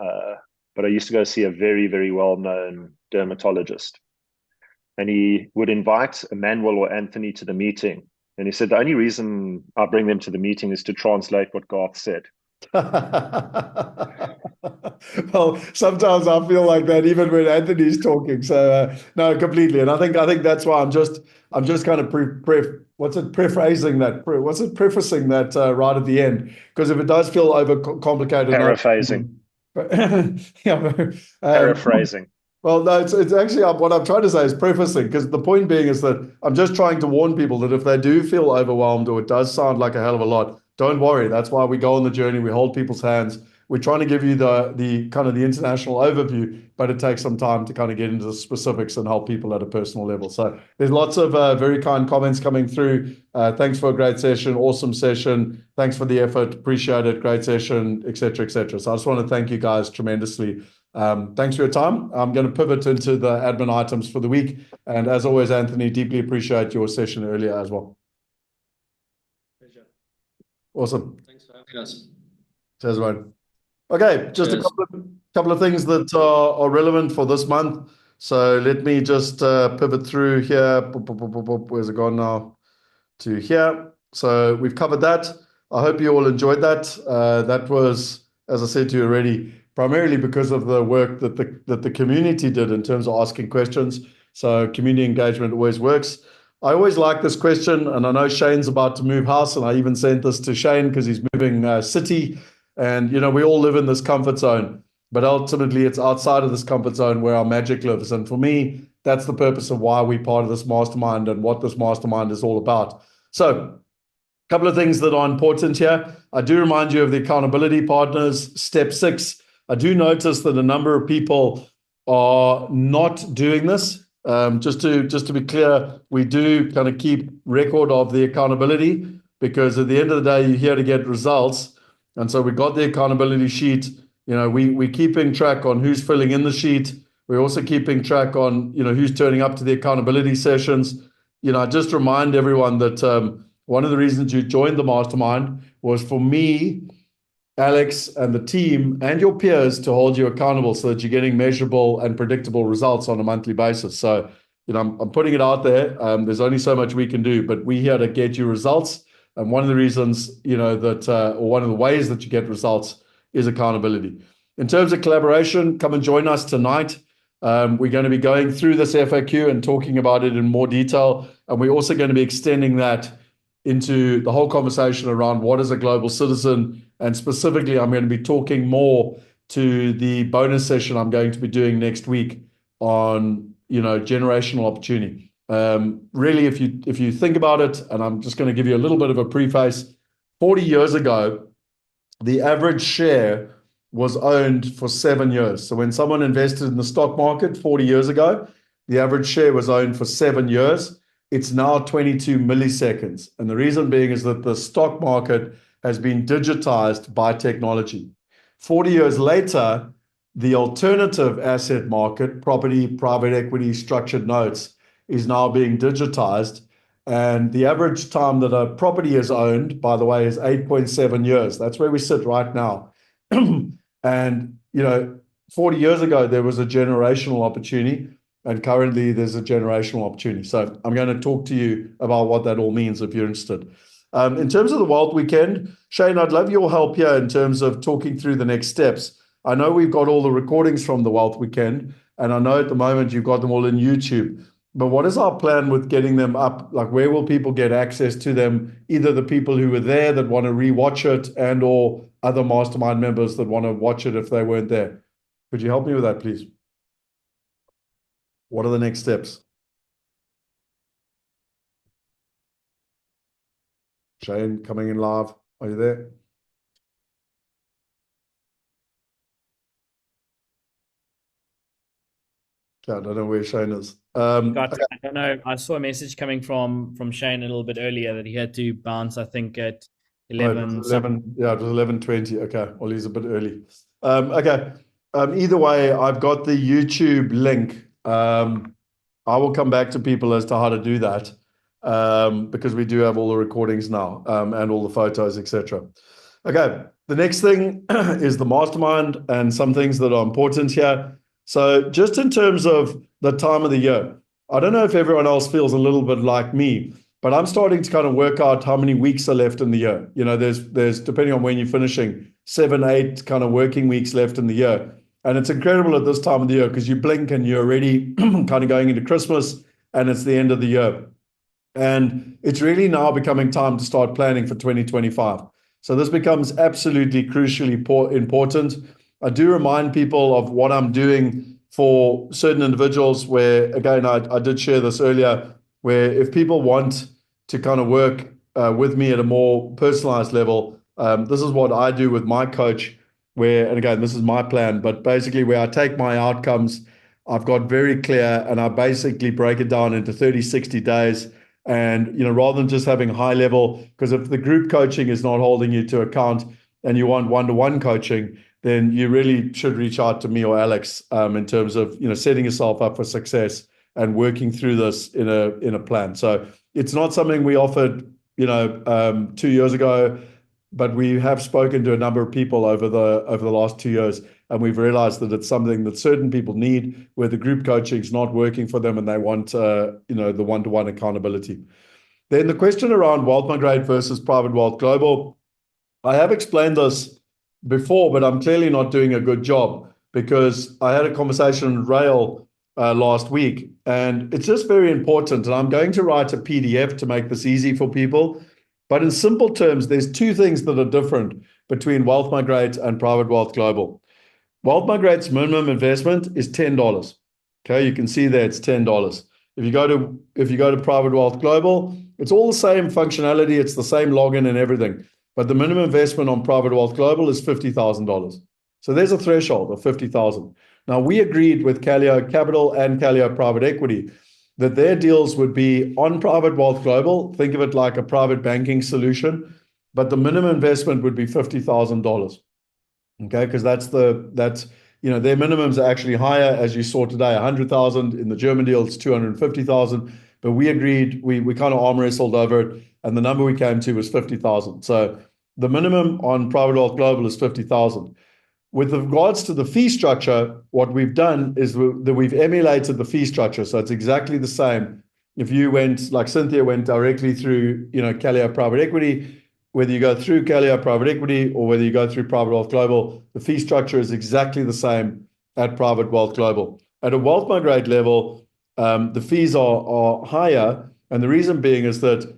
but I used to go see a very, very well-known dermatologist. And he would invite Emmanuel or Anthony to the meeting. And he said, the only reason I bring them to the meeting is to translate what Garth said. Well, sometimes I feel like that even when Anthony's talking. So no, completely. And I think that's why I'm just kind of prefacing that right at the end, because if it does feel overcomplicated, Paraphrasing. Yeah, Paraphrasing. Well, no, it's actually what I'm trying to say is prefacing, because the point being is that I'm just trying to warn people that if they do feel overwhelmed or it does sound like a hell of a lot, don't worry. That's why we go on the journey. We hold people's hands. We're trying to give you the kind of the international overview, but it takes some time to kind of get into the specifics and help people at a personal level. So there's lots of very kind comments coming through. Thanks for a great session, awesome session. Thanks for the effort, appreciate it, great session, etc., etc. So I just want to thank you guys tremendously. Thanks for your time. I'm going to pivot into the admin items for the week. And as always, Anthony, deeply appreciate your session earlier as well. Pleasure. Awesome. Thanks for having us. Cheers, man. Okay, just Cheers. a couple of things that are relevant for this month. So let me just pivot through here. Where's it gone now? To here. So we've covered that. I hope you all enjoyed that. That was, as I said to you already, primarily because of the work that the community did in terms of asking questions. So community engagement always works. I always like this question, and I know Shane's about to move house, and I even sent this to Shane because he's moving city. And, we all live in this comfort zone, but ultimately it's outside of this comfort zone where our magic lives. And for me, that's the purpose of why we're part of this mastermind and what this mastermind is all about. So a couple of things that are important here. I do remind you of the accountability partners, step 6. I do notice that a number of people are not doing this. Just to be clear, we do kind of keep record of the accountability, because at the end of the day, you're here to get results. And so we got the accountability sheet. We're keeping track on who's filling in the sheet. We're also keeping track on, who's turning up to the accountability sessions. I just remind everyone that one of the reasons you joined the mastermind was for me, Alex, and the team and your peers to hold you accountable so that you're getting measurable and predictable results on a monthly basis. So, I'm putting it out there. There's only so much we can do, but we're here to get you results. And one of the reasons, or one of the ways that you get results is accountability. In terms of collaboration, come and join us tonight. We're going to be going through this FAQ and talking about it in more detail. And we're also going to be extending that into the whole conversation around what is a global citizen. And specifically, I'm going to be talking more to the bonus session I'm going to be doing next week on, generational opportunity. Really, if you think about it, and I'm just going to give you a little bit of a preface, 40 years ago, the average share was owned for 7 years. So when someone invested in the stock market 40 years ago, the average share was owned for 7 years. It's now 22 milliseconds. And the reason being is that the stock market has been digitized by technology. 40 years later, the alternative asset market, property, private equity, structured notes, is now being digitized. And the average time that a property is owned, by the way, is 8.7 years. That's where we sit right now. And, 40 years ago, there was a generational opportunity, and currently there's a generational opportunity. So I'm going to talk to you about what that all means if you're interested. In terms of the Wealth Weekend, Shane, I'd love your help here in terms of talking through the next steps. I know we've got all the recordings from the Wealth Weekend, and I know at the moment you've got them all in YouTube. But what is our plan with getting them up? Like, where will people get access to them? Either the people who were there that want to rewatch it, and or other mastermind members that want to watch it if they weren't there. Could you help me with that, please? What are the next steps? Shane, coming in live. Are you there? Okay, I don't know where Shane is. I don't know. I saw a message coming from Shane a little bit earlier that he had to bounce, I think, at 11. 11, yeah, it was 11:20. Okay, well, he's a bit early. Okay. Either way, I've got the YouTube link. I will come back to people as to how to do that, because we do have all the recordings now, and all the photos, etc. Okay, the next thing is the mastermind and some things that are important here. So just in terms of the time of the year, I don't know if everyone else feels a little bit like me, but I'm starting to kind of work out how many weeks are left in the year. There's depending on when you're finishing, 7, 8 kind of working weeks left in the year. And it's incredible at this time of the year because you blink and you're already kind of going into Christmas and it's the end of the year. And it's really now becoming time to start planning for 2025. So this becomes absolutely crucially important. I do remind people of what I'm doing for certain individuals where, again, I did share this earlier, where if people want to kind of work with me at a more personalized level, this is what I do with my coach, and again, this is my plan, but basically where I take my outcomes, I've got very clear, and I basically break it down into 30, 60 days. And, rather than just having high level, because if the group coaching is not holding you to account and you want one-to-one coaching, then you really should reach out to me or Alex in terms of, setting yourself up for success and working through this in a plan. So it's not something we offered, 2 years ago, but we have spoken to a number of people over the last 2 years, and we've realized that it's something that certain people need where the group coaching is not working for them and they want, the one-to-one accountability. Then the question around Wealth Migrate versus Private Wealth Global, I have explained this before, but I'm clearly not doing a good job because I had a conversation with Rail last week, and it's just very important. And I'm going to write a PDF to make this easy for people. But in simple terms, there's 2 things that are different between Wealth Migrate and Private Wealth Global. Wealth Migrate's minimum investment is $10. Okay, you can see there it's $10. If you go to Private Wealth Global, it's all the same functionality, it's the same login and everything. But the minimum investment on Private Wealth Global is $50,000. So there's a threshold of $50,000. Now we agreed with Callio Capital and Callio Private Equity that their deals would be on Private Wealth Global. Think of it like a private banking solution, but the minimum investment would be $50,000. Okay, because their minimums are actually higher, as you saw today, 100,000. In the German deal, it's 250,000. But we agreed, we kind of arm wrestled over it, and the number we came to was 50,000. So the minimum on Private Wealth Global is 50,000. With regards to the fee structure, what we've done is that we've emulated the fee structure. So it's exactly the same. If you went, like Cynthia went directly through, Callio Private Equity, whether you go through Callio Private Equity or whether you go through Private Wealth Global, the fee structure is exactly the same at Private Wealth Global. At a Wealth Migrate level, the fees are higher. And the reason being is that,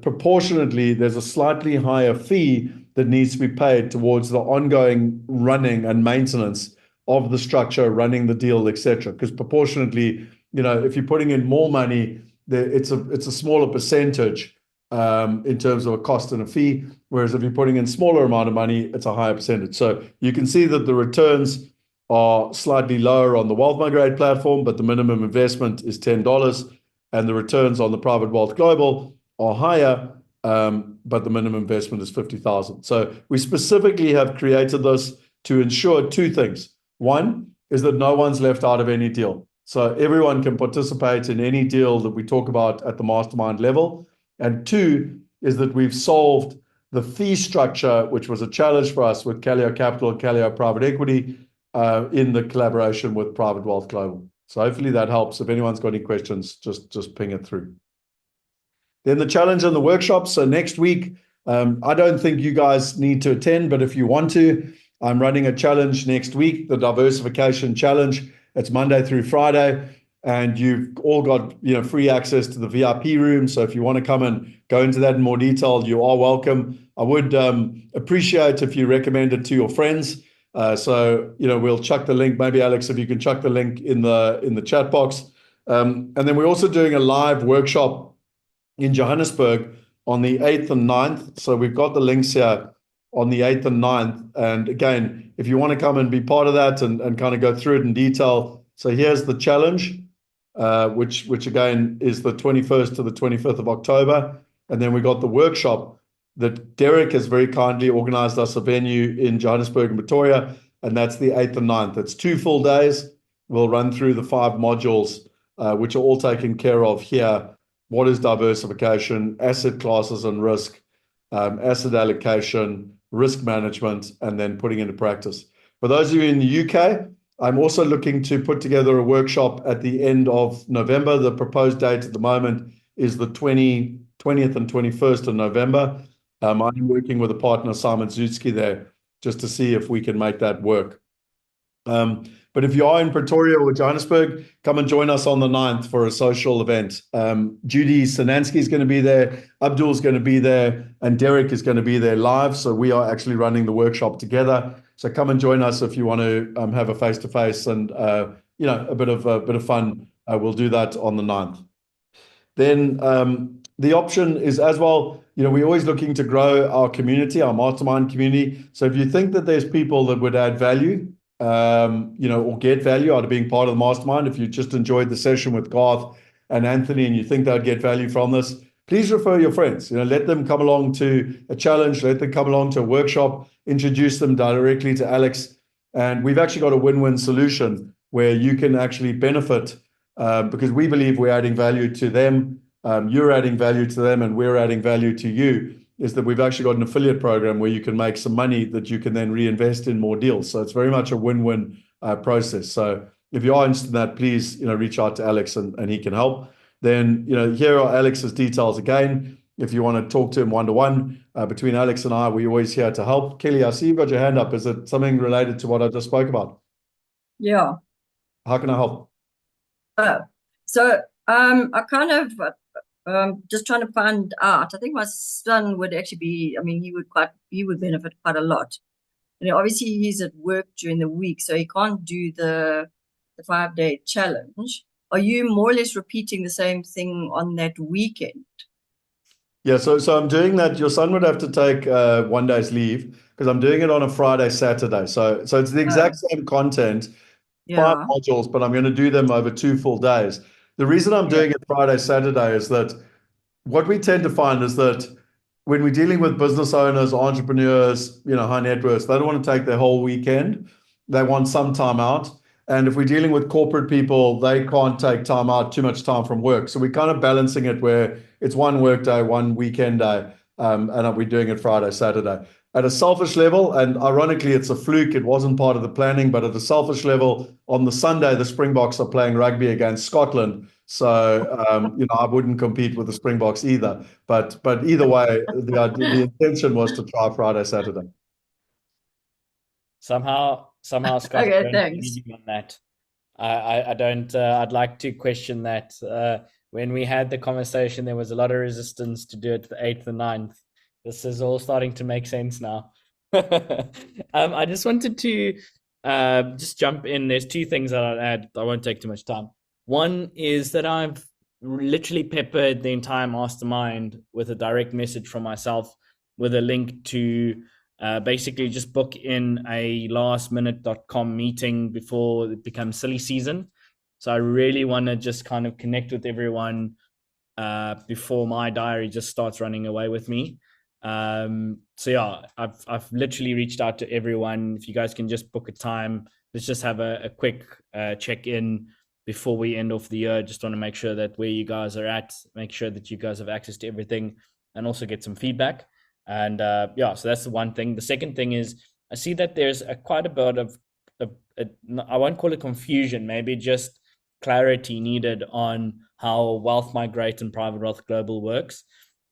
proportionately, there's a slightly higher fee that needs to be paid towards the ongoing running and maintenance of the structure, running the deal, etc. Because proportionately, if you're putting in more money, it's a smaller percentage in terms of a cost and a fee. Whereas if you're putting in smaller amount of money, it's a higher percentage. So you can see that the returns are slightly lower on the Wealth Migrate platform, but the minimum investment is $10, and the returns on the Private Wealth Global are higher, but the minimum investment is 50,000. So we specifically have created this to ensure 2 things. One is that no one's left out of any deal. So everyone can participate in any deal that we talk about at the mastermind level. And two is that we've solved the fee structure, which was a challenge for us with Callio Capital and Callio Private Equity in the collaboration with Private Wealth Global. So hopefully that helps. If anyone's got any questions, just ping it through. Then the challenge and the workshop. So next week, I don't think you guys need to attend, but if you want to, I'm running a challenge next week, the diversification challenge. It's Monday through Friday, and you've all got free access to the VIP room. So if you want to come and go into that in more detail, you are welcome. I would appreciate if you recommend it to your friends. So we'll chuck the link. Maybe Alex, if you can chuck the link in the chat box. And then we're also doing a live workshop in Johannesburg on the 8th and 9th. So we've got the links here on the 8th and 9th. And again, if you want to come and be part of that and kind of go through it in detail. So here's the challenge, which again is the 21st to the 25th of October. And then we got the workshop that Derek has very kindly organized us a venue in Johannesburg and Pretoria. And that's the 8th and 9th. It's 2 full days. We'll run through the 5 modules, which are all taken care of here. What is diversification, asset classes and risk, asset allocation, risk management, and then putting into practice. For those of you in the UK, I'm also looking to put together a workshop at the end of November. The proposed date at the moment is the 20th and 21st of November. I'm working with a partner, Simon Zutsky, there, just to see if we can make that work. But if you are in Pretoria or Johannesburg, come and join us on the 9th for a social event. Judy Sinansky is going to be there, Abdul's going to be there, and Derek is going to be there live. So we are actually running the workshop together. So come and join us if you want to have a face-to-face and a bit of fun. We'll do that on the 9th. Then the option is as well, we're always looking to grow our community, our mastermind community. So if you think that there's people that would add value, or get value out of being part of the mastermind, if you just enjoyed the session with Garth and Anthony and you think they'd get value from this, please refer your friends. Let them come along to a challenge, let them come along to a workshop, introduce them directly to Alex. And we've actually got a win-win solution where you can actually benefit because we believe we're adding value to them, you're adding value to them, and we're adding value to you. Is that we've actually got an affiliate program where you can make some money that you can then reinvest in more deals. So it's very much a win-win process. So if you are interested in that, please, reach out to Alex and he can help. Then, here are Alex's details again. If you want to talk to him one-to-one, between Alex and I, we're always here to help. Kelly, I see you've got your hand up. Is it something related to what I just spoke about? Yeah. How can I help? So I kind of just trying to find out. I think my son would actually be, he would benefit quite a lot. Obviously he's at work during the week, so he can't do the 5-day challenge. Are you more or less repeating the same thing on that weekend? Yeah, so I'm doing that. Your son would have to take 1 day's leave because I'm doing it on a Friday, Saturday. So it's the exact same content, 5 modules, but I'm going to do them over 2 full days. The reason I'm doing it Friday, Saturday is that what we tend to find is that when we're dealing with business owners, entrepreneurs, high net worths, they don't want to take their whole weekend. They want some time out. And if we're dealing with corporate people, they can't take time out, too much time from work. So we're kind of balancing it where it's 1 work day, 1 weekend day, and we're doing it Friday, Saturday. At a selfish level, and ironically, it's a fluke, it wasn't part of the planning, but at a selfish level, on the Sunday, the Springboks are playing rugby against Scotland. So, I wouldn't compete with the Springboks either. But either way, the intention was to try Friday, Saturday. Somehow, Scott, Okay, I don't thanks. believe you on that. I don't. I'd like to question that. When we had the conversation, there was a lot of resistance to do it the 8th and 9th. This is all starting to make sense now. I just wanted to just jump in. There's 2 things that I'll add. I won't take too much time. One is that I've literally peppered the entire mastermind with a direct message from myself with a link to basically just book in a lastminute.com meeting before it becomes silly season. So I really want to just kind of connect with everyone before my diary just starts running away with me. So yeah, I've literally reached out to everyone. If you guys can just book a time, let's just have a quick check-in. before we end off the year. Just want to make sure that where you guys are at, make sure that you guys have access to everything, and also get some feedback. And yeah, so that's the one thing. The second thing is I see that there's quite a bit of I won't call it confusion, maybe just clarity needed on how Wealth Migrate and Private Wealth Global works,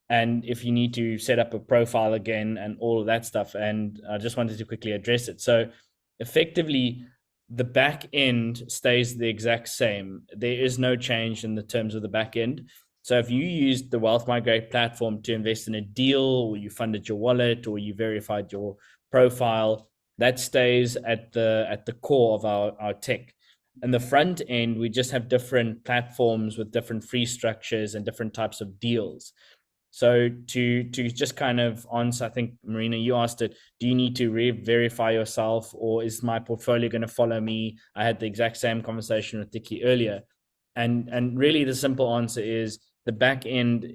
and if you need to set up a profile again and all of that stuff. And I just wanted to quickly address it. So effectively, the back end stays the exact same. There is no change in the terms of the back end. So if you used the Wealth Migrate platform to invest in a deal, or you funded your wallet, or you verified your profile, that stays at the core of our tech. And the front end, we just have different platforms with different fee structures and different types of deals. So to just kind of answer, I think, Marina, you asked it, do you need to verify yourself, or is my portfolio going to follow me? I had the exact same conversation with Dickie earlier. And really the simple answer is the back end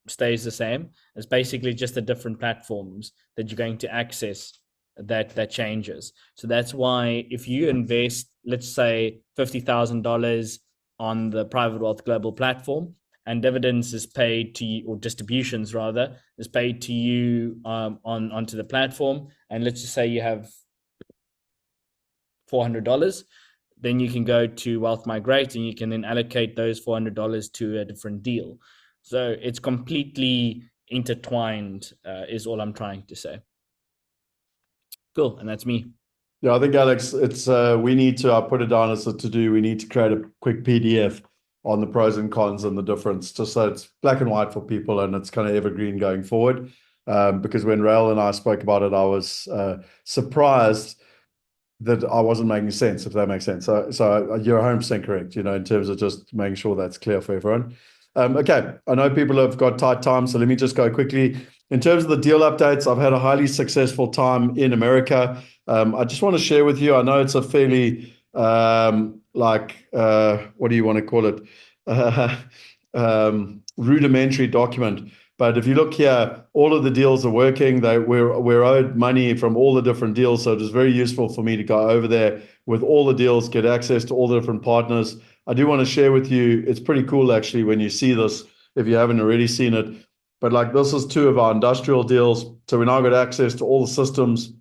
stays the same. It's basically just the different platforms that you're going to access that changes. So that's why if you invest, let's say $50,000 on the Private Wealth Global platform, and dividends is paid to you, or distributions rather, is paid to you onto the platform, and let's just say you have $400, then you can go to Wealth Migrate and you can then allocate those $400 to a different deal. So it's completely intertwined, is all I'm trying to say. Cool, and that's me. Yeah, I think, Alex, it's we need to, I put it down as a to-do, we need to create a quick PDF on the pros and cons and the difference, just so it's black and white for people and it's kind of evergreen going forward. Because when Rael and I spoke about it, I was surprised that I wasn't making sense, if that makes sense. So you're 100% correct, in terms of just making sure that's clear for everyone. Okay, I know people have got tight time, so let me just go quickly. In terms of the deal updates, I've had a highly successful time in America. I just want to share with you, I know it's a fairly, what do you want to call it? Rudimentary document. But if you look here, all of the deals are working. We're owed money from all the different deals. So it is very useful for me to go over there with all the deals, get access to all the different partners. I do want to share with you, it's pretty cool actually when you see this, if you haven't already seen it. But like this is 2 of our industrial deals. So we now got access to all the systems.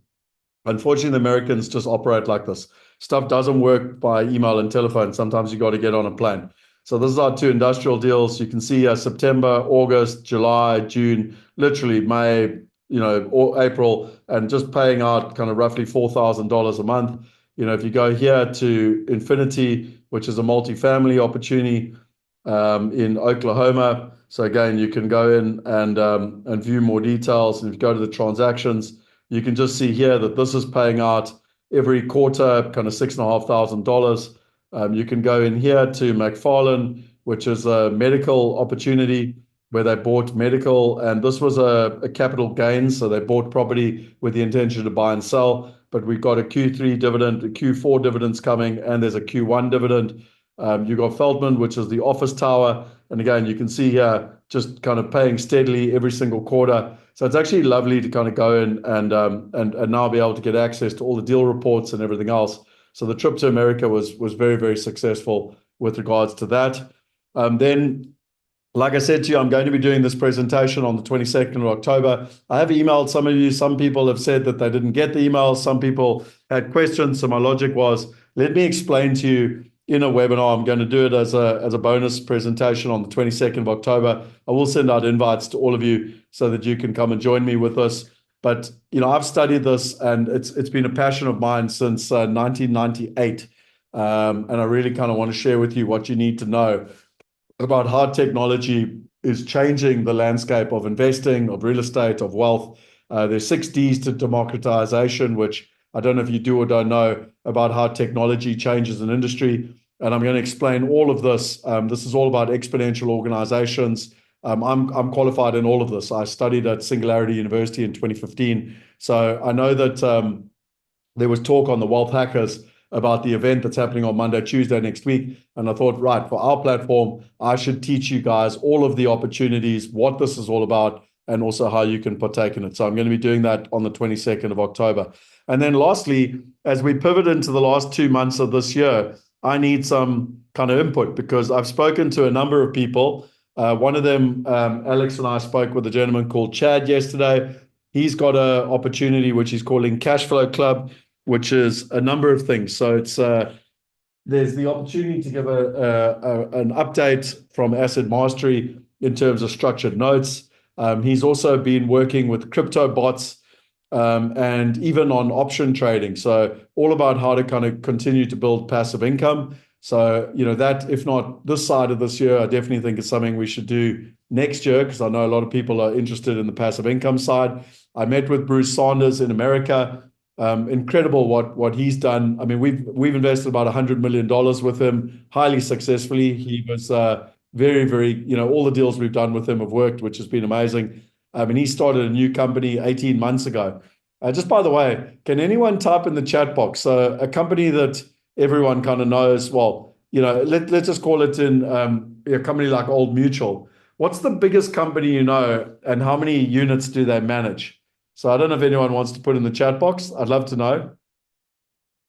Unfortunately, the Americans just operate like this. Stuff doesn't work by email and telephone. Sometimes you got to get on a plane. So this is our 2 industrial deals. You can see September, August, July, June, literally May, or April, and just paying out kind of roughly $4,000 a month. If you go here to Infinity, which is a multifamily opportunity in Oklahoma. So again, you can go in and view more details. And if you go to the transactions, you can just see here that this is paying out every quarter, kind of $6,500. You can go in here to McFarlane, which is a medical opportunity where they bought medical, and this was a capital gain. So they bought property with the intention to buy and sell, but we've got a Q3 dividend, a Q4 dividends coming, and there's a Q1 dividend. You've got Feldman, which is the office tower. And again, you can see here just kind of paying steadily every single quarter. So it's actually lovely to kind of go in and now be able to get access to all the deal reports and everything else. So the trip to America was very, very successful with regards to that. Then, like I said to you, I'm going to be doing this presentation on the 22nd of October. I have emailed some of you. Some people have said that they didn't get the emails. Some people had questions. So my logic was, let me explain to you in a webinar. I'm going to do it as a bonus presentation on the 22nd of October. I will send out invites to all of you so that you can come and join me with us. But, I've studied this, and it's been a passion of mine since 1998. And I really kind of want to share with you what you need to know about how technology is changing the landscape of investing, of real estate, of wealth. There's 6 Ds to democratization, which I don't know if you do or don't know about how technology changes an industry. And I'm going to explain all of this. This is all about exponential organizations. I'm qualified in all of this. I studied at Singularity University in 2015. So I know that there was talk on the Wealth Hackers about the event that's happening on Monday, Tuesday next week. And I thought, right, for our platform, I should teach you guys all of the opportunities, what this is all about, and also how you can partake in it. So I'm going to be doing that on the 22nd of October. And then lastly, as we pivot into the last 2 months of this year, I need some kind of input because I've spoken to a number of people. One of them, Alex and I spoke with a gentleman called Chad yesterday. He's got an opportunity which he's calling Cash Flow Club, which is a number of things. So it's there's the opportunity to give an update from Asset Mastery in terms of structured notes. He's also been working with crypto bots and even on option trading. So all about how to kind of continue to build passive income. So, that, if not this side of this year, I definitely think it's something we should do next year because I know a lot of people are interested in the passive income side. I met with Bruce Sanders in America. Incredible what he's done. I mean, we've invested about $100 million with him, highly successfully. He was very, very, all the deals we've done with him have worked, which has been amazing. And he started a new company 18 months ago. Just by the way, can anyone type in the chat box? So a company that everyone kind of knows, well, let's just call it in a company like Old Mutual. What's the biggest company you know, and how many units do they manage? So I don't know if anyone wants to put in the chat box. I'd love to know.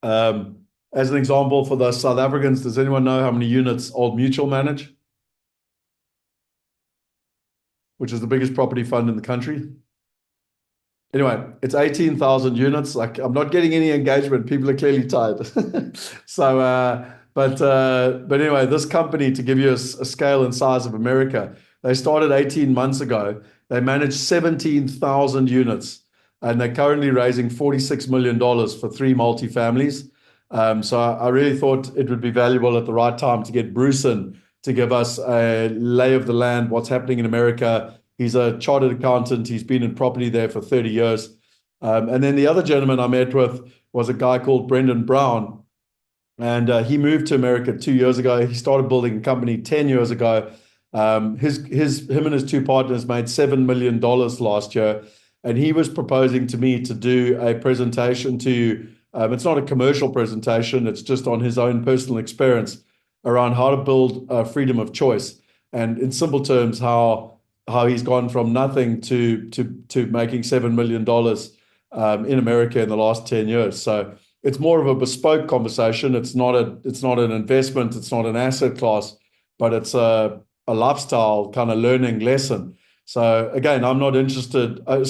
As an example, for the South Africans, does anyone know how many units Old Mutual manage? Which is the biggest property fund in the country. Anyway, it's 18,000 units. Like, I'm not getting any engagement. People are clearly tired. So, but anyway, this company, to give you a scale and size of America, they started 18 months ago. They manage 17,000 units, and they're currently raising $46 million for 3 multifamilies. So I really thought it would be valuable at the right time to get Bruce in to give us a lay of the land, what's happening in America. He's a chartered accountant. He's been in property there for 30 years. And then the other gentleman I met with was a guy called Brendan Brown. And he moved to America 2 years ago. He started building a company 10 years ago. Him and his 2 partners made $7 million last year. And he was proposing to me to do a presentation to you. It's not a commercial presentation. It's just on his own personal experience around how to build freedom of choice. And in simple terms, how he's gone from nothing to making $7 million in America in the last 10 years. So it's more of a bespoke conversation. It's not an investment. It's not an asset class, but it's a lifestyle kind of learning lesson. So again, I'm not interested. I'm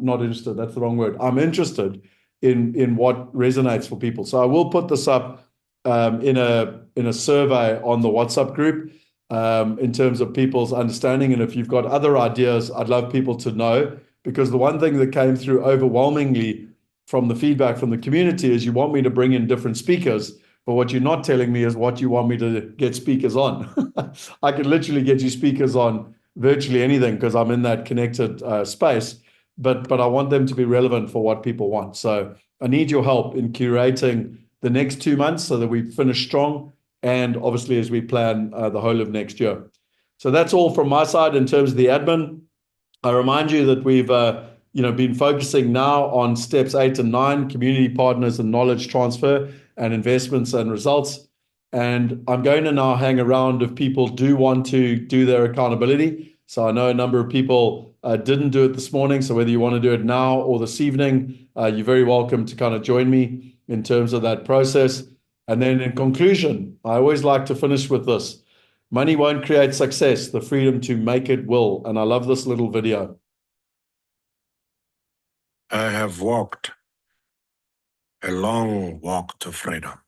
not interested. That's the wrong word. I'm interested in what resonates for people. So I will put this up in a survey on the WhatsApp group in terms of people's understanding. And if you've got other ideas, I'd love people to know, because the one thing that came through overwhelmingly from the feedback from the community is you want me to bring in different speakers, but what you're not telling me is what you want me to get speakers on. I could literally get you speakers on virtually anything because I'm in that connected space, but I want them to be relevant for what people want. So I need your help in curating the next 2 months so that we finish strong, and obviously as we plan the whole of next year. So that's all from my side in terms of the admin. I remind you that we've been focusing now on steps 8 and 9, community partners and knowledge transfer and investments and results. And I'm going to now hang around if people do want to do their accountability. So I know a number of people didn't do it this morning. So whether you want to do it now or this evening, you're very welcome to kind of join me in terms of that process. And then in conclusion, I always like to finish with this. Money won't create success. The freedom to make it will. And I love this little video. I have walked a long walk to freedom.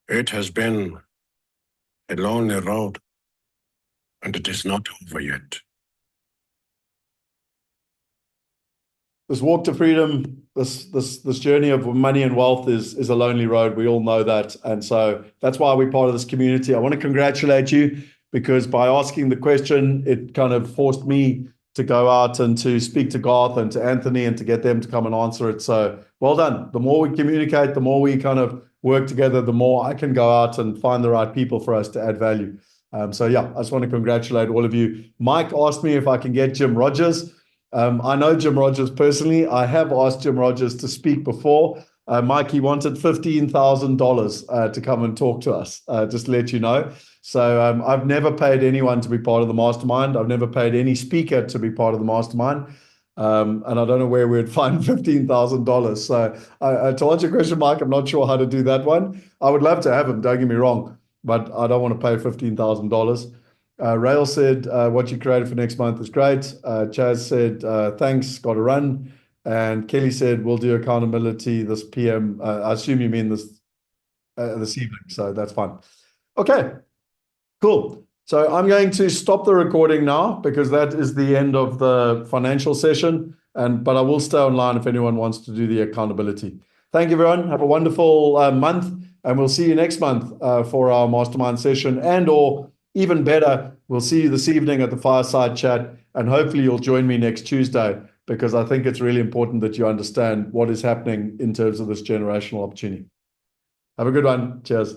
It has been a lonely road, and it is not over yet. This walk to freedom, this journey of money and wealth is a lonely road. We all know that. And so that's why we're part of this community. I want to congratulate you, because by asking the question, it kind of forced me to go out and to speak to Garth and to Anthony and to get them to come and answer it. So well done. The more we communicate, the more we kind of work together, the more I can go out and find the right people for us to add value. So yeah, I just want to congratulate all of you. Mike asked me if I can get Jim Rogers. I know Jim Rogers personally. I have asked Jim Rogers to speak before. Mike, he wanted $15,000 to come and talk to us, just to let you know. So I've never paid anyone to be part of the mastermind. I've never paid any speaker to be part of the mastermind. And I don't know where we'd find $15,000. So to answer your question, Mike, I'm not sure how to do that one. I would love to have him, don't get me wrong, but I don't want to pay $15,000. Rail said, what you created for next month is great. Chaz said, thanks, got to run. And Kelly said, we'll do accountability this PM. I assume you mean this evening, so that's fine. Okay, cool. So I'm going to stop the recording now because that is the end of the financial session. But I will stay online if anyone wants to do the accountability. Thank you, everyone. Have a wonderful month, and we'll see you next month for our mastermind session. And or even better, we'll see you this evening at the fireside chat, and hopefully you'll join me next Tuesday because I think it's really important that you understand what is happening in terms of this generational opportunity. Have a good one. Cheers.